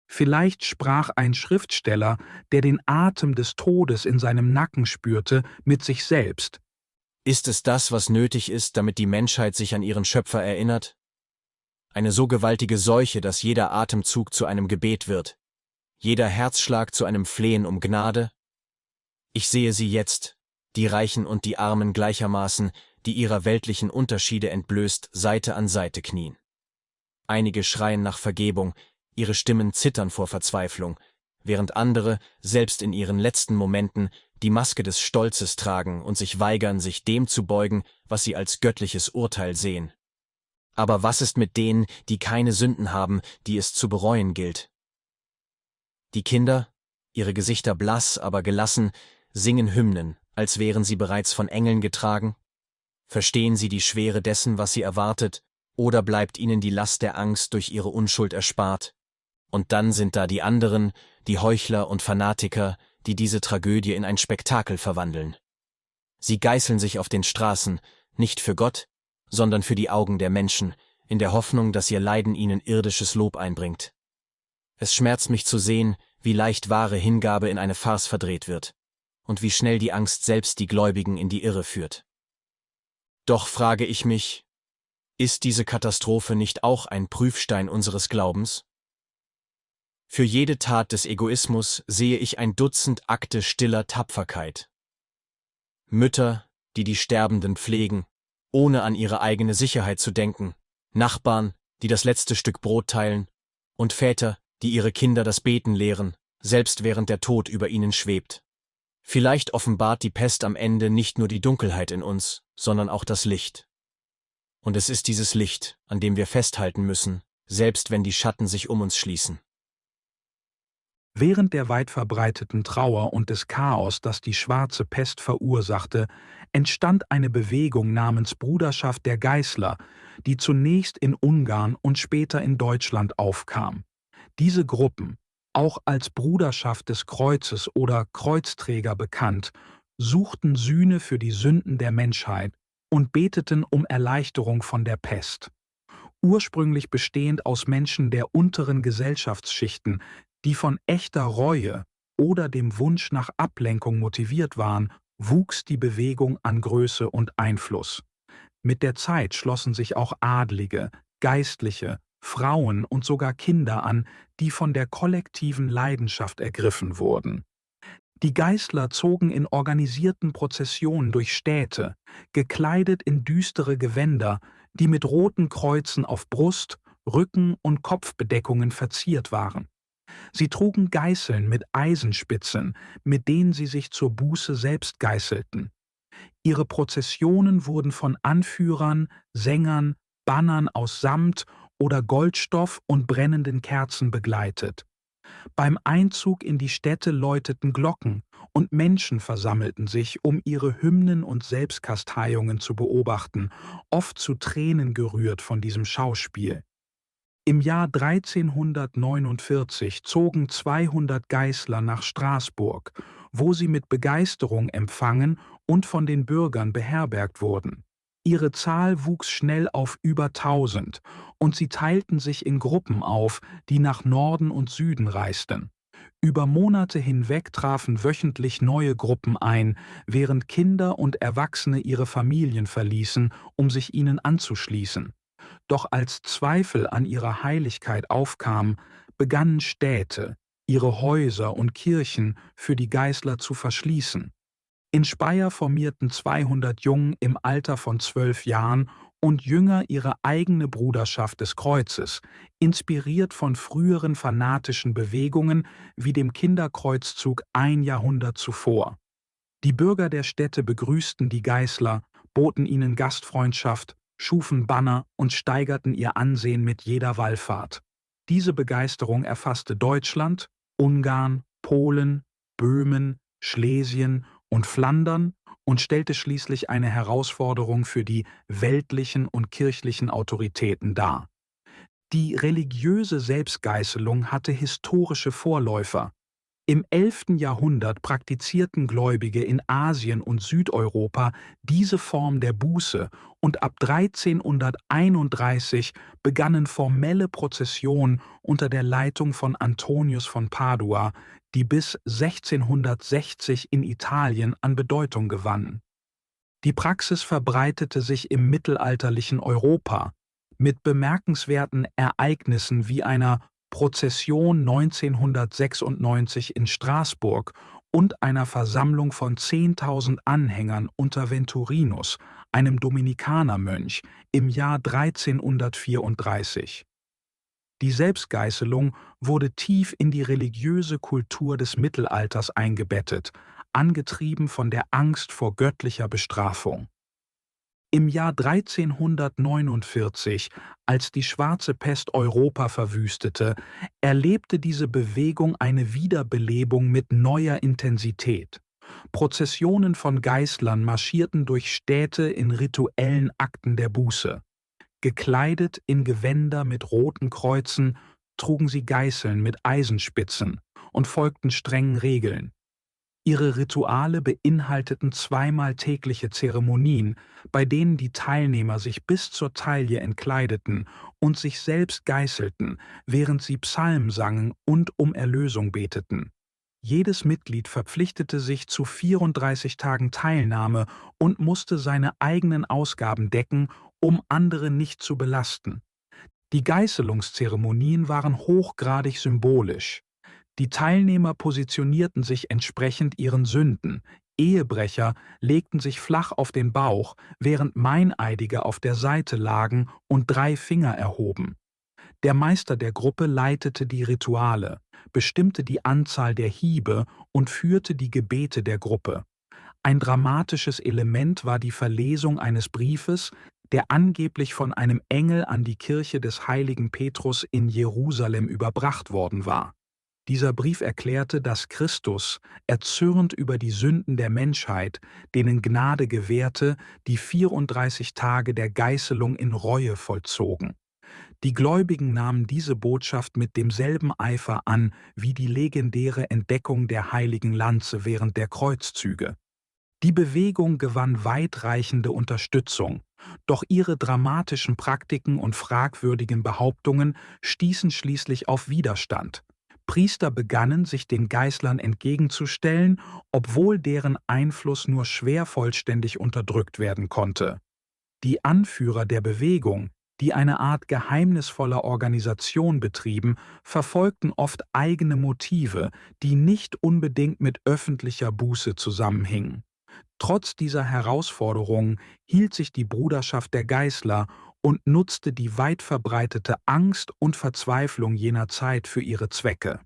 Vielleicht sprach ein Schriftsteller, der den Atem des Todes in seinem Nacken spürte, mit sich selbst: Ist es das, was nötig ist, damit die Menschheit sich an ihren Schöpfer erinnert? Eine so gewaltige Seuche, dass jeder Atemzug zu einem Gebet wird, jeder Herzschlag zu einem Flehen um Gnade? Ich sehe sie jetzt, die Reichen und die Armen gleichermaßen, die ihrer weltlichen Unterschiede entblößt Seite an Seite knien. Einige schreien nach Vergebung, ihre Stimmen zittern vor Verzweiflung, während andere, selbst in ihren letzten Momenten, die Maske des Stolzes tragen und sich weigern, sich dem zu beugen, was sie als göttliches Urteil sehen. Aber was ist mit denen, die keine Sünden haben, die es zu bereuen gilt? Die Kinder, ihre Gesichter blass, aber gelassen, singen Hymnen, als wären sie bereits von Engeln getragen? Verstehen sie die Schwere dessen, was sie erwartet, oder bleibt ihnen die Last der Angst durch ihre Unschuld erspart? Und dann sind da die anderen, die Heuchler und Fanatiker, die diese Tragödie in ein Spektakel verwandeln. Sie geißeln sich auf den Straßen, nicht für Gott, sondern für die Augen der Menschen, in der Hoffnung, dass ihr Leiden ihnen irdisches Lob einbringt. Es schmerzt mich zu sehen, wie leicht wahre Hingabe in eine Farce verdreht wird und wie schnell die Angst selbst die Gläubigen in die Irre führt. Doch frage ich mich, ist diese Katastrophe nicht auch ein Prüfstein unseres Glaubens? Für jede Tat des Egoismus sehe ich ein Dutzend Akte stiller Tapferkeit. Mütter, die die Sterbenden pflegen, ohne an ihre eigene Sicherheit zu denken, Nachbarn, die das letzte Stück Brot teilen, und Väter, die ihre Kinder das Beten lehren, selbst während der Tod über ihnen schwebt. Vielleicht offenbart die Pest am Ende nicht nur die Dunkelheit in uns, sondern auch das Licht. Und es ist dieses Licht, an dem wir festhalten müssen, selbst wenn die Schatten sich um uns schließen. Während der weit verbreiteten Trauer und des Chaos, das die schwarze Pest verursachte, entstand eine Bewegung namens Bruderschaft der Geißler, die zunächst in Ungarn und später in Deutschland aufkam. Diese Gruppen, auch als Bruderschaft des Kreuzes oder Kreuzträger bekannt, suchten Sühne für die Sünden der Menschheit und beteten um Erleichterung von der Pest. Ursprünglich bestehend aus Menschen der unteren Gesellschaftsschichten, die von echter Reue oder dem Wunsch nach Ablenkung motiviert waren, wuchs die Bewegung an Größe und Einfluss. Mit der Zeit schlossen sich auch Adlige, Geistliche, Frauen und sogar Kinder an, die von der kollektiven Leidenschaft ergriffen wurden. Die Geißler zogen in organisierten Prozessionen durch Städte, gekleidet in düstere Gewänder, die mit roten Kreuzen auf Brust, Rücken und Kopfbedeckungen verziert waren. Sie trugen Geißeln mit Eisenspitzen, mit denen sie sich zur Buße selbst geißelten. Ihre Prozessionen wurden von Anführern, Sängern, Bannern aus Samt oder Goldstoff und brennenden Kerzen begleitet. Beim Einzug in die Städte läuteten Glocken und Menschen versammelten sich, um ihre Hymnen und Selbstkasteiungen zu beobachten, oft zu Tränen gerührt von diesem Schauspiel. Im Jahr 1349 zogen 200 Geißler nach Straßburg, wo sie mit Begeisterung empfangen und von den Bürgern beherbergt wurden. Ihre Zahl wuchs schnell auf über 1000 und sie teilten sich in Gruppen auf, die nach Norden und Süden reisten. Über Monate hinweg trafen wöchentlich neue Gruppen ein, während Kinder und Erwachsene ihre Familien verließen, um sich ihnen anzuschließen. Doch als Zweifel an ihrer Heiligkeit aufkamen, begannen Städte, ihre Häuser und Kirchen für die Geißler zu verschließen. In Speyer formierten 200 Jungen im Alter von 12 Jahren und Jünger ihre eigene Bruderschaft des Kreuzes, inspiriert von früheren fanatischen Bewegungen wie dem Kinderkreuzzug ein Jahrhundert zuvor. Die Bürger der Städte begrüßten die Geißler, boten ihnen Gastfreundschaft, schufen Banner und steigerten ihr Ansehen mit jeder Wallfahrt. Diese Begeisterung erfasste Deutschland, Ungarn, Polen, Böhmen, Schlesien und Flandern und stellte schließlich eine Herausforderung für die weltlichen und kirchlichen Autoritäten dar. Die religiöse Selbstgeißelung hatte historische Vorläufer. Im 11. Jahrhundert praktizierten Gläubige in Asien und Südeuropa diese Form der Buße und ab 1331 begannen formelle Prozessionen unter der Leitung von Antonius von Padua, die bis 1660 in Italien an Bedeutung gewannen. Die Praxis verbreitete sich im mittelalterlichen Europa mit bemerkenswerten Ereignissen wie einer Prozession 1996 in Straßburg und einer Versammlung von 10.000 Anhängern unter Venturinus, einem Dominikanermönch, im Jahr 1334. Die Selbstgeißelung wurde tief in die religiöse Kultur des Mittelalters eingebettet, angetrieben von der Angst vor göttlicher Bestrafung. Im Jahr 1349, als die Schwarze Pest Europa verwüstete, erlebte diese Bewegung eine Wiederbelebung mit neuer Intensität. Prozessionen von Geißlern marschierten durch Städte in rituellen Akten der Buße. Gekleidet in Gewänder mit roten Kreuzen trugen sie Geißeln mit Eisenspitzen und folgten strengen Regeln. Ihre Rituale beinhalteten zweimal tägliche Zeremonien, bei denen die Teilnehmer sich bis zur Taille entkleideten und sich selbst geißelten, während sie Psalmen sangen und um Erlösung beteten. Jedes Mitglied verpflichtete sich zu 34 Tagen Teilnahme und musste seine eigenen Ausgaben decken, um andere nicht zu belasten. Die Geißelungszeremonien waren hochgradig symbolisch. Die Teilnehmer positionierten sich entsprechend ihren Sünden. Ehebrecher legten sich flach auf den Bauch, während Meineidige auf der Seite lagen und 3 Finger erhoben. Der Meister der Gruppe leitete die Rituale, bestimmte die Anzahl der Hiebe und führte die Gebete der Gruppe. Ein dramatisches Element war die Verlesung eines Briefes, der angeblich von einem Engel an die Kirche des heiligen Petrus in Jerusalem überbracht worden war. Dieser Brief erklärte, dass Christus, erzürnt über die Sünden der Menschheit, denen Gnade gewährte, die 34 Tage der Geißelung in Reue vollzogen. Die Gläubigen nahmen diese Botschaft mit demselben Eifer an wie die legendäre Entdeckung der heiligen Lanze während der Kreuzzüge. Die Bewegung gewann weitreichende Unterstützung, doch ihre dramatischen Praktiken und fragwürdigen Behauptungen stießen schließlich auf Widerstand. Priester begannen, sich den Geißlern entgegenzustellen, obwohl deren Einfluss nur schwer vollständig unterdrückt werden konnte. Die Anführer der Bewegung, die eine Art geheimnisvoller Organisation betrieben, verfolgten oft eigene Motive, die nicht unbedingt mit öffentlicher Buße zusammenhingen. Trotz dieser Herausforderungen hielt sich die Bruderschaft der Geißler und nutzte die weit verbreitete Angst und Verzweiflung jener Zeit für ihre Zwecke.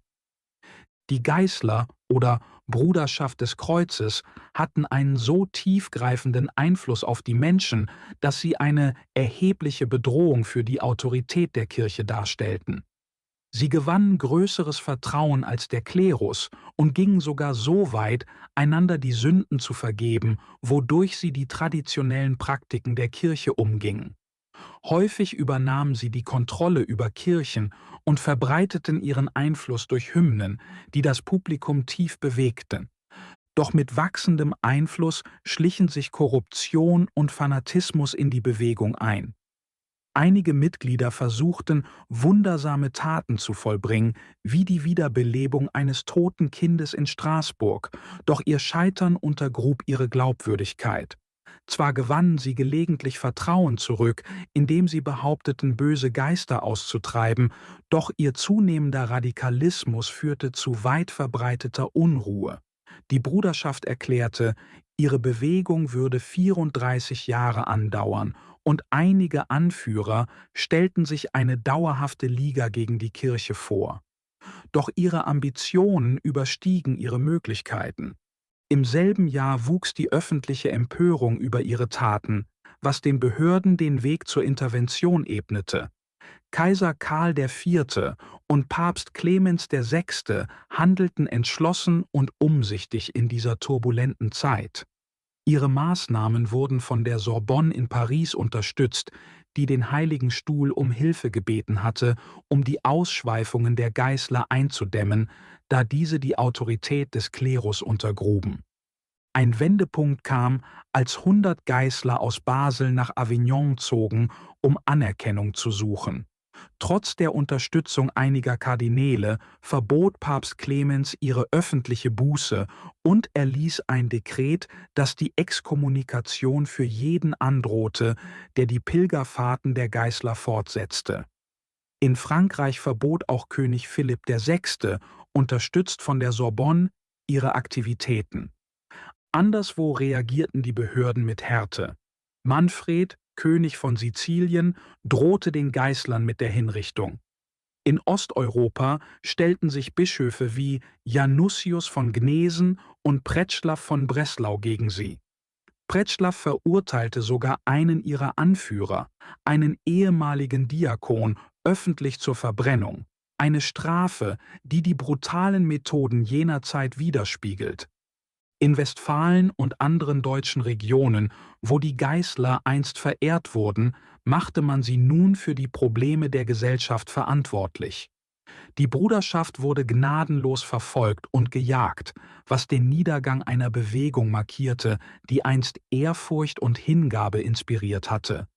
Die Geißler oder Bruderschaft des Kreuzes hatten einen so tiefgreifenden Einfluss auf die Menschen, dass sie eine erhebliche Bedrohung für die Autorität der Kirche darstellten. Sie gewannen größeres Vertrauen als der Klerus und gingen sogar so weit, einander die Sünden zu vergeben, wodurch sie die traditionellen Praktiken der Kirche umgingen. Häufig übernahmen sie die Kontrolle über Kirchen und verbreiteten ihren Einfluss durch Hymnen, die das Publikum tief bewegten. Doch mit wachsendem Einfluss schlichen sich Korruption und Fanatismus in die Bewegung ein. Einige Mitglieder versuchten, wundersame Taten zu vollbringen, wie die Wiederbelebung eines toten Kindes in Straßburg, doch ihr Scheitern untergrub ihre Glaubwürdigkeit. Zwar gewannen sie gelegentlich Vertrauen zurück, indem sie behaupteten, böse Geister auszutreiben, doch ihr zunehmender Radikalismus führte zu weit verbreiteter Unruhe. Die Bruderschaft erklärte, ihre Bewegung würde 34 Jahre andauern, und einige Anführer stellten sich eine dauerhafte Liga gegen die Kirche vor. Doch ihre Ambitionen überstiegen ihre Möglichkeiten. Im selben Jahr wuchs die öffentliche Empörung über ihre Taten, was den Behörden den Weg zur Intervention ebnete. Kaiser Karl IV. Und Papst Clemens VI. Handelten entschlossen und umsichtig in dieser turbulenten Zeit. Ihre Maßnahmen wurden von der Sorbonne in Paris unterstützt, die den Heiligen Stuhl um Hilfe gebeten hatte, um die Ausschweifungen der Geißler einzudämmen, da diese die Autorität des Klerus untergruben. Ein Wendepunkt kam, als 100 Geißler aus Basel nach Avignon zogen, um Anerkennung zu suchen. Trotz der Unterstützung einiger Kardinäle verbot Papst Clemens ihre öffentliche Buße und erließ ein Dekret, das die Exkommunikation für jeden androhte, der die Pilgerfahrten der Geißler fortsetzte. In Frankreich verbot auch König Philipp VI., unterstützt von der Sorbonne, ihre Aktivitäten. Anderswo reagierten die Behörden mit Härte. Manfred, König von Sizilien, drohte den Geißlern mit der Hinrichtung. In Osteuropa stellten sich Bischöfe wie Janussius von Gnesen und Pretzlaff von Breslau gegen sie. Pretzlaff verurteilte sogar einen ihrer Anführer, einen ehemaligen Diakon, öffentlich zur Verbrennung. Eine Strafe, die die brutalen Methoden jener Zeit widerspiegelt. In Westfalen und anderen deutschen Regionen, wo die Geißler einst verehrt wurden, machte man sie nun für die Probleme der Gesellschaft verantwortlich. Die Bruderschaft wurde gnadenlos verfolgt und gejagt, was den Niedergang einer Bewegung markierte, die einst Ehrfurcht und Hingabe inspiriert hatte,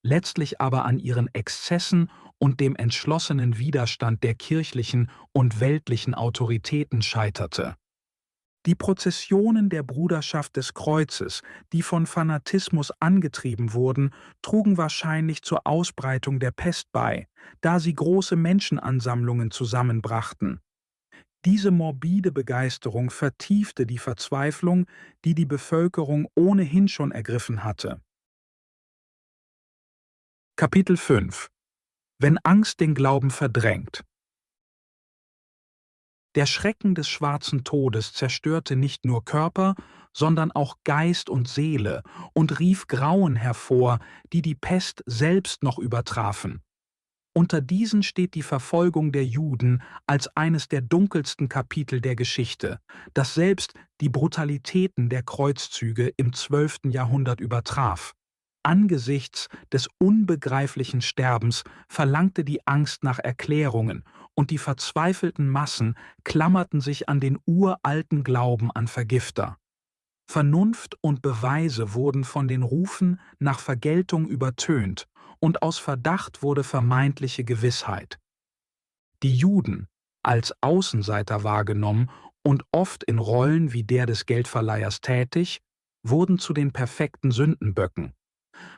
letztlich aber an ihren Exzessen und dem entschlossenen Widerstand der kirchlichen und weltlichen Autoritäten scheiterte. Die Prozessionen der Bruderschaft des Kreuzes, die von Fanatismus angetrieben wurden, trugen wahrscheinlich zur Ausbreitung der Pest bei, da sie große Menschenansammlungen zusammenbrachten. Diese morbide Begeisterung vertiefte die Verzweiflung, die die Bevölkerung ohnehin schon ergriffen hatte. Kapitel 5 – Wenn Angst den Glauben verdrängt. Der Schrecken des schwarzen Todes zerstörte nicht nur Körper, sondern auch Geist und Seele und rief Grauen hervor, die die Pest selbst noch übertrafen. Unter diesen steht die Verfolgung der Juden als eines der dunkelsten Kapitel der Geschichte, das selbst die Brutalitäten der Kreuzzüge im 12. Jahrhundert übertraf. Angesichts des unbegreiflichen Sterbens verlangte die Angst nach Erklärungen, und die verzweifelten Massen klammerten sich an den uralten Glauben an Vergifter. Vernunft und Beweise wurden von den Rufen nach Vergeltung übertönt, und aus Verdacht wurde vermeintliche Gewissheit. Die Juden, als Außenseiter wahrgenommen und oft in Rollen wie der des Geldverleihers tätig, wurden zu den perfekten Sündenböcken.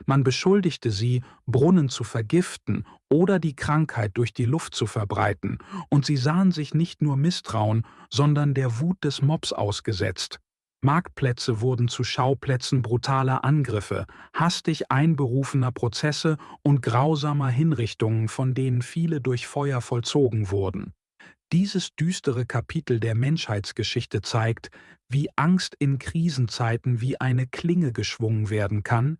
Man beschuldigte sie, Brunnen zu vergiften oder die Krankheit durch die Luft zu verbreiten, und sie sahen sich nicht nur Misstrauen, sondern der Wut des Mobs ausgesetzt. Marktplätze wurden zu Schauplätzen brutaler Angriffe, hastig einberufener Prozesse und grausamer Hinrichtungen, von denen viele durch Feuer vollzogen wurden. Dieses düstere Kapitel der Menschheitsgeschichte zeigt, wie Angst in Krisenzeiten wie eine Klinge geschwungen werden kann,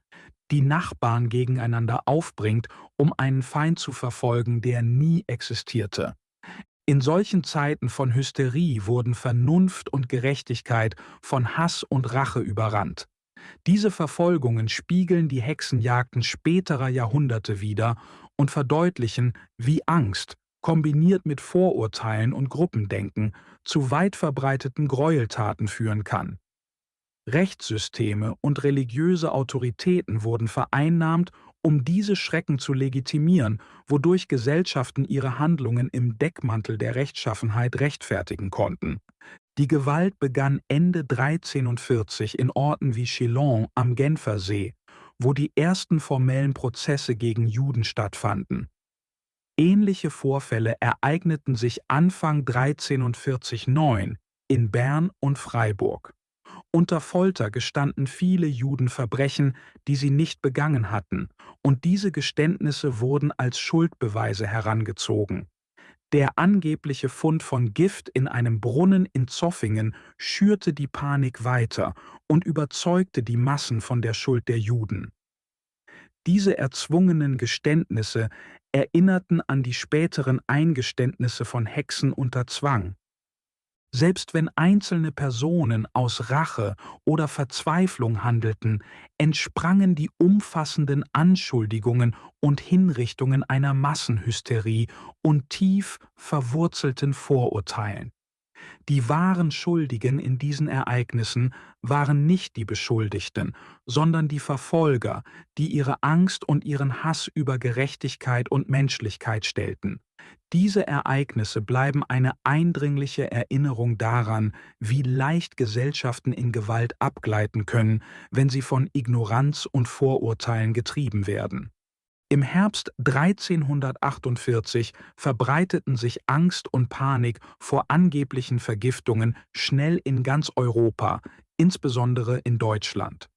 die Nachbarn gegeneinander aufbringt, um einen Feind zu verfolgen, der nie existierte. In solchen Zeiten von Hysterie wurden Vernunft und Gerechtigkeit von Hass und Rache überrannt. Diese Verfolgungen spiegeln die Hexenjagden späterer Jahrhunderte wider und verdeutlichen, wie Angst, kombiniert mit Vorurteilen und Gruppendenken, zu weit verbreiteten Gräueltaten führen kann. Rechtssysteme und religiöse Autoritäten wurden vereinnahmt, um diese Schrecken zu legitimieren, wodurch Gesellschaften ihre Handlungen im Deckmantel der Rechtschaffenheit rechtfertigen konnten. Die Gewalt begann Ende 1340 in Orten wie Chillon am Genfersee, wo die ersten formellen Prozesse gegen Juden stattfanden. Ähnliche Vorfälle ereigneten sich Anfang 1349 in Bern und Freiburg. Unter Folter gestanden viele Juden Verbrechen, die sie nicht begangen hatten, und diese Geständnisse wurden als Schuldbeweise herangezogen. Der angebliche Fund von Gift in einem Brunnen in Zoffingen schürte die Panik weiter und überzeugte die Massen von der Schuld der Juden. Diese erzwungenen Geständnisse erinnerten an die späteren Eingeständnisse von Hexen unter Zwang. Selbst wenn einzelne Personen aus Rache oder Verzweiflung handelten, entsprangen die umfassenden Anschuldigungen und Hinrichtungen einer Massenhysterie und tief verwurzelten Vorurteilen. Die wahren Schuldigen in diesen Ereignissen waren nicht die Beschuldigten, sondern die Verfolger, die ihre Angst und ihren Hass über Gerechtigkeit und Menschlichkeit stellten. Diese Ereignisse bleiben eine eindringliche Erinnerung daran, wie leicht Gesellschaften in Gewalt abgleiten können, wenn sie von Ignoranz und Vorurteilen getrieben werden. Im Herbst 1348 verbreiteten sich Angst und Panik vor angeblichen Vergiftungen schnell in ganz Europa, insbesondere in Deutschland.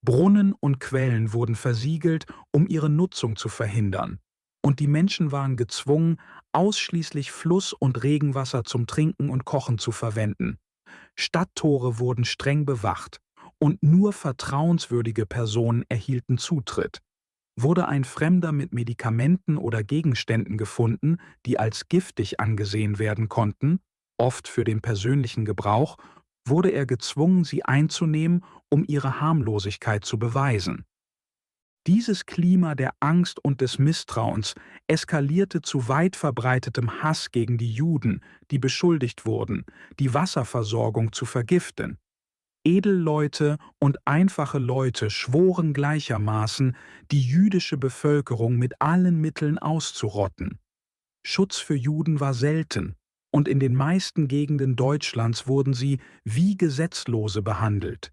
Brunnen und Quellen wurden versiegelt, um ihre Nutzung zu verhindern, und die Menschen waren gezwungen, ausschließlich Fluss- und Regenwasser zum Trinken und Kochen zu verwenden. Stadttore wurden streng bewacht, und nur vertrauenswürdige Personen erhielten Zutritt. Wurde ein Fremder mit Medikamenten oder Gegenständen gefunden, die als giftig angesehen werden konnten, oft für den persönlichen Gebrauch, wurde er gezwungen, sie einzunehmen, um ihre Harmlosigkeit zu beweisen. Dieses Klima der Angst und des Misstrauens eskalierte zu weit verbreitetem Hass gegen die Juden, die beschuldigt wurden, die Wasserversorgung zu vergiften. Edelleute und einfache Leute schworen gleichermaßen, die jüdische Bevölkerung mit allen Mitteln auszurotten. Schutz für Juden war selten, und in den meisten Gegenden Deutschlands wurden sie wie Gesetzlose behandelt.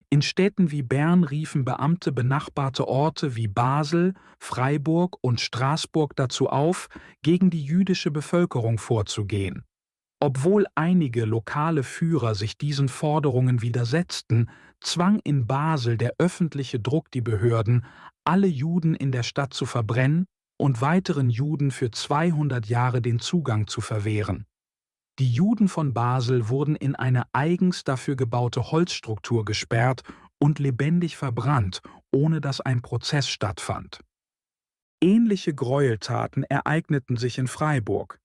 In Städten wie Bern riefen Beamte benachbarte Orte wie Basel, Freiburg und Straßburg dazu auf, gegen die jüdische Bevölkerung vorzugehen. Obwohl einige lokale Führer sich diesen Forderungen widersetzten, zwang in Basel der öffentliche Druck die Behörden, alle Juden in der Stadt zu verbrennen und weiteren Juden für 200 Jahre den Zugang zu verwehren. Die Juden von Basel wurden in eine eigens dafür gebaute Holzstruktur gesperrt und lebendig verbrannt, ohne dass ein Prozess stattfand. Ähnliche Gräueltaten ereigneten sich in Freiburg.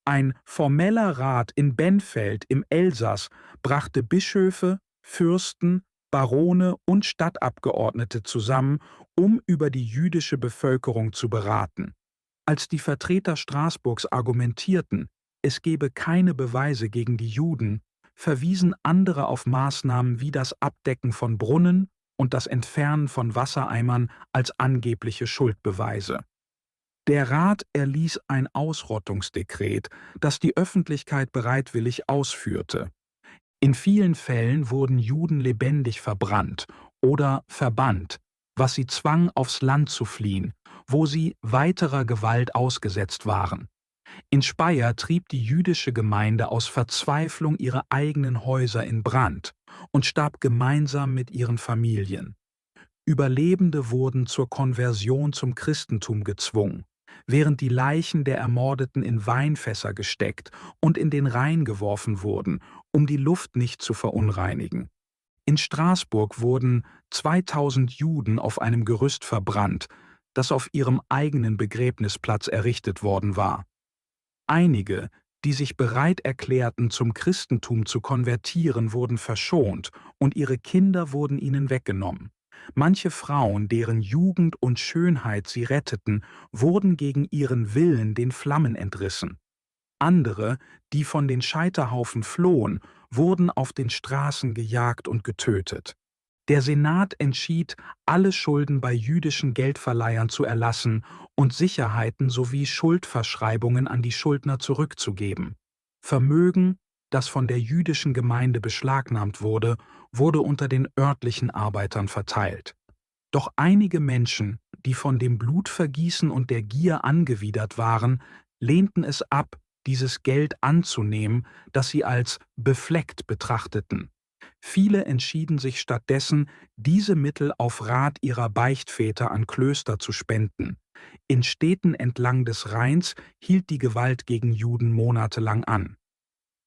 Ein formeller Rat in Benfeld im Elsass brachte Bischöfe, Fürsten, Barone und Stadtabgeordnete zusammen, um über die jüdische Bevölkerung zu beraten. Als die Vertreter Straßburgs argumentierten, es gebe keine Beweise gegen die Juden, verwiesen andere auf Maßnahmen wie das Abdecken von Brunnen und das Entfernen von Wassereimern als angebliche Schuldbeweise. Der Rat erließ ein Ausrottungsdekret, das die Öffentlichkeit bereitwillig ausführte. In vielen Fällen wurden Juden lebendig verbrannt oder verbannt, was sie zwang, aufs Land zu fliehen, wo sie weiterer Gewalt ausgesetzt waren. In Speyer trieb die jüdische Gemeinde aus Verzweiflung ihre eigenen Häuser in Brand und starb gemeinsam mit ihren Familien. Überlebende wurden zur Konversion zum Christentum gezwungen. während die Leichen der Ermordeten in Weinfässer gesteckt und in den Rhein geworfen wurden, um die Luft nicht zu verunreinigen. In Straßburg wurden 2000 Juden auf einem Gerüst verbrannt, das auf ihrem eigenen Begräbnisplatz errichtet worden war. Einige, die sich bereit erklärten, zum Christentum zu konvertieren, wurden verschont und ihre Kinder wurden ihnen weggenommen. Manche Frauen, deren Jugend und Schönheit sie retteten, wurden gegen ihren Willen den Flammen entrissen. Andere, die von den Scheiterhaufen flohen, wurden auf den Straßen gejagt und getötet. Der Senat entschied, alle Schulden bei jüdischen Geldverleihern zu erlassen und Sicherheiten sowie Schuldverschreibungen an die Schuldner zurückzugeben. Vermögen, das von der jüdischen Gemeinde beschlagnahmt wurde, wurde unter den örtlichen Arbeitern verteilt. Doch einige Menschen, die von dem Blutvergießen und der Gier angewidert waren, lehnten es ab, dieses Geld anzunehmen, das sie als befleckt betrachteten. Viele entschieden sich stattdessen, diese Mittel auf Rat ihrer Beichtväter an Klöster zu spenden. In Städten entlang des Rheins hielt die Gewalt gegen Juden monatelang an.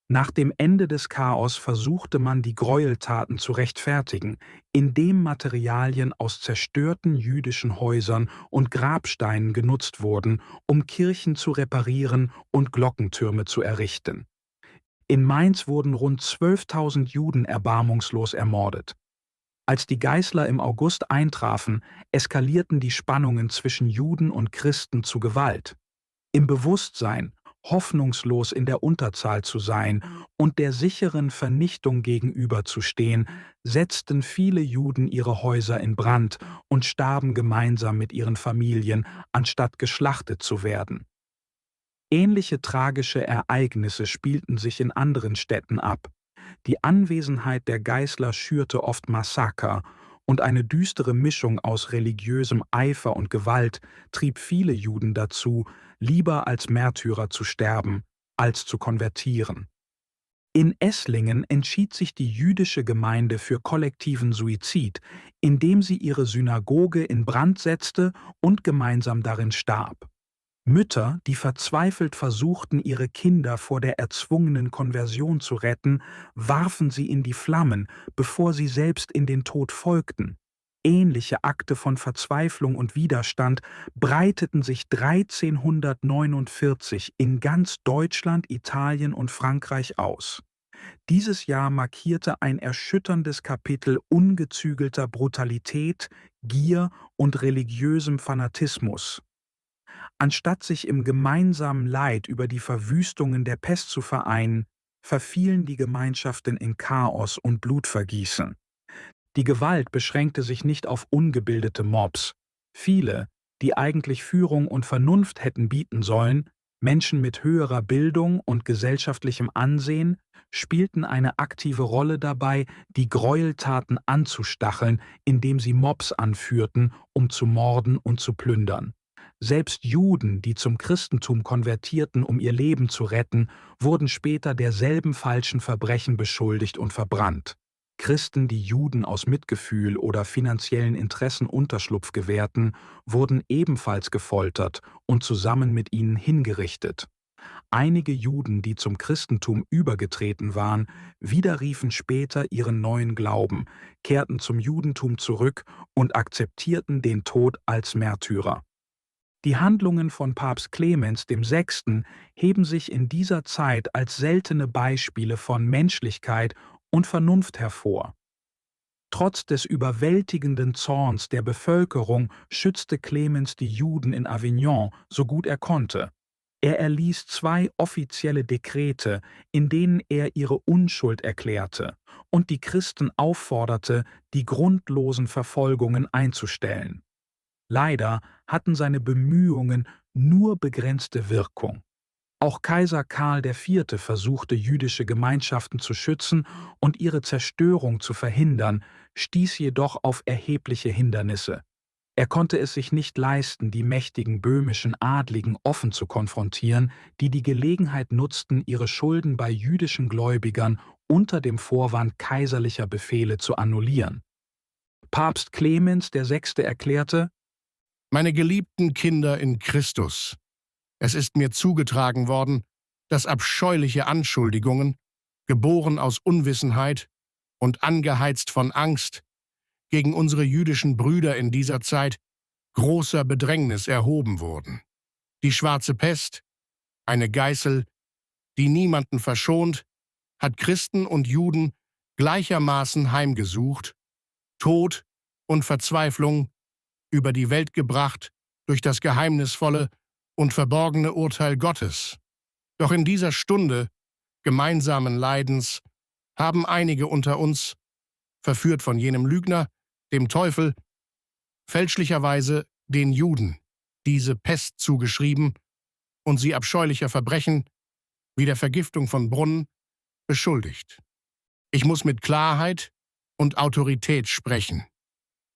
Nach dem Ende des Chaos versuchte man, die Gräueltaten zu rechtfertigen, indem Materialien aus zerstörten jüdischen Häusern und Grabsteinen genutzt wurden, um Kirchen zu reparieren und Glockentürme zu errichten. In Mainz wurden rund 12.000 Juden erbarmungslos ermordet. Als die Geißler im August eintrafen, eskalierten die Spannungen zwischen Juden und Christen zu Gewalt. Im Bewusstsein, hoffnungslos in der Unterzahl zu sein und der sicheren Vernichtung gegenüberzustehen, setzten viele Juden ihre Häuser in Brand und starben gemeinsam mit ihren Familien, anstatt geschlachtet zu werden. Ähnliche tragische Ereignisse spielten sich in anderen Städten ab. Die Anwesenheit der Geißler schürte oft Massaker, und eine düstere Mischung aus religiösem Eifer und Gewalt trieb viele Juden dazu, lieber als Märtyrer zu sterben, als zu konvertieren. In Esslingen entschied sich die jüdische Gemeinde für kollektiven Suizid, indem sie ihre Synagoge in Brand setzte und gemeinsam darin starb. Mütter, die verzweifelt versuchten, ihre Kinder vor der erzwungenen Konversion zu retten, warfen sie in die Flammen, bevor sie selbst in den Tod folgten. Ähnliche Akte von Verzweiflung und Widerstand breiteten sich 1349 in ganz Deutschland, Italien und Frankreich aus. Dieses Jahr markierte ein erschütterndes Kapitel ungezügelter Brutalität, Gier und religiösem Fanatismus. Anstatt sich im gemeinsamen Leid über die Verwüstungen der Pest zu vereinen, verfielen die Gemeinschaften in Chaos und Blutvergießen. Die Gewalt beschränkte sich nicht auf ungebildete Mobs. Viele, die eigentlich Führung und Vernunft hätten bieten sollen, Menschen mit höherer Bildung und gesellschaftlichem Ansehen, spielten eine aktive Rolle dabei, die Gräueltaten anzustacheln, indem sie Mobs anführten, um zu morden und zu plündern. Selbst Juden, die zum Christentum konvertierten, um ihr Leben zu retten, wurden später derselben falschen Verbrechen beschuldigt und verbrannt. Christen, die Juden aus Mitgefühl oder finanziellen Interessen Unterschlupf gewährten, wurden ebenfalls gefoltert und zusammen mit ihnen hingerichtet. Einige Juden, die zum Christentum übergetreten waren, widerriefen später ihren neuen Glauben, kehrten zum Judentum zurück und akzeptierten den Tod als Märtyrer. Die Handlungen von Papst Clemens VI. Heben sich in dieser Zeit als seltene Beispiele von Menschlichkeit und Vernunft hervor. Trotz des überwältigenden Zorns der Bevölkerung schützte Clemens die Juden in Avignon so gut er konnte. Er erließ 2 offizielle Dekrete, in denen er ihre Unschuld erklärte und die Christen aufforderte, die grundlosen Verfolgungen einzustellen. Leider hatten seine Bemühungen nur begrenzte Wirkung. Auch Kaiser Karl IV. Versuchte, jüdische Gemeinschaften zu schützen und ihre Zerstörung zu verhindern, stieß jedoch auf erhebliche Hindernisse. Er konnte es sich nicht leisten, die mächtigen böhmischen Adligen offen zu konfrontieren, die die Gelegenheit nutzten, ihre Schulden bei jüdischen Gläubigern unter dem Vorwand kaiserlicher Befehle zu annullieren. Papst Clemens VI. Erklärte: Meine geliebten Kinder in Christus, es ist mir zugetragen worden, dass abscheuliche Anschuldigungen, geboren aus Unwissenheit und angeheizt von Angst, gegen unsere jüdischen Brüder in dieser Zeit großer Bedrängnis erhoben wurden. Die schwarze Pest, eine Geißel, die niemanden verschont, hat Christen und Juden gleichermaßen heimgesucht, Tod und Verzweiflung über die Welt gebracht durch das geheimnisvolle und verborgene Urteil Gottes. Doch in dieser Stunde gemeinsamen Leidens haben einige unter uns, verführt von jenem Lügner, dem Teufel, fälschlicherweise den Juden, diese Pest zugeschrieben und sie abscheulicher Verbrechen, wie der Vergiftung von Brunnen, beschuldigt. Ich muss mit Klarheit und Autorität sprechen.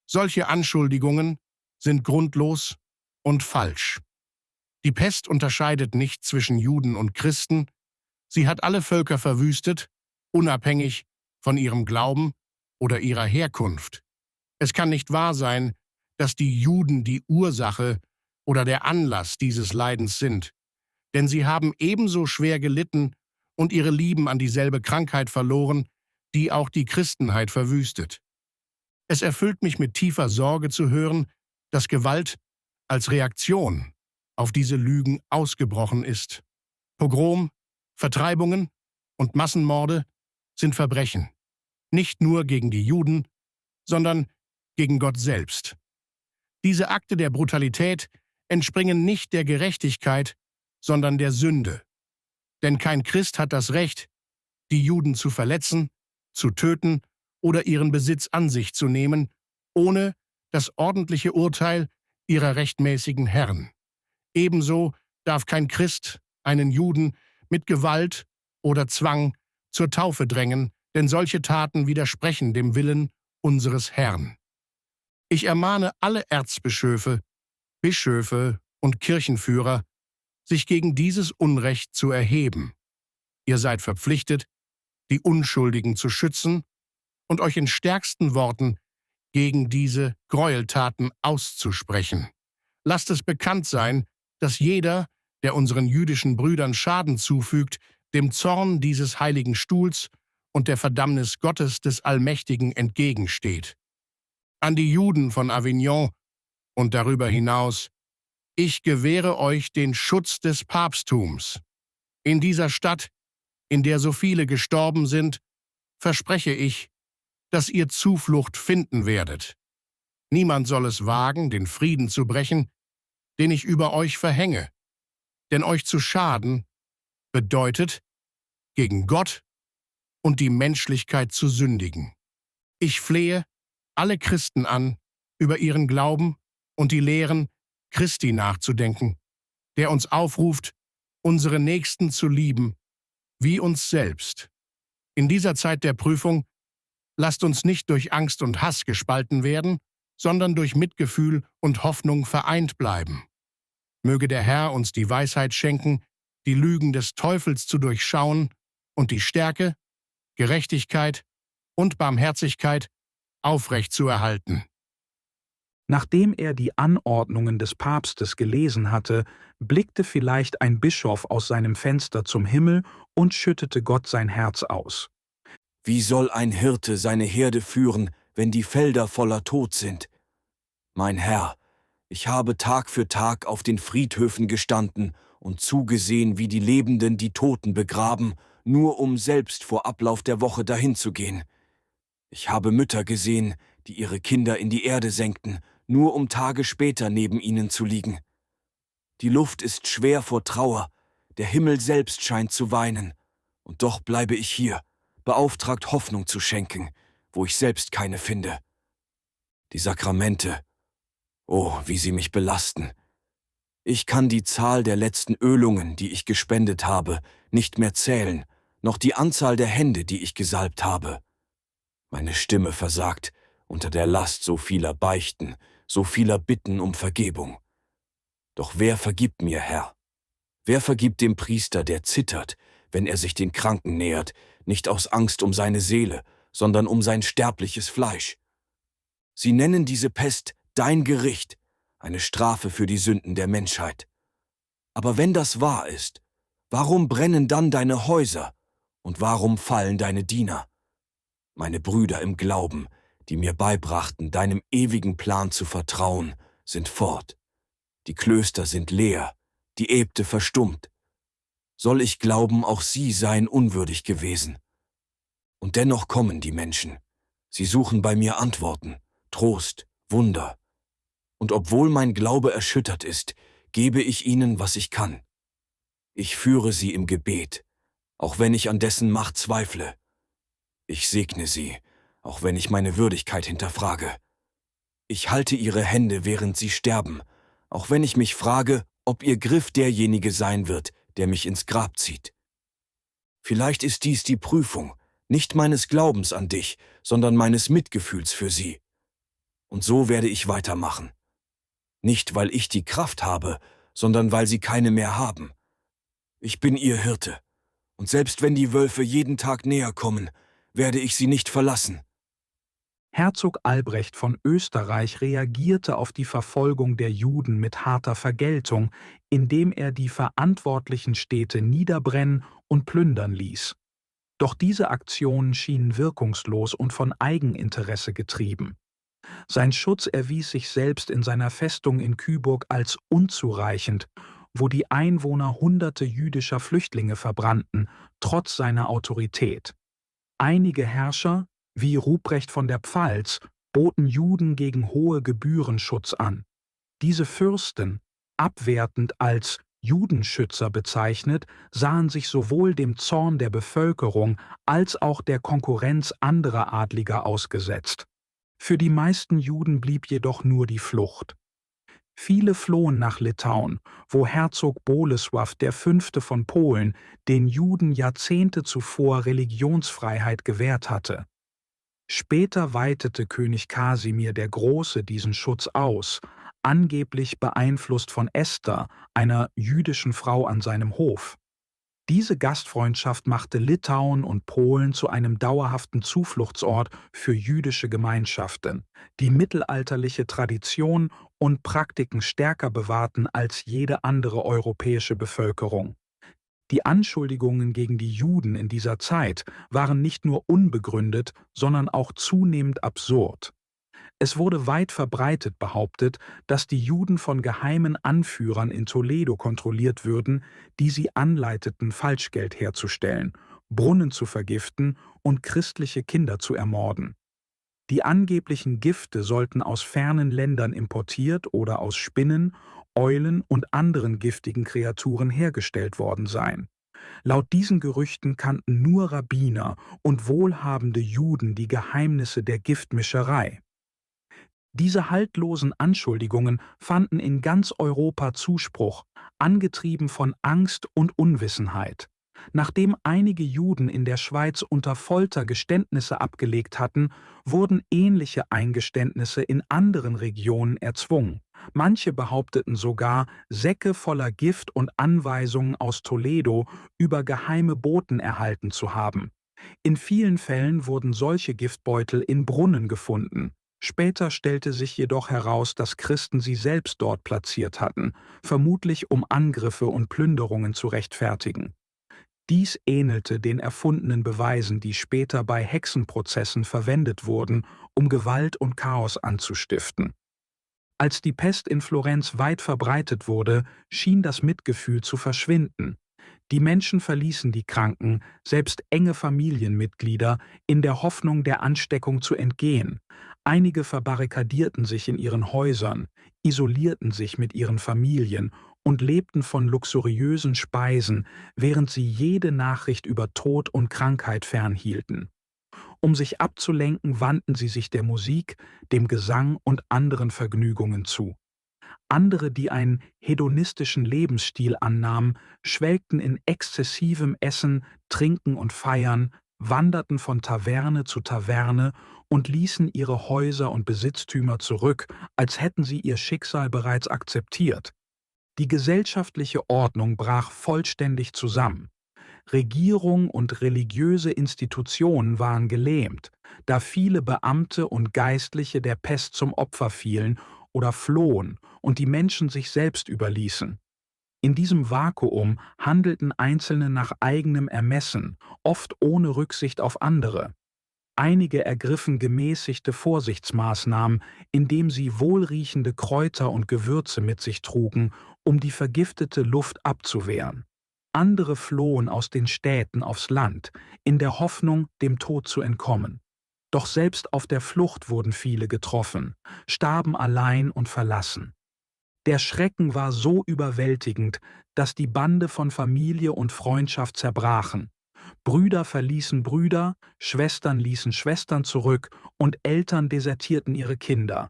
Solche Anschuldigungen sind grundlos und falsch. Die Pest unterscheidet nicht zwischen Juden und Christen, sie hat alle Völker verwüstet, unabhängig von ihrem Glauben oder ihrer Herkunft. Es kann nicht wahr sein, dass die Juden die Ursache oder der Anlass dieses Leidens sind, denn sie haben ebenso schwer gelitten und ihre Lieben an dieselbe Krankheit verloren, die auch die Christenheit verwüstet. Es erfüllt mich mit tiefer Sorge zu hören, dass Gewalt als Reaktion auf diese Lügen ausgebrochen ist. Pogrom, Vertreibungen und Massenmorde sind Verbrechen, nicht nur gegen die Juden, sondern gegen Gott selbst. Diese Akte der Brutalität entspringen nicht der Gerechtigkeit, sondern der Sünde. Denn kein Christ hat das Recht, die Juden zu verletzen, zu töten oder ihren Besitz an sich zu nehmen, ohne das ordentliche Urteil ihrer rechtmäßigen Herren. Ebenso darf kein Christ einen Juden mit Gewalt oder Zwang zur Taufe drängen, denn solche Taten widersprechen dem Willen unseres Herrn. Ich ermahne alle Erzbischöfe, Bischöfe und Kirchenführer, sich gegen dieses Unrecht zu erheben. Ihr seid verpflichtet, die Unschuldigen zu schützen und euch in stärksten Worten gegen diese Gräueltaten auszusprechen. Lasst es bekannt sein, dass jeder, der unseren jüdischen Brüdern Schaden zufügt, dem Zorn dieses heiligen Stuhls und der Verdammnis Gottes des Allmächtigen entgegensteht. An die Juden von Avignon und darüber hinaus, ich gewähre euch den Schutz des Papsttums. In dieser Stadt, in der so viele gestorben sind, verspreche ich, dass ihr Zuflucht finden werdet. Niemand soll es wagen, den Frieden zu brechen, den ich über euch verhänge. Denn euch zu schaden bedeutet, gegen Gott und die Menschlichkeit zu sündigen. Ich flehe alle Christen an, über ihren Glauben und die Lehren Christi nachzudenken, der uns aufruft, unsere Nächsten zu lieben, wie uns selbst. In dieser Zeit der Prüfung lasst uns nicht durch Angst und Hass gespalten werden, sondern durch Mitgefühl und Hoffnung vereint bleiben. Möge der Herr uns die Weisheit schenken, die Lügen des Teufels zu durchschauen und die Stärke, Gerechtigkeit und Barmherzigkeit aufrecht zu erhalten. Nachdem er die Anordnungen des Papstes gelesen hatte, blickte vielleicht ein Bischof aus seinem Fenster zum Himmel und schüttete Gott sein Herz aus. Wie soll ein Hirte seine Herde führen, wenn die Felder voller Tod sind? Mein Herr, ich habe Tag für Tag auf den Friedhöfen gestanden und zugesehen, wie die Lebenden die Toten begraben, nur um selbst vor Ablauf der Woche dahin zu gehen. Ich habe Mütter gesehen, die ihre Kinder in die Erde senkten, nur um Tage später neben ihnen zu liegen. Die Luft ist schwer vor Trauer, der Himmel selbst scheint zu weinen, und doch bleibe ich hier, beauftragt Hoffnung zu schenken, wo ich selbst keine finde. Die Sakramente, oh, wie sie mich belasten. Ich kann die Zahl der letzten Ölungen, die ich gespendet habe, nicht mehr zählen, noch die Anzahl der Hände, die ich gesalbt habe. Meine Stimme versagt unter der Last so vieler Beichten, so vieler Bitten um Vergebung. Doch wer vergibt mir, Herr? Wer vergibt dem Priester, der zittert, wenn er sich den Kranken nähert, nicht aus Angst um seine Seele, sondern um sein sterbliches Fleisch? Sie nennen diese Pest dein Gericht, eine Strafe für die Sünden der Menschheit. Aber wenn das wahr ist, warum brennen dann deine Häuser und warum fallen deine Diener? Meine Brüder im Glauben, die mir beibrachten, deinem ewigen Plan zu vertrauen, sind fort. Die Klöster sind leer, die Äbte verstummt. Soll ich glauben, auch sie seien unwürdig gewesen? Und dennoch kommen die Menschen. Sie suchen bei mir Antworten, Trost, Wunder. Und obwohl mein Glaube erschüttert ist, gebe ich ihnen, was ich kann. Ich führe sie im Gebet, auch wenn ich an dessen Macht zweifle. Ich segne sie, auch wenn ich meine Würdigkeit hinterfrage. Ich halte ihre Hände, während sie sterben, auch wenn ich mich frage, ob ihr Griff derjenige sein wird, der mich ins Grab zieht. Vielleicht ist dies die Prüfung, nicht meines Glaubens an dich, sondern meines Mitgefühls für sie. Und so werde ich weitermachen. Nicht, weil ich die Kraft habe, sondern weil sie keine mehr haben. Ich bin ihr Hirte, und selbst wenn die Wölfe jeden Tag näher kommen, werde ich sie nicht verlassen. Herzog Albrecht von Österreich reagierte auf die Verfolgung der Juden mit harter Vergeltung, indem er die verantwortlichen Städte niederbrennen und plündern ließ. Doch diese Aktionen schienen wirkungslos und von Eigeninteresse getrieben. Sein Schutz erwies sich selbst in seiner Festung in Kyburg als unzureichend, wo die Einwohner Hunderte jüdischer Flüchtlinge verbrannten, trotz seiner Autorität. Einige Herrscher, wie Ruprecht von der Pfalz, boten Juden gegen hohe Gebühren Schutz an. Diese Fürsten, abwertend als Judenschützer bezeichnet, sahen sich sowohl dem Zorn der Bevölkerung als auch der Konkurrenz anderer Adliger ausgesetzt. Für die meisten Juden blieb jedoch nur die Flucht. Viele flohen nach Litauen, wo Herzog Bolesław V. von Polen den Juden Jahrzehnte zuvor Religionsfreiheit gewährt hatte. Später weitete König Kasimir der Große diesen Schutz aus, angeblich beeinflusst von Esther, einer jüdischen Frau an seinem Hof. Diese Gastfreundschaft machte Litauen und Polen zu einem dauerhaften Zufluchtsort für jüdische Gemeinschaften, die mittelalterliche Traditionen und Praktiken stärker bewahrten als jede andere europäische Bevölkerung. Die Anschuldigungen gegen die Juden in dieser Zeit waren nicht nur unbegründet, sondern auch zunehmend absurd. Es wurde weit verbreitet behauptet, dass die Juden von geheimen Anführern in Toledo kontrolliert würden, die sie anleiteten, Falschgeld herzustellen, Brunnen zu vergiften und christliche Kinder zu ermorden. Die angeblichen Gifte sollten aus fernen Ländern importiert oder aus Spinnen, Eulen und anderen giftigen Kreaturen hergestellt worden sein. Laut diesen Gerüchten kannten nur Rabbiner und wohlhabende Juden die Geheimnisse der Giftmischerei. Diese haltlosen Anschuldigungen fanden in ganz Europa Zuspruch, angetrieben von Angst und Unwissenheit. Nachdem einige Juden in der Schweiz unter Folter Geständnisse abgelegt hatten, wurden ähnliche Eingeständnisse in anderen Regionen erzwungen. Manche behaupteten sogar, Säcke voller Gift und Anweisungen aus Toledo über geheime Boten erhalten zu haben. In vielen Fällen wurden solche Giftbeutel in Brunnen gefunden. Später stellte sich jedoch heraus, dass Christen sie selbst dort platziert hatten, vermutlich um Angriffe und Plünderungen zu rechtfertigen. Dies ähnelte den erfundenen Beweisen, die später bei Hexenprozessen verwendet wurden, um Gewalt und Chaos anzustiften. Als die Pest in Florenz weit verbreitet wurde, schien das Mitgefühl zu verschwinden. Die Menschen verließen die Kranken, selbst enge Familienmitglieder, in der Hoffnung, der Ansteckung zu entgehen. Einige verbarrikadierten sich in ihren Häusern, isolierten sich mit ihren Familien und lebten von luxuriösen Speisen, während sie jede Nachricht über Tod und Krankheit fernhielten. Um sich abzulenken, wandten sie sich der Musik, dem Gesang und anderen Vergnügungen zu. Andere, die einen hedonistischen Lebensstil annahmen, schwelgten in exzessivem Essen, Trinken und Feiern, wanderten von Taverne zu Taverne und ließen ihre Häuser und Besitztümer zurück, als hätten sie ihr Schicksal bereits akzeptiert. Die gesellschaftliche Ordnung brach vollständig zusammen. Regierung und religiöse Institutionen waren gelähmt, da viele Beamte und Geistliche der Pest zum Opfer fielen oder flohen und die Menschen sich selbst überließen. In diesem Vakuum handelten Einzelne nach eigenem Ermessen, oft ohne Rücksicht auf andere. Einige ergriffen gemäßigte Vorsichtsmaßnahmen, indem sie wohlriechende Kräuter und Gewürze mit sich trugen, um die vergiftete Luft abzuwehren. Andere flohen aus den Städten aufs Land, in der Hoffnung, dem Tod zu entkommen. Doch selbst auf der Flucht wurden viele getroffen, starben allein und verlassen. Der Schrecken war so überwältigend, dass die Bande von Familie und Freundschaft zerbrachen. Brüder verließen Brüder, Schwestern ließen Schwestern zurück und Eltern desertierten ihre Kinder.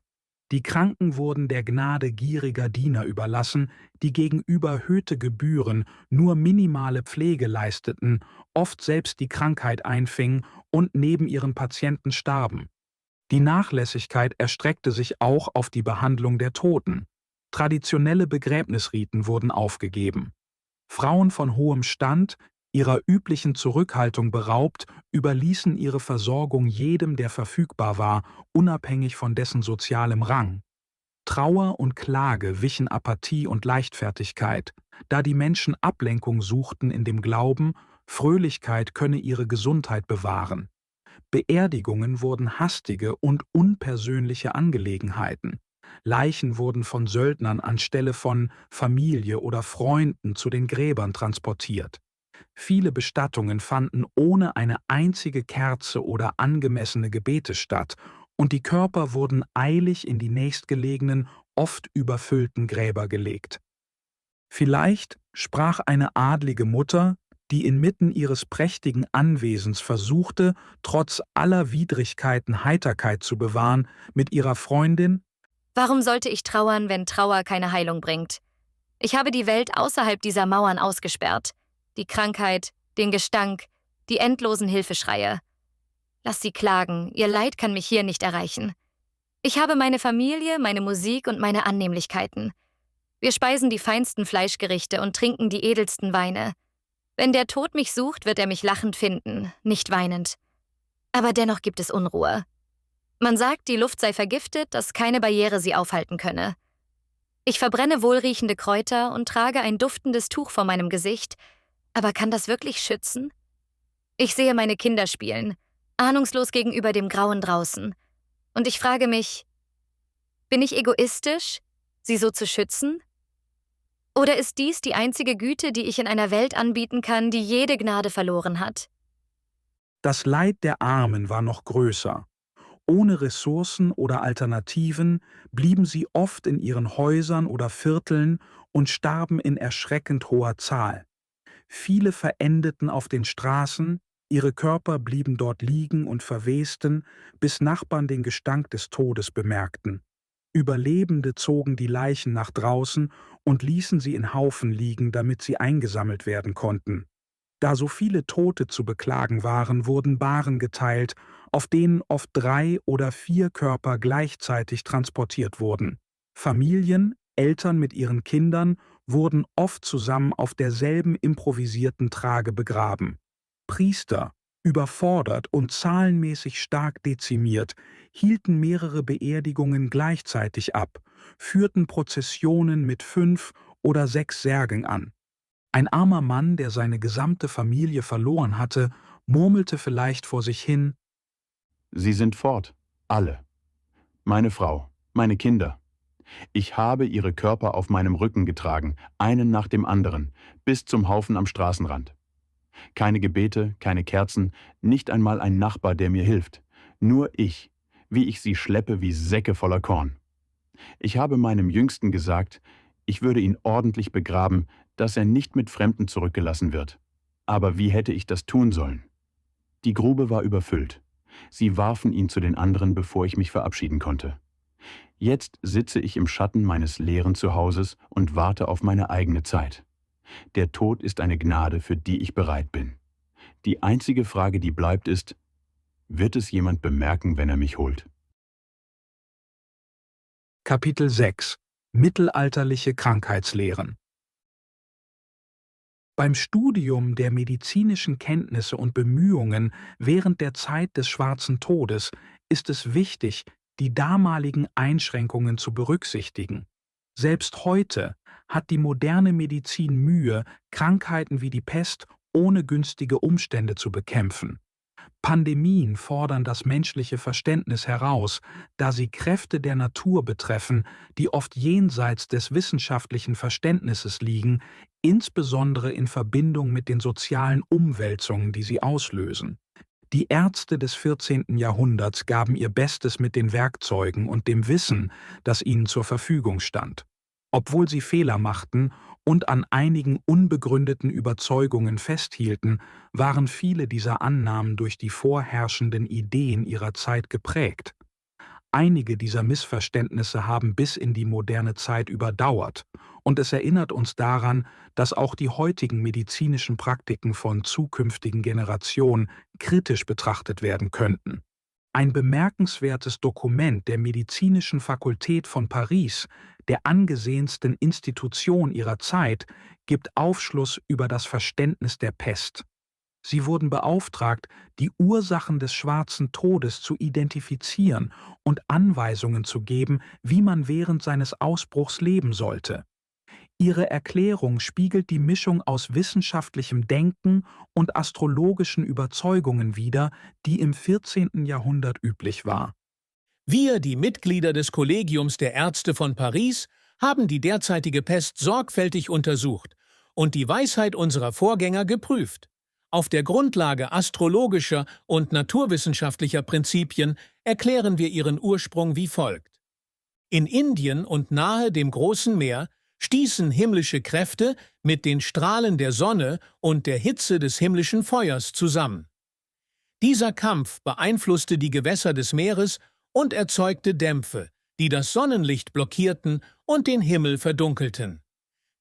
Die Kranken wurden der Gnade gieriger Diener überlassen, die gegen überhöhte Gebühren nur minimale Pflege leisteten, oft selbst die Krankheit einfingen und neben ihren Patienten starben. Die Nachlässigkeit erstreckte sich auch auf die Behandlung der Toten. Traditionelle Begräbnisriten wurden aufgegeben. Frauen von hohem Stand, ihrer üblichen Zurückhaltung beraubt, überließen ihre Versorgung jedem, der verfügbar war, unabhängig von dessen sozialem Rang. Trauer und Klage wichen Apathie und Leichtfertigkeit, da die Menschen Ablenkung suchten in dem Glauben, Fröhlichkeit könne ihre Gesundheit bewahren. Beerdigungen wurden hastige und unpersönliche Angelegenheiten. Leichen wurden von Söldnern anstelle von Familie oder Freunden zu den Gräbern transportiert. Viele Bestattungen fanden ohne eine einzige Kerze oder angemessene Gebete statt, und die Körper wurden eilig in die nächstgelegenen, oft überfüllten Gräber gelegt. Vielleicht sprach eine adlige Mutter, die inmitten ihres prächtigen Anwesens versuchte, trotz aller Widrigkeiten Heiterkeit zu bewahren, mit ihrer Freundin: Warum sollte ich trauern, wenn Trauer keine Heilung bringt? Ich habe die Welt außerhalb dieser Mauern ausgesperrt. Die Krankheit, den Gestank, die endlosen Hilfeschreie. Lass sie klagen, ihr Leid kann mich hier nicht erreichen. Ich habe meine Familie, meine Musik und meine Annehmlichkeiten. Wir speisen die feinsten Fleischgerichte und trinken die edelsten Weine. Wenn der Tod mich sucht, wird er mich lachend finden, nicht weinend. Aber dennoch gibt es Unruhe. Man sagt, die Luft sei vergiftet, dass keine Barriere sie aufhalten könne. Ich verbrenne wohlriechende Kräuter und trage ein duftendes Tuch vor meinem Gesicht, aber kann das wirklich schützen? Ich sehe meine Kinder spielen, ahnungslos gegenüber dem Grauen draußen. Und ich frage mich, bin ich egoistisch, sie so zu schützen? Oder ist dies die einzige Güte, die ich in einer Welt anbieten kann, die jede Gnade verloren hat? Das Leid der Armen war noch größer. Ohne Ressourcen oder Alternativen blieben sie oft in ihren Häusern oder Vierteln und starben in erschreckend hoher Zahl. Viele verendeten auf den Straßen, ihre Körper blieben dort liegen und verwesten, bis Nachbarn den Gestank des Todes bemerkten. Überlebende zogen die Leichen nach draußen und ließen sie in Haufen liegen, damit sie eingesammelt werden konnten. Da so viele Tote zu beklagen waren, wurden Bahren geteilt, auf denen oft 3 oder 4 Körper gleichzeitig transportiert wurden. Familien, Eltern mit ihren Kindern, wurden oft zusammen auf derselben improvisierten Trage begraben. Priester, überfordert und zahlenmäßig stark dezimiert, hielten mehrere Beerdigungen gleichzeitig ab, führten Prozessionen mit 5 oder 6 Särgen an. Ein armer Mann, der seine gesamte Familie verloren hatte, murmelte vielleicht vor sich hin: Sie sind fort, alle. Meine Frau, meine Kinder. Ich habe ihre Körper auf meinem Rücken getragen, einen nach dem anderen, bis zum Haufen am Straßenrand. Keine Gebete, keine Kerzen, nicht einmal ein Nachbar, der mir hilft. Nur ich, wie ich sie schleppe wie Säcke voller Korn. Ich habe meinem Jüngsten gesagt, ich würde ihn ordentlich begraben, dass er nicht mit Fremden zurückgelassen wird. Aber wie hätte ich das tun sollen? Die Grube war überfüllt. Sie warfen ihn zu den anderen, bevor ich mich verabschieden konnte. Jetzt sitze ich im Schatten meines leeren Zuhauses und warte auf meine eigene Zeit. Der Tod ist eine Gnade, für die ich bereit bin. Die einzige Frage, die bleibt, ist: Wird es jemand bemerken, wenn er mich holt? Kapitel 6 – Mittelalterliche Krankheitslehren. Beim Studium der medizinischen Kenntnisse und Bemühungen während der Zeit des Schwarzen Todes ist es wichtig, die damaligen Einschränkungen zu berücksichtigen. Selbst heute hat die moderne Medizin Mühe, Krankheiten wie die Pest ohne günstige Umstände zu bekämpfen. Pandemien fordern das menschliche Verständnis heraus, da sie Kräfte der Natur betreffen, die oft jenseits des wissenschaftlichen Verständnisses liegen, insbesondere in Verbindung mit den sozialen Umwälzungen, die sie auslösen. Die Ärzte des 14. Jahrhunderts gaben ihr Bestes mit den Werkzeugen und dem Wissen, das ihnen zur Verfügung stand. Obwohl sie Fehler machten und an einigen unbegründeten Überzeugungen festhielten, waren viele dieser Annahmen durch die vorherrschenden Ideen ihrer Zeit geprägt. Einige dieser Missverständnisse haben bis in die moderne Zeit überdauert, und es erinnert uns daran, dass auch die heutigen medizinischen Praktiken von zukünftigen Generationen kritisch betrachtet werden könnten. Ein bemerkenswertes Dokument der Medizinischen Fakultät von Paris, der angesehensten Institution ihrer Zeit, gibt Aufschluss über das Verständnis der Pest. Sie wurden beauftragt, die Ursachen des Schwarzen Todes zu identifizieren und Anweisungen zu geben, wie man während seines Ausbruchs leben sollte. Ihre Erklärung spiegelt die Mischung aus wissenschaftlichem Denken und astrologischen Überzeugungen wider, die im 14. Jahrhundert üblich war. Wir, die Mitglieder des Kollegiums der Ärzte von Paris, haben die derzeitige Pest sorgfältig untersucht und die Weisheit unserer Vorgänger geprüft. Auf der Grundlage astrologischer und naturwissenschaftlicher Prinzipien erklären wir ihren Ursprung wie folgt. In Indien und nahe dem Großen Meer stießen himmlische Kräfte mit den Strahlen der Sonne und der Hitze des himmlischen Feuers zusammen. Dieser Kampf beeinflusste die Gewässer des Meeres und erzeugte Dämpfe, die das Sonnenlicht blockierten und den Himmel verdunkelten.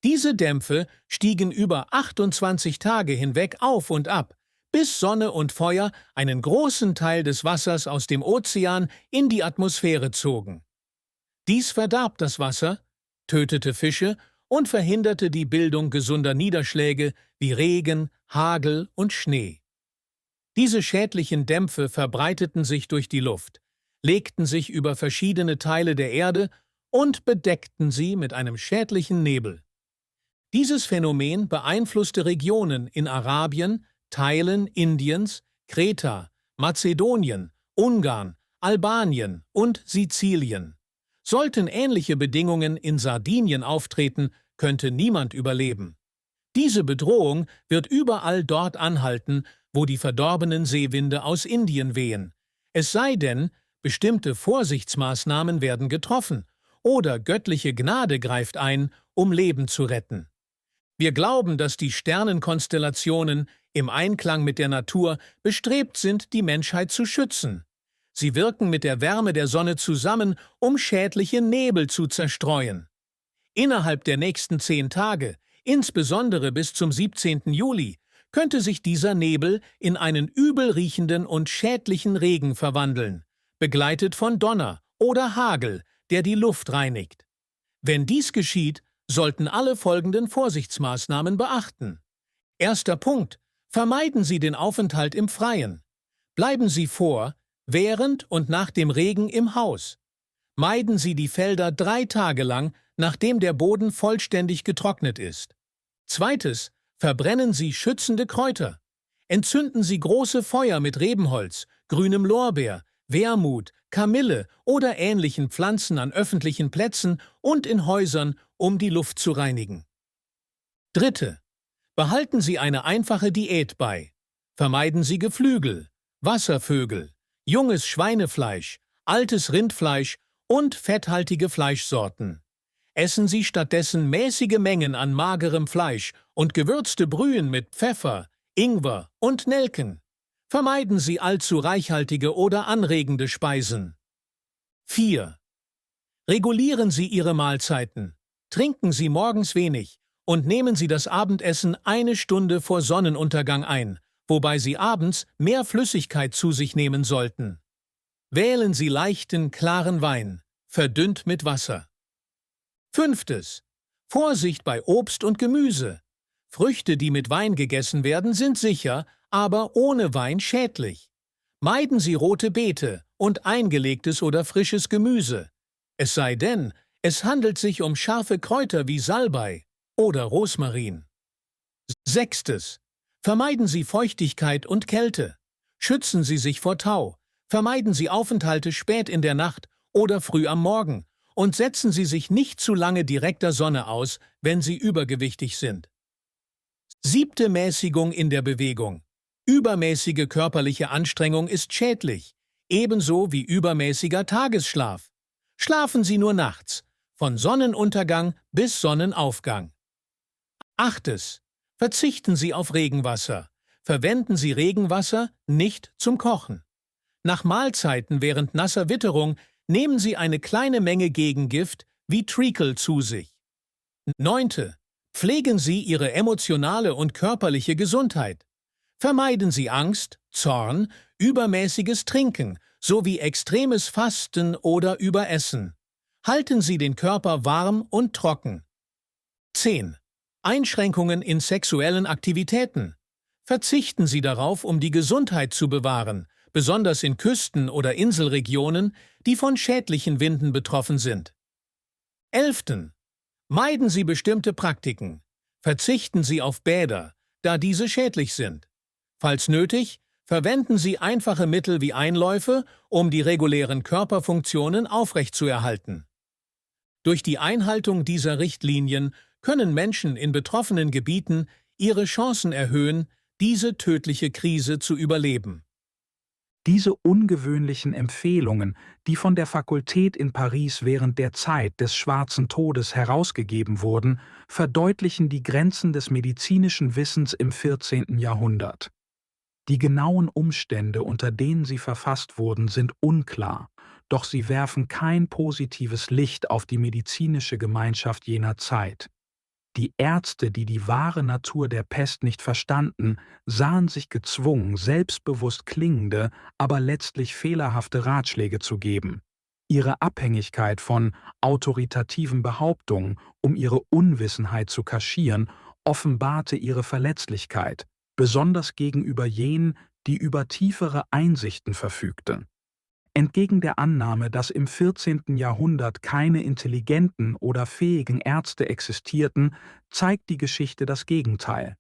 Diese Dämpfe stiegen über 28 Tage hinweg auf und ab, bis Sonne und Feuer einen großen Teil des Wassers aus dem Ozean in die Atmosphäre zogen. Dies verdarb das Wasser, tötete Fische und verhinderte die Bildung gesunder Niederschläge wie Regen, Hagel und Schnee. Diese schädlichen Dämpfe verbreiteten sich durch die Luft, legten sich über verschiedene Teile der Erde und bedeckten sie mit einem schädlichen Nebel. Dieses Phänomen beeinflusste Regionen in Arabien, Teilen Indiens, Kreta, Mazedonien, Ungarn, Albanien und Sizilien. Sollten ähnliche Bedingungen in Sardinien auftreten, könnte niemand überleben. Diese Bedrohung wird überall dort anhalten, wo die verdorbenen Seewinde aus Indien wehen. Es sei denn, bestimmte Vorsichtsmaßnahmen werden getroffen oder göttliche Gnade greift ein, um Leben zu retten. Wir glauben, dass die Sternenkonstellationen im Einklang mit der Natur bestrebt sind, die Menschheit zu schützen. Sie wirken mit der Wärme der Sonne zusammen, um schädliche Nebel zu zerstreuen. Innerhalb der nächsten 10 Tage, insbesondere bis zum 17. Juli, könnte sich dieser Nebel in einen übel riechenden und schädlichen Regen verwandeln, begleitet von Donner oder Hagel, der die Luft reinigt. Wenn dies geschieht, sollten alle folgenden Vorsichtsmaßnahmen beachten. Erster Punkt: Vermeiden Sie den Aufenthalt im Freien. Bleiben Sie vor, während und nach dem Regen im Haus. Meiden Sie die Felder 3 Tage lang, nachdem der Boden vollständig getrocknet ist. Zweites: Verbrennen Sie schützende Kräuter. Entzünden Sie große Feuer mit Rebenholz, grünem Lorbeer, Wermut, Kamille oder ähnlichen Pflanzen an öffentlichen Plätzen und in Häusern, um die Luft zu reinigen. Dritte: Behalten Sie eine einfache Diät bei. Vermeiden Sie Geflügel, Wasservögel, junges Schweinefleisch, altes Rindfleisch und fetthaltige Fleischsorten. Essen Sie stattdessen mäßige Mengen an magerem Fleisch und gewürzte Brühen mit Pfeffer, Ingwer und Nelken. Vermeiden Sie allzu reichhaltige oder anregende Speisen. 4. Regulieren Sie Ihre Mahlzeiten. Trinken Sie morgens wenig und nehmen Sie das Abendessen 1 Stunde vor Sonnenuntergang ein, wobei Sie abends mehr Flüssigkeit zu sich nehmen sollten. Wählen Sie leichten, klaren Wein, verdünnt mit Wasser. 5. Vorsicht bei Obst und Gemüse. Früchte, die mit Wein gegessen werden, sind sicher, aber ohne Wein schädlich. Meiden Sie rote Beete, und eingelegtes oder frisches Gemüse. Es sei denn, es handelt sich um scharfe Kräuter wie Salbei oder Rosmarin. 6. Vermeiden Sie Feuchtigkeit und Kälte. Schützen Sie sich vor Tau. Vermeiden Sie Aufenthalte spät in der Nacht oder früh am Morgen und setzen Sie sich nicht zu lange direkter Sonne aus, wenn Sie übergewichtig sind. 7. Mäßigung in der Bewegung. Übermäßige körperliche Anstrengung ist schädlich, ebenso wie übermäßiger Tagesschlaf. Schlafen Sie nur nachts, von Sonnenuntergang bis Sonnenaufgang. 8. Verzichten Sie auf Regenwasser. Verwenden Sie Regenwasser nicht zum Kochen. Nach Mahlzeiten während nasser Witterung nehmen Sie eine kleine Menge Gegengift wie Treacle zu sich. 9. Pflegen Sie Ihre emotionale und körperliche Gesundheit. Vermeiden Sie Angst, Zorn, übermäßiges Trinken sowie extremes Fasten oder Überessen. Halten Sie den Körper warm und trocken. 10. Einschränkungen in sexuellen Aktivitäten. Verzichten Sie darauf, um die Gesundheit zu bewahren, besonders in Küsten- oder Inselregionen, die von schädlichen Winden betroffen sind. 11. Meiden Sie bestimmte Praktiken. Verzichten Sie auf Bäder, da diese schädlich sind. Falls nötig, verwenden Sie einfache Mittel wie Einläufe, um die regulären Körperfunktionen aufrechtzuerhalten. Durch die Einhaltung dieser Richtlinien können Menschen in betroffenen Gebieten ihre Chancen erhöhen, diese tödliche Krise zu überleben. Diese ungewöhnlichen Empfehlungen, die von der Fakultät in Paris während der Zeit des Schwarzen Todes herausgegeben wurden, verdeutlichen die Grenzen des medizinischen Wissens im 14. Jahrhundert. Die genauen Umstände, unter denen sie verfasst wurden, sind unklar, doch sie werfen kein positives Licht auf die medizinische Gemeinschaft jener Zeit. Die Ärzte, die die wahre Natur der Pest nicht verstanden, sahen sich gezwungen, selbstbewusst klingende, aber letztlich fehlerhafte Ratschläge zu geben. Ihre Abhängigkeit von autoritativen Behauptungen, um ihre Unwissenheit zu kaschieren, offenbarte ihre Verletzlichkeit, besonders gegenüber jenen, die über tiefere Einsichten verfügten. Entgegen der Annahme, dass im 14. Jahrhundert keine intelligenten oder fähigen Ärzte existierten, zeigt die Geschichte das Gegenteil.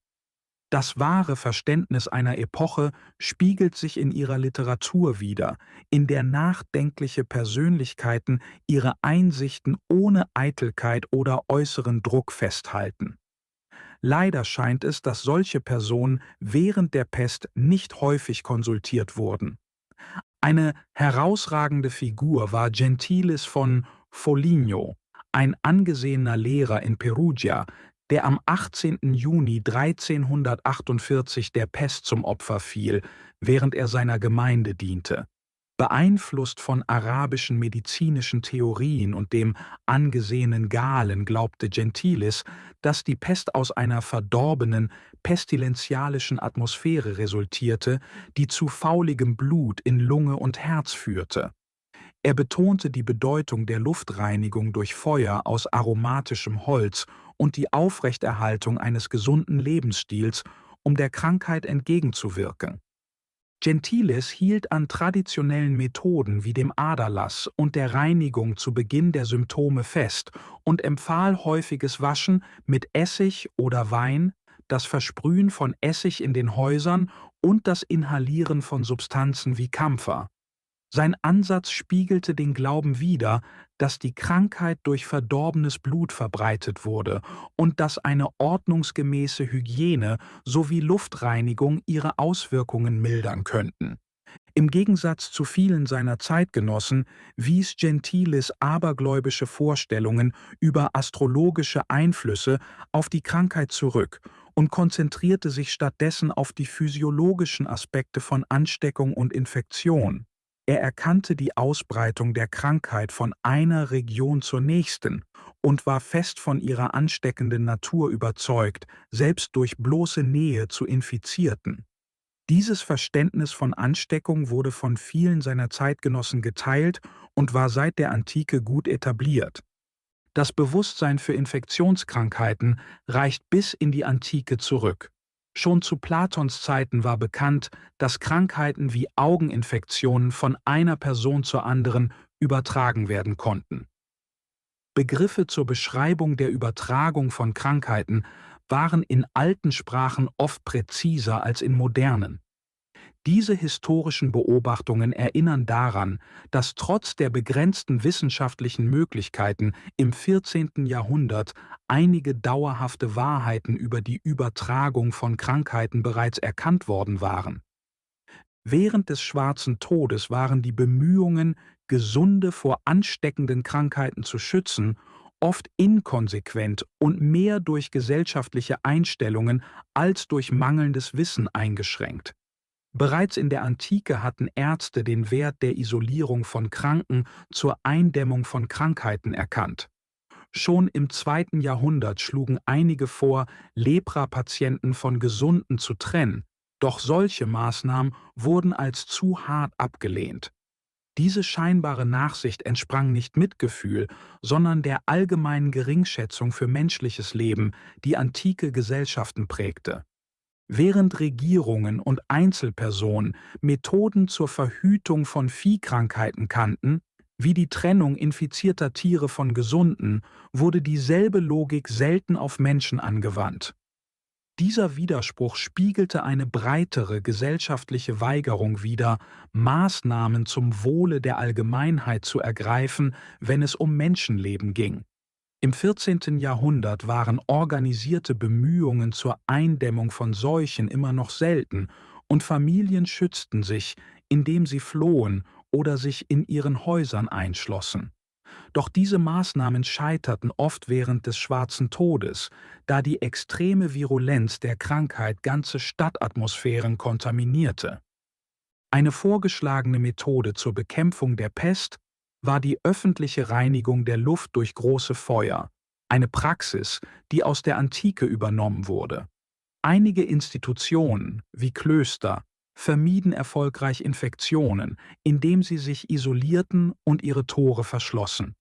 Das wahre Verständnis einer Epoche spiegelt sich in ihrer Literatur wider, in der nachdenkliche Persönlichkeiten ihre Einsichten ohne Eitelkeit oder äußeren Druck festhalten. Leider scheint es, dass solche Personen während der Pest nicht häufig konsultiert wurden. Eine herausragende Figur war Gentilis von Foligno, ein angesehener Lehrer in Perugia, der am 18. Juni 1348 der Pest zum Opfer fiel, während er seiner Gemeinde diente. Beeinflusst von arabischen medizinischen Theorien und dem angesehenen Galen glaubte Gentilis, dass die Pest aus einer verdorbenen, pestilenzialischen Atmosphäre resultierte, die zu fauligem Blut in Lunge und Herz führte. Er betonte die Bedeutung der Luftreinigung durch Feuer aus aromatischem Holz und die Aufrechterhaltung eines gesunden Lebensstils, um der Krankheit entgegenzuwirken. Gentilis hielt an traditionellen Methoden wie dem Aderlass und der Reinigung zu Beginn der Symptome fest und empfahl häufiges Waschen mit Essig oder Wein, das Versprühen von Essig in den Häusern und das Inhalieren von Substanzen wie Kampfer. Sein Ansatz spiegelte den Glauben wider, dass die Krankheit durch verdorbenes Blut verbreitet wurde und dass eine ordnungsgemäße Hygiene sowie Luftreinigung ihre Auswirkungen mildern könnten. Im Gegensatz zu vielen seiner Zeitgenossen wies Gentilis abergläubische Vorstellungen über astrologische Einflüsse auf die Krankheit zurück und konzentrierte sich stattdessen auf die physiologischen Aspekte von Ansteckung und Infektion. Er erkannte die Ausbreitung der Krankheit von einer Region zur nächsten und war fest von ihrer ansteckenden Natur überzeugt, selbst durch bloße Nähe zu Infizierten. Dieses Verständnis von Ansteckung wurde von vielen seiner Zeitgenossen geteilt und war seit der Antike gut etabliert. Das Bewusstsein für Infektionskrankheiten reicht bis in die Antike zurück. Schon zu Platons Zeiten war bekannt, dass Krankheiten wie Augeninfektionen von einer Person zur anderen übertragen werden konnten. Begriffe zur Beschreibung der Übertragung von Krankheiten waren in alten Sprachen oft präziser als in modernen. Diese historischen Beobachtungen erinnern daran, dass trotz der begrenzten wissenschaftlichen Möglichkeiten im 14. Jahrhundert einige dauerhafte Wahrheiten über die Übertragung von Krankheiten bereits erkannt worden waren. Während des Schwarzen Todes waren die Bemühungen, Gesunde vor ansteckenden Krankheiten zu schützen, oft inkonsequent und mehr durch gesellschaftliche Einstellungen als durch mangelndes Wissen eingeschränkt. Bereits in der Antike hatten Ärzte den Wert der Isolierung von Kranken zur Eindämmung von Krankheiten erkannt. Schon im 2. Jahrhundert schlugen einige vor, Lepra-Patienten von Gesunden zu trennen, doch solche Maßnahmen wurden als zu hart abgelehnt. Diese scheinbare Nachsicht entsprang nicht Mitgefühl, sondern der allgemeinen Geringschätzung für menschliches Leben, die antike Gesellschaften prägte. Während Regierungen und Einzelpersonen Methoden zur Verhütung von Viehkrankheiten kannten, wie die Trennung infizierter Tiere von gesunden, wurde dieselbe Logik selten auf Menschen angewandt. Dieser Widerspruch spiegelte eine breitere gesellschaftliche Weigerung wider, Maßnahmen zum Wohle der Allgemeinheit zu ergreifen, wenn es um Menschenleben ging. Im 14. Jahrhundert waren organisierte Bemühungen zur Eindämmung von Seuchen immer noch selten und Familien schützten sich, indem sie flohen oder sich in ihren Häusern einschlossen. Doch diese Maßnahmen scheiterten oft während des Schwarzen Todes, da die extreme Virulenz der Krankheit ganze Stadtatmosphären kontaminierte. Eine vorgeschlagene Methode zur Bekämpfung der Pest war die öffentliche Reinigung der Luft durch große Feuer, eine Praxis, die aus der Antike übernommen wurde. Einige Institutionen, wie Klöster, vermieden erfolgreich Infektionen, indem sie sich isolierten und ihre Tore verschlossen.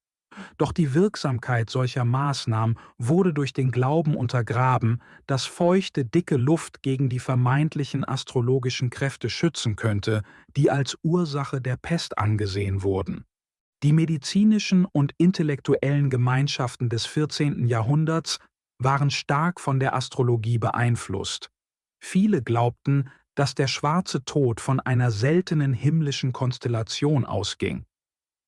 Doch die Wirksamkeit solcher Maßnahmen wurde durch den Glauben untergraben, dass feuchte, dicke Luft gegen die vermeintlichen astrologischen Kräfte schützen könnte, die als Ursache der Pest angesehen wurden. Die medizinischen und intellektuellen Gemeinschaften des 14. Jahrhunderts waren stark von der Astrologie beeinflusst. Viele glaubten, dass der Schwarze Tod von einer seltenen himmlischen Konstellation ausging.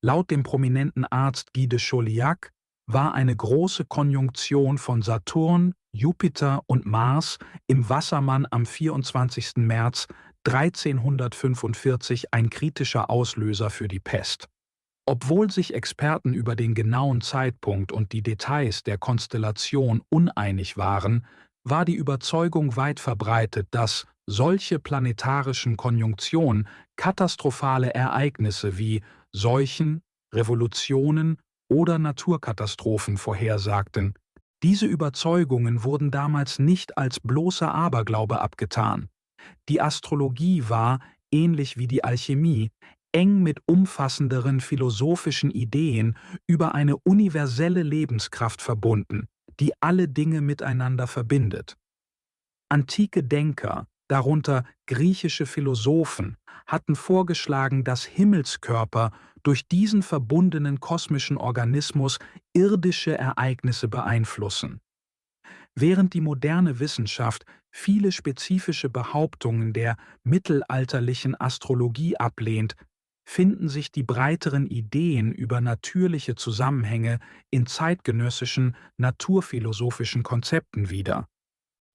Laut dem prominenten Arzt Guy de Chauliac war eine große Konjunktion von Saturn, Jupiter und Mars im Wassermann am 24. März 1345 ein kritischer Auslöser für die Pest. Obwohl sich Experten über den genauen Zeitpunkt und die Details der Konstellation uneinig waren, war die Überzeugung weit verbreitet, dass solche planetarischen Konjunktionen katastrophale Ereignisse wie Seuchen, Revolutionen oder Naturkatastrophen vorhersagten. Diese Überzeugungen wurden damals nicht als bloßer Aberglaube abgetan. Die Astrologie war, ähnlich wie die Alchemie, eng mit umfassenderen philosophischen Ideen über eine universelle Lebenskraft verbunden, die alle Dinge miteinander verbindet. Antike Denker, darunter griechische Philosophen, hatten vorgeschlagen, dass Himmelskörper durch diesen verbundenen kosmischen Organismus irdische Ereignisse beeinflussen. Während die moderne Wissenschaft viele spezifische Behauptungen der mittelalterlichen Astrologie ablehnt, finden sich die breiteren Ideen über natürliche Zusammenhänge in zeitgenössischen naturphilosophischen Konzepten wieder.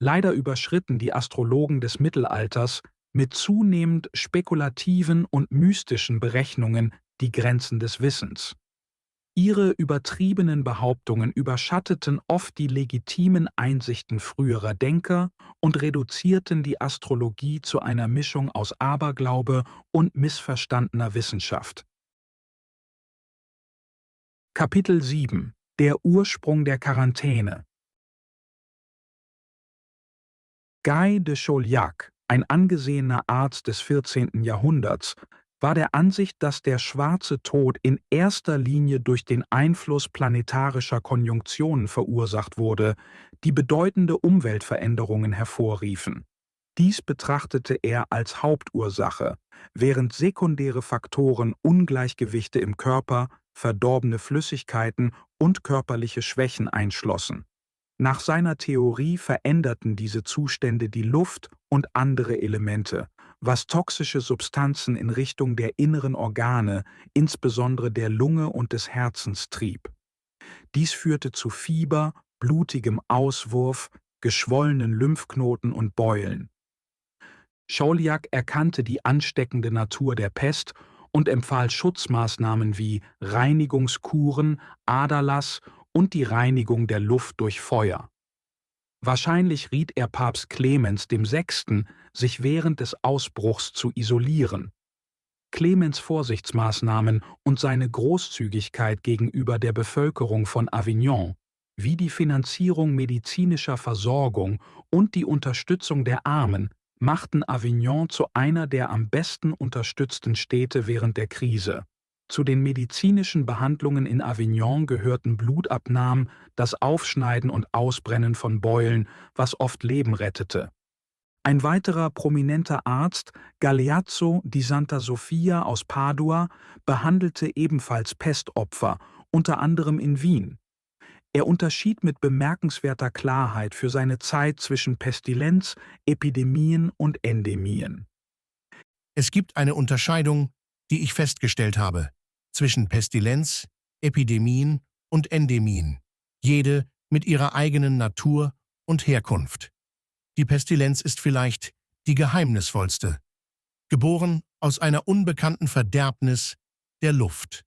Leider überschritten die Astrologen des Mittelalters mit zunehmend spekulativen und mystischen Berechnungen die Grenzen des Wissens. Ihre übertriebenen Behauptungen überschatteten oft die legitimen Einsichten früherer Denker und reduzierten die Astrologie zu einer Mischung aus Aberglaube und missverstandener Wissenschaft. Kapitel 7 – Der Ursprung der Quarantäne. Guy de Chauliac, ein angesehener Arzt des 14. Jahrhunderts, war der Ansicht, dass der Schwarze Tod in erster Linie durch den Einfluss planetarischer Konjunktionen verursacht wurde, die bedeutende Umweltveränderungen hervorriefen. Dies betrachtete er als Hauptursache, während sekundäre Faktoren Ungleichgewichte im Körper, verdorbene Flüssigkeiten und körperliche Schwächen einschlossen. Nach seiner Theorie veränderten diese Zustände die Luft und andere Elemente, was toxische Substanzen in Richtung der inneren Organe, insbesondere der Lunge und des Herzens, trieb. Dies führte zu Fieber, blutigem Auswurf, geschwollenen Lymphknoten und Beulen. Chauliac erkannte die ansteckende Natur der Pest und empfahl Schutzmaßnahmen wie Reinigungskuren, Aderlass und die Reinigung der Luft durch Feuer. Wahrscheinlich riet er Papst Clemens VI., sich während des Ausbruchs zu isolieren. Clemens' Vorsichtsmaßnahmen und seine Großzügigkeit gegenüber der Bevölkerung von Avignon, wie die Finanzierung medizinischer Versorgung und die Unterstützung der Armen, machten Avignon zu einer der am besten unterstützten Städte während der Krise. Zu den medizinischen Behandlungen in Avignon gehörten Blutabnahmen, das Aufschneiden und Ausbrennen von Beulen, was oft Leben rettete. Ein weiterer prominenter Arzt, Galeazzo di Santa Sofia aus Padua, behandelte ebenfalls Pestopfer, unter anderem in Wien. Er unterschied mit bemerkenswerter Klarheit für seine Zeit zwischen Pestilenz, Epidemien und Endemien. Es gibt eine Unterscheidung, die ich festgestellt habe, zwischen Pestilenz, Epidemien und Endemien, jede mit ihrer eigenen Natur und Herkunft. Die Pestilenz ist vielleicht die geheimnisvollste, geboren aus einer unbekannten Verderbnis der Luft.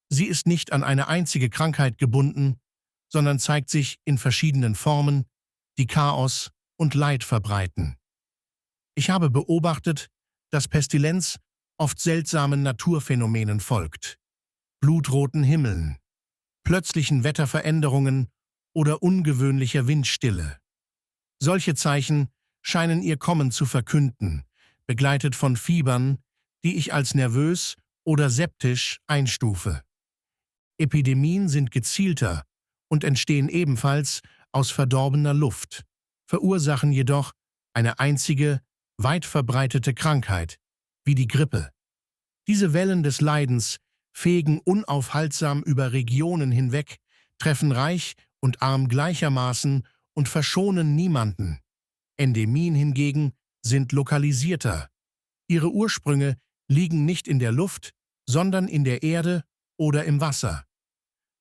Sie ist nicht an eine einzige Krankheit gebunden, sondern zeigt sich in verschiedenen Formen, die Chaos und Leid verbreiten. Ich habe beobachtet, dass Pestilenz oft seltsamen Naturphänomenen folgt, blutroten Himmeln, plötzlichen Wetterveränderungen oder ungewöhnlicher Windstille. Solche Zeichen scheinen ihr Kommen zu verkünden, begleitet von Fiebern, die ich als nervös oder septisch einstufe. Epidemien sind gezielter und entstehen ebenfalls aus verdorbener Luft, verursachen jedoch eine einzige, weit verbreitete Krankheit, wie die Grippe. Diese Wellen des Leidens fegen unaufhaltsam über Regionen hinweg, treffen reich und arm gleichermaßen und verschonen niemanden. Endemien hingegen sind lokalisierter. Ihre Ursprünge liegen nicht in der Luft, sondern in der Erde oder im Wasser.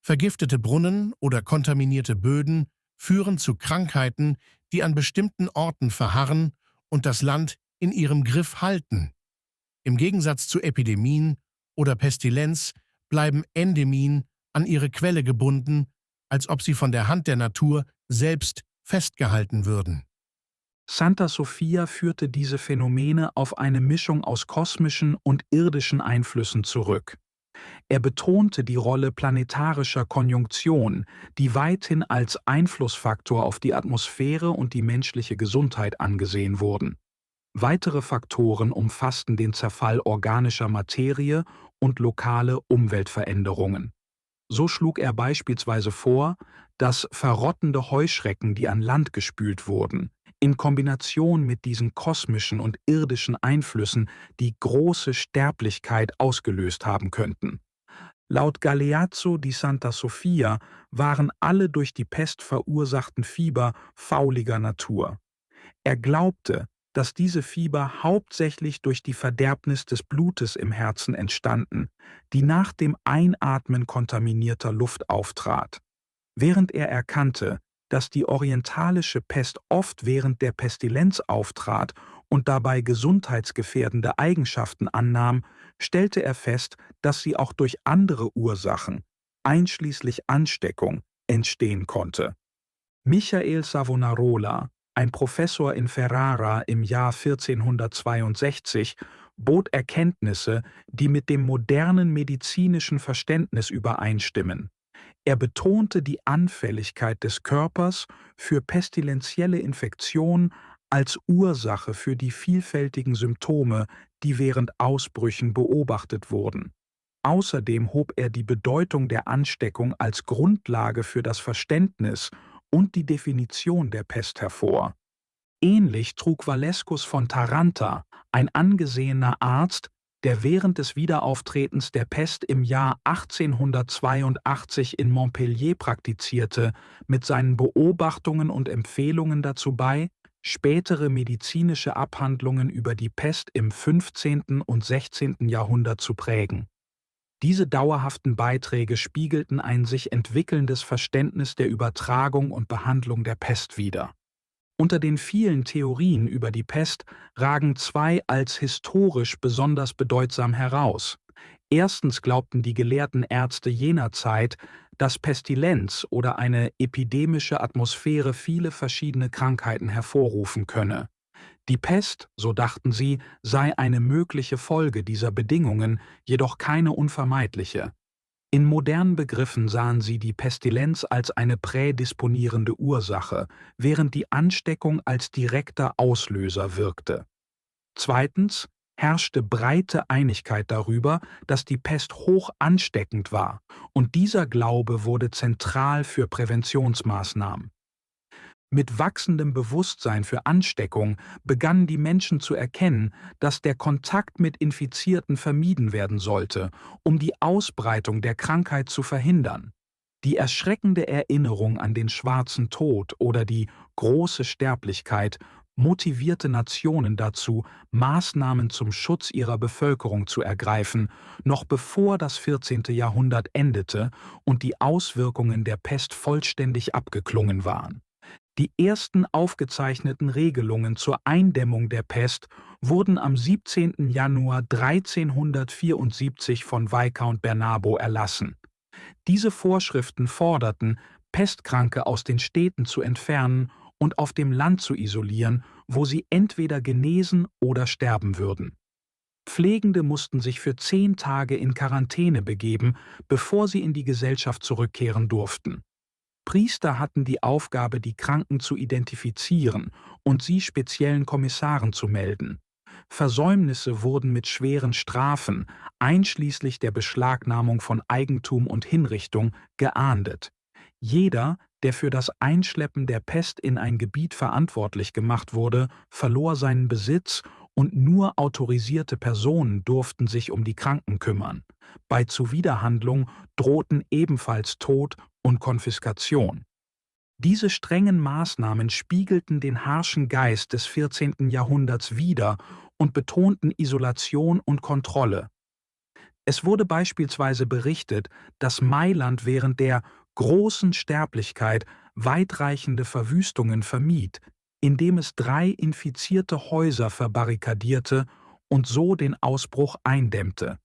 Vergiftete Brunnen oder kontaminierte Böden führen zu Krankheiten, die an bestimmten Orten verharren und das Land in ihrem Griff halten. Im Gegensatz zu Epidemien oder Pestilenz bleiben Endemien an ihre Quelle gebunden, als ob sie von der Hand der Natur selbst festgehalten würden. Santa Sofia führte diese Phänomene auf eine Mischung aus kosmischen und irdischen Einflüssen zurück. Er betonte die Rolle planetarischer Konjunktion, die weithin als Einflussfaktor auf die Atmosphäre und die menschliche Gesundheit angesehen wurden. Weitere Faktoren umfassten den Zerfall organischer Materie und lokale Umweltveränderungen. So schlug er beispielsweise vor, dass verrottende Heuschrecken, die an Land gespült wurden, in Kombination mit diesen kosmischen und irdischen Einflüssen die große Sterblichkeit ausgelöst haben könnten. Laut Galeazzo di Santa Sofia waren alle durch die Pest verursachten Fieber fauliger Natur. Er glaubte, dass diese Fieber hauptsächlich durch die Verderbnis des Blutes im Herzen entstanden, die nach dem Einatmen kontaminierter Luft auftrat. Während er erkannte, dass die orientalische Pest oft während der Pestilenz auftrat und dabei gesundheitsgefährdende Eigenschaften annahm, stellte er fest, dass sie auch durch andere Ursachen, einschließlich Ansteckung, entstehen konnte. Michael Savonarola, ein Professor in Ferrara im Jahr 1462, bot Erkenntnisse, die mit dem modernen medizinischen Verständnis übereinstimmen. Er betonte die Anfälligkeit des Körpers für pestilenzielle Infektionen als Ursache für die vielfältigen Symptome, die während Ausbrüchen beobachtet wurden. Außerdem hob er die Bedeutung der Ansteckung als Grundlage für das Verständnis und die Definition der Pest hervor. Ähnlich trug Valescus von Taranta, ein angesehener Arzt, der während des Wiederauftretens der Pest im Jahr 1882 in Montpellier praktizierte, mit seinen Beobachtungen und Empfehlungen dazu bei, spätere medizinische Abhandlungen über die Pest im 15. und 16. Jahrhundert zu prägen. Diese dauerhaften Beiträge spiegelten ein sich entwickelndes Verständnis der Übertragung und Behandlung der Pest wider. Unter den vielen Theorien über die Pest ragen zwei als historisch besonders bedeutsam heraus. Erstens glaubten die gelehrten Ärzte jener Zeit, dass Pestilenz oder eine epidemische Atmosphäre viele verschiedene Krankheiten hervorrufen könne. Die Pest, so dachten sie, sei eine mögliche Folge dieser Bedingungen, jedoch keine unvermeidliche. In modernen Begriffen sahen sie die Pestilenz als eine prädisponierende Ursache, während die Ansteckung als direkter Auslöser wirkte. Zweitens herrschte breite Einigkeit darüber, dass die Pest hoch ansteckend war, und dieser Glaube wurde zentral für Präventionsmaßnahmen. Mit wachsendem Bewusstsein für Ansteckung begannen die Menschen zu erkennen, dass der Kontakt mit Infizierten vermieden werden sollte, um die Ausbreitung der Krankheit zu verhindern. Die erschreckende Erinnerung an den schwarzen Tod oder die große Sterblichkeit motivierte Nationen dazu, Maßnahmen zum Schutz ihrer Bevölkerung zu ergreifen, noch bevor das 14. Jahrhundert endete und die Auswirkungen der Pest vollständig abgeklungen waren. Die ersten aufgezeichneten Regelungen zur Eindämmung der Pest wurden am 17. Januar 1374 von Viscount Bernabo erlassen. Diese Vorschriften forderten, Pestkranke aus den Städten zu entfernen und auf dem Land zu isolieren, wo sie entweder genesen oder sterben würden. Pflegende mussten sich für 10 Tage in Quarantäne begeben, bevor sie in die Gesellschaft zurückkehren durften. Priester hatten die Aufgabe, die Kranken zu identifizieren und sie speziellen Kommissaren zu melden. Versäumnisse wurden mit schweren Strafen, einschließlich der Beschlagnahmung von Eigentum und Hinrichtung, geahndet. Jeder, der für das Einschleppen der Pest in ein Gebiet verantwortlich gemacht wurde, verlor seinen Besitz und nur autorisierte Personen durften sich um die Kranken kümmern. Bei Zuwiderhandlung drohten ebenfalls Tod und Konfiskation. Diese strengen Maßnahmen spiegelten den harschen Geist des 14. Jahrhunderts wider und betonten Isolation und Kontrolle. Es wurde beispielsweise berichtet, dass Mailand während der großen Sterblichkeit weitreichende Verwüstungen vermied, indem es 3 infizierte Häuser verbarrikadierte und so den Ausbruch eindämmte.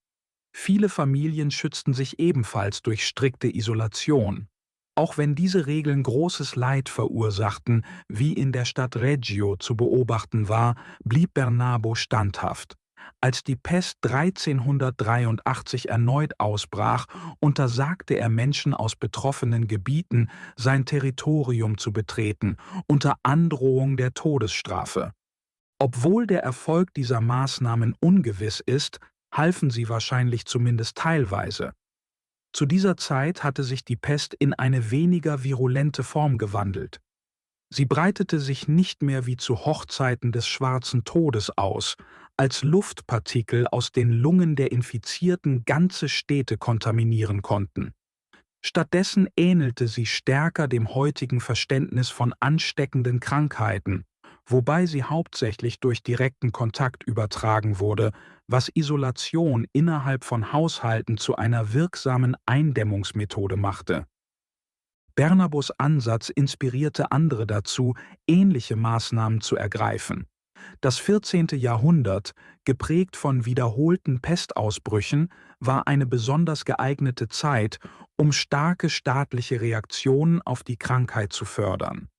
Viele Familien schützten sich ebenfalls durch strikte Isolation. Auch wenn diese Regeln großes Leid verursachten, wie in der Stadt Reggio zu beobachten war, blieb Bernabo standhaft. Als die Pest 1383 erneut ausbrach, untersagte er Menschen aus betroffenen Gebieten, sein Territorium zu betreten, unter Androhung der Todesstrafe. Obwohl der Erfolg dieser Maßnahmen ungewiss ist, halfen sie wahrscheinlich zumindest teilweise. Zu dieser Zeit hatte sich die Pest in eine weniger virulente Form gewandelt. Sie breitete sich nicht mehr wie zu Hochzeiten des Schwarzen Todes aus, als Luftpartikel aus den Lungen der Infizierten ganze Städte kontaminieren konnten. Stattdessen ähnelte sie stärker dem heutigen Verständnis von ansteckenden Krankheiten, wobei sie hauptsächlich durch direkten Kontakt übertragen wurde, was Isolation innerhalb von Haushalten zu einer wirksamen Eindämmungsmethode machte. Bernabos Ansatz inspirierte andere dazu, ähnliche Maßnahmen zu ergreifen. Das 14. Jahrhundert, geprägt von wiederholten Pestausbrüchen, war eine besonders geeignete Zeit, um starke staatliche Reaktionen auf die Krankheit zu fördern.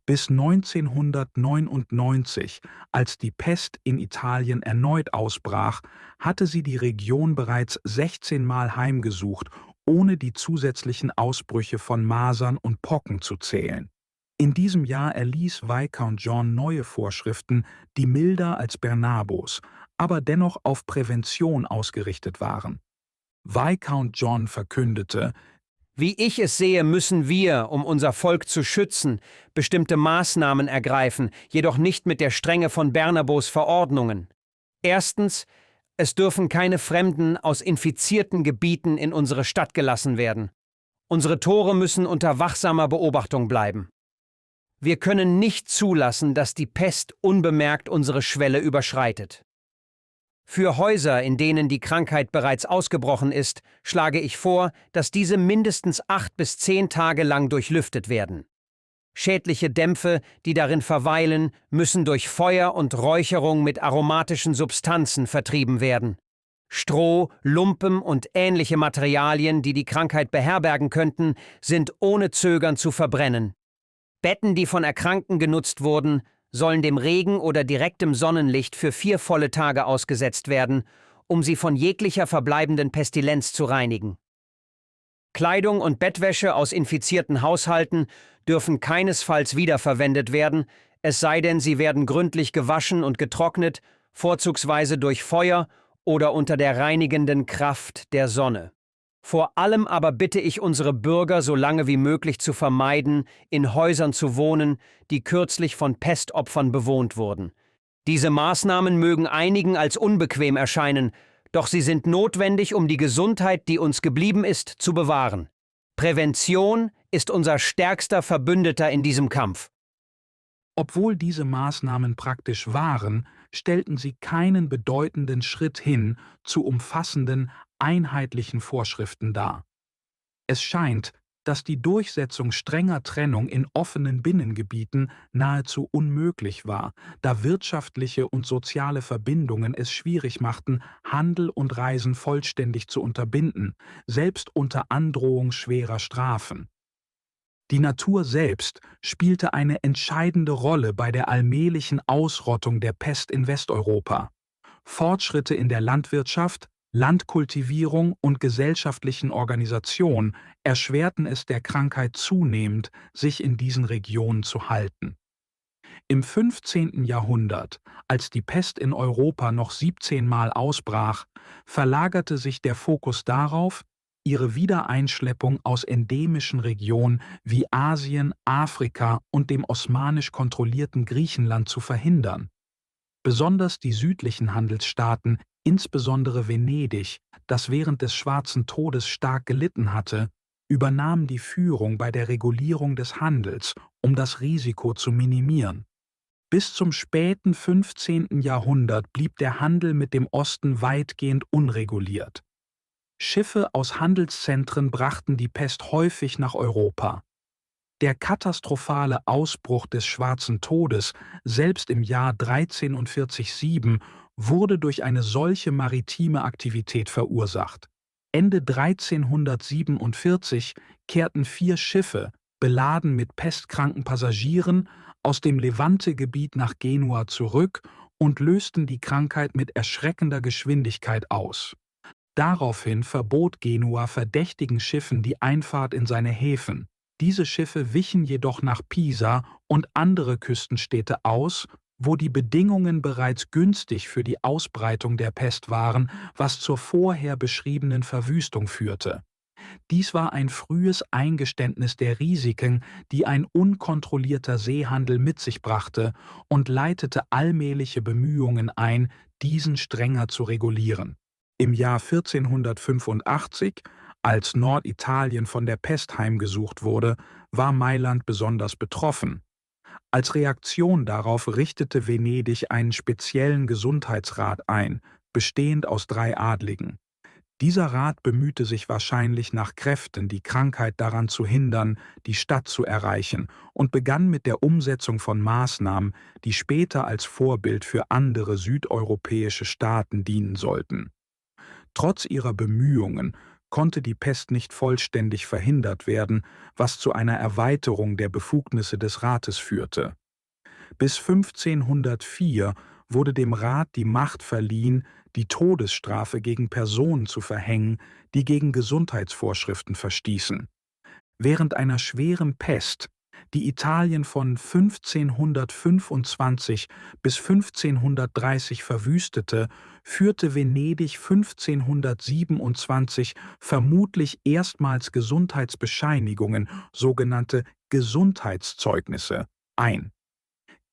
Bis 1999, als die Pest in Italien erneut ausbrach, hatte sie die Region bereits 16 Mal heimgesucht, ohne die zusätzlichen Ausbrüche von Masern und Pocken zu zählen. In diesem Jahr erließ Viscount John neue Vorschriften, die milder als Bernabos, aber dennoch auf Prävention ausgerichtet waren. Viscount John verkündete, Wie ich es sehe, müssen wir, um unser Volk zu schützen, bestimmte Maßnahmen ergreifen, jedoch nicht mit der Strenge von Bernabos Verordnungen. Erstens, es dürfen keine Fremden aus infizierten Gebieten in unsere Stadt gelassen werden. Unsere Tore müssen unter wachsamer Beobachtung bleiben. Wir können nicht zulassen, dass die Pest unbemerkt unsere Schwelle überschreitet. Für Häuser, in denen die Krankheit bereits ausgebrochen ist, schlage ich vor, dass diese mindestens 8 bis 10 Tage lang durchlüftet werden. Schädliche Dämpfe, die darin verweilen, müssen durch Feuer und Räucherung mit aromatischen Substanzen vertrieben werden. Stroh, Lumpen und ähnliche Materialien, die die Krankheit beherbergen könnten, sind ohne Zögern zu verbrennen. Betten, die von Erkrankten genutzt wurden, sollen dem Regen oder direktem Sonnenlicht für 4 volle Tage ausgesetzt werden, um sie von jeglicher verbleibenden Pestilenz zu reinigen. Kleidung und Bettwäsche aus infizierten Haushalten dürfen keinesfalls wiederverwendet werden, es sei denn, sie werden gründlich gewaschen und getrocknet, vorzugsweise durch Feuer oder unter der reinigenden Kraft der Sonne. Vor allem aber bitte ich unsere Bürger, so lange wie möglich zu vermeiden, in Häusern zu wohnen, die kürzlich von Pestopfern bewohnt wurden. Diese Maßnahmen mögen einigen als unbequem erscheinen, doch sie sind notwendig, um die Gesundheit, die uns geblieben ist, zu bewahren. Prävention ist unser stärkster Verbündeter in diesem Kampf. Obwohl diese Maßnahmen praktisch waren, stellten sie keinen bedeutenden Schritt hin zu umfassenden, einheitlichen Vorschriften dar. Es scheint, dass die Durchsetzung strenger Trennung in offenen Binnengebieten nahezu unmöglich war, da wirtschaftliche und soziale Verbindungen es schwierig machten, Handel und Reisen vollständig zu unterbinden, selbst unter Androhung schwerer Strafen. Die Natur selbst spielte eine entscheidende Rolle bei der allmählichen Ausrottung der Pest in Westeuropa. Fortschritte in der Landwirtschaft, Landkultivierung und gesellschaftlichen Organisation erschwerten es der Krankheit zunehmend, sich in diesen Regionen zu halten. Im 15. Jahrhundert, als die Pest in Europa noch 17 Mal ausbrach, verlagerte sich der Fokus darauf, ihre Wiedereinschleppung aus endemischen Regionen wie Asien, Afrika und dem osmanisch kontrollierten Griechenland zu verhindern. Besonders die südlichen Handelsstaaten, insbesondere Venedig, das während des Schwarzen Todes stark gelitten hatte, übernahmen die Führung bei der Regulierung des Handels, um das Risiko zu minimieren. Bis zum späten 15. Jahrhundert blieb der Handel mit dem Osten weitgehend unreguliert. Schiffe aus Handelszentren brachten die Pest häufig nach Europa. Der katastrophale Ausbruch des Schwarzen Todes, selbst im Jahr 1347, wurde durch eine solche maritime Aktivität verursacht. Ende 1347 kehrten 4 Schiffe, beladen mit pestkranken Passagieren, aus dem Levante-Gebiet nach Genua zurück und lösten die Krankheit mit erschreckender Geschwindigkeit aus. Daraufhin verbot Genua verdächtigen Schiffen die Einfahrt in seine Häfen. Diese Schiffe wichen jedoch nach Pisa und andere Küstenstädte aus, wo die Bedingungen bereits günstig für die Ausbreitung der Pest waren, was zur vorher beschriebenen Verwüstung führte. Dies war ein frühes Eingeständnis der Risiken, die ein unkontrollierter Seehandel mit sich brachte, und leitete allmähliche Bemühungen ein, diesen strenger zu regulieren. Im Jahr 1485, als Norditalien von der Pest heimgesucht wurde, war Mailand besonders betroffen. Als Reaktion darauf richtete Venedig einen speziellen Gesundheitsrat ein, bestehend aus 3 Adligen. Dieser Rat bemühte sich wahrscheinlich nach Kräften, die Krankheit daran zu hindern, die Stadt zu erreichen, und begann mit der Umsetzung von Maßnahmen, die später als Vorbild für andere südeuropäische Staaten dienen sollten. Trotz ihrer Bemühungen konnte die Pest nicht vollständig verhindert werden, was zu einer Erweiterung der Befugnisse des Rates führte. Bis 1504 wurde dem Rat die Macht verliehen, die Todesstrafe gegen Personen zu verhängen, die gegen Gesundheitsvorschriften verstießen. Während einer schweren Pest, die Italien von 1525 bis 1530 verwüstete, führte Venedig 1527 vermutlich erstmals Gesundheitsbescheinigungen, sogenannte Gesundheitszeugnisse, ein.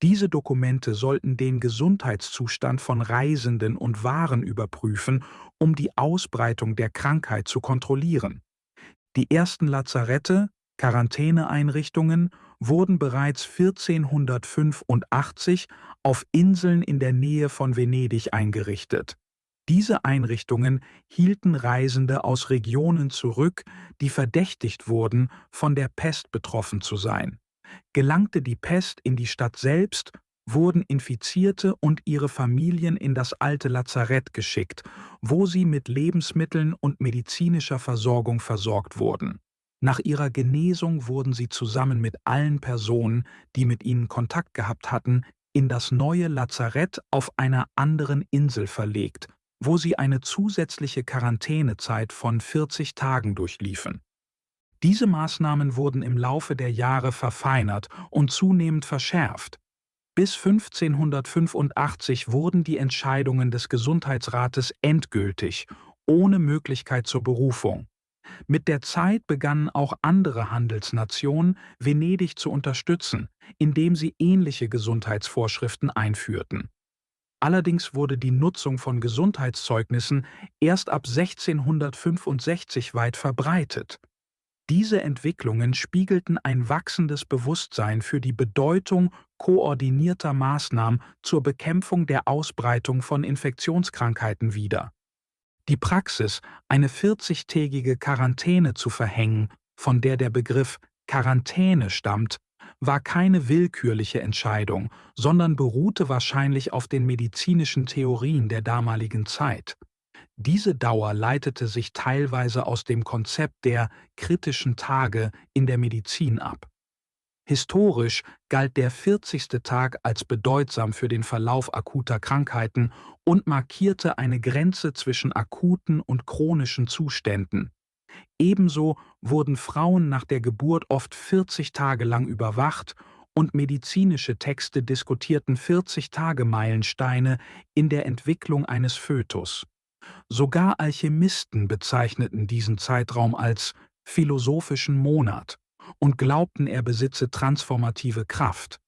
Diese Dokumente sollten den Gesundheitszustand von Reisenden und Waren überprüfen, um die Ausbreitung der Krankheit zu kontrollieren. Die ersten Lazarette, Quarantäneeinrichtungen, wurden bereits 1485 auf Inseln in der Nähe von Venedig eingerichtet. Diese Einrichtungen hielten Reisende aus Regionen zurück, die verdächtigt wurden, von der Pest betroffen zu sein. Gelangte die Pest in die Stadt selbst, wurden Infizierte und ihre Familien in das alte Lazarett geschickt, wo sie mit Lebensmitteln und medizinischer Versorgung versorgt wurden. Nach ihrer Genesung wurden sie zusammen mit allen Personen, die mit ihnen Kontakt gehabt hatten, in das neue Lazarett auf einer anderen Insel verlegt, wo sie eine zusätzliche Quarantänezeit von 40 Tagen durchliefen. Diese Maßnahmen wurden im Laufe der Jahre verfeinert und zunehmend verschärft. Bis 1585 wurden die Entscheidungen des Gesundheitsrates endgültig, ohne Möglichkeit zur Berufung. Mit der Zeit begannen auch andere Handelsnationen, Venedig zu unterstützen, indem sie ähnliche Gesundheitsvorschriften einführten. Allerdings wurde die Nutzung von Gesundheitszeugnissen erst ab 1665 weit verbreitet. Diese Entwicklungen spiegelten ein wachsendes Bewusstsein für die Bedeutung koordinierter Maßnahmen zur Bekämpfung der Ausbreitung von Infektionskrankheiten wider. Die Praxis, eine 40-tägige Quarantäne zu verhängen, von der der Begriff Quarantäne stammt, war keine willkürliche Entscheidung, sondern beruhte wahrscheinlich auf den medizinischen Theorien der damaligen Zeit. Diese Dauer leitete sich teilweise aus dem Konzept der kritischen Tage in der Medizin ab. Historisch galt der 40. Tag als bedeutsam für den Verlauf akuter Krankheiten und markierte eine Grenze zwischen akuten und chronischen Zuständen. Ebenso wurden Frauen nach der Geburt oft 40 Tage lang überwacht und medizinische Texte diskutierten 40-Tage-Meilensteine in der Entwicklung eines Fötus. Sogar Alchemisten bezeichneten diesen Zeitraum als philosophischen Monat und glaubten, er besitze transformative Kraft.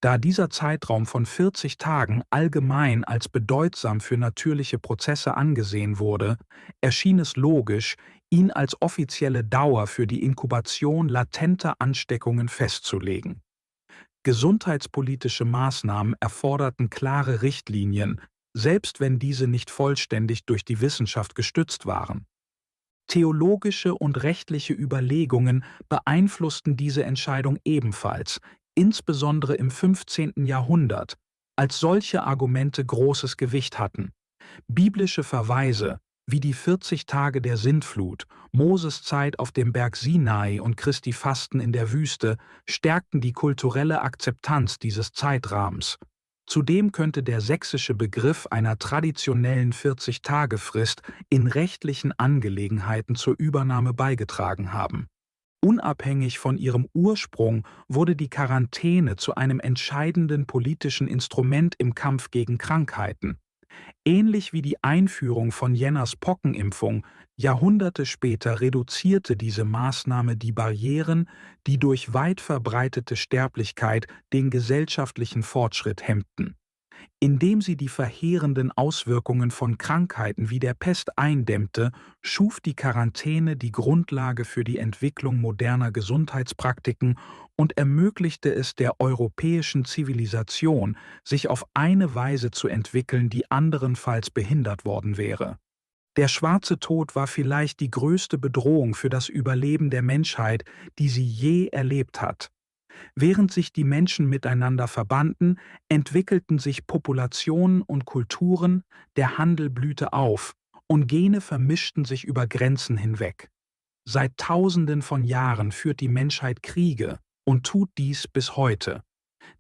Da dieser Zeitraum von 40 Tagen allgemein als bedeutsam für natürliche Prozesse angesehen wurde, erschien es logisch, ihn als offizielle Dauer für die Inkubation latenter Ansteckungen festzulegen. Gesundheitspolitische Maßnahmen erforderten klare Richtlinien, selbst wenn diese nicht vollständig durch die Wissenschaft gestützt waren. Theologische und rechtliche Überlegungen beeinflussten diese Entscheidung ebenfalls, insbesondere im 15. Jahrhundert, als solche Argumente großes Gewicht hatten. Biblische Verweise, wie die 40 Tage der Sintflut, Moses Zeit auf dem Berg Sinai und Christi Fasten in der Wüste, stärkten die kulturelle Akzeptanz dieses Zeitrahmens. Zudem könnte der sächsische Begriff einer traditionellen 40-Tage-Frist in rechtlichen Angelegenheiten zur Übernahme beigetragen haben. Unabhängig von ihrem Ursprung wurde die Quarantäne zu einem entscheidenden politischen Instrument im Kampf gegen Krankheiten. Ähnlich wie die Einführung von Jenners Pockenimpfung Jahrhunderte später reduzierte diese Maßnahme die Barrieren, die durch weit verbreitete Sterblichkeit den gesellschaftlichen Fortschritt hemmten. Indem sie die verheerenden Auswirkungen von Krankheiten wie der Pest eindämmte, schuf die Quarantäne die Grundlage für die Entwicklung moderner Gesundheitspraktiken und ermöglichte es der europäischen Zivilisation, sich auf eine Weise zu entwickeln, die anderenfalls behindert worden wäre. Der schwarze Tod war vielleicht die größte Bedrohung für das Überleben der Menschheit, die sie je erlebt hat. Während sich die Menschen miteinander verbanden, entwickelten sich Populationen und Kulturen, der Handel blühte auf und Gene vermischten sich über Grenzen hinweg. Seit Tausenden von Jahren führt die Menschheit Kriege und tut dies bis heute.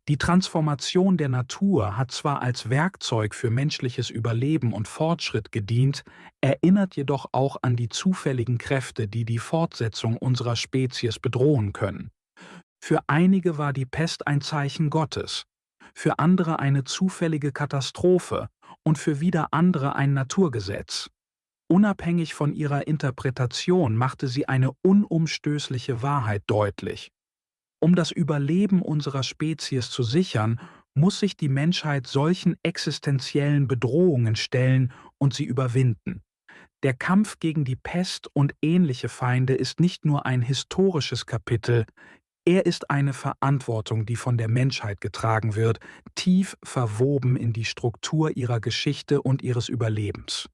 Die Transformation der Natur hat zwar als Werkzeug für menschliches Überleben und Fortschritt gedient, erinnert jedoch auch an die zufälligen Kräfte, die die Fortsetzung unserer Spezies bedrohen können. Für einige war die Pest ein Zeichen Gottes, für andere eine zufällige Katastrophe und für wieder andere ein Naturgesetz. Unabhängig von ihrer Interpretation machte sie eine unumstößliche Wahrheit deutlich. Um das Überleben unserer Spezies zu sichern, muss sich die Menschheit solchen existenziellen Bedrohungen stellen und sie überwinden. Der Kampf gegen die Pest und ähnliche Feinde ist nicht nur ein historisches Kapitel, er ist eine Verantwortung, die von der Menschheit getragen wird, tief verwoben in die Struktur ihrer Geschichte und ihres Überlebens.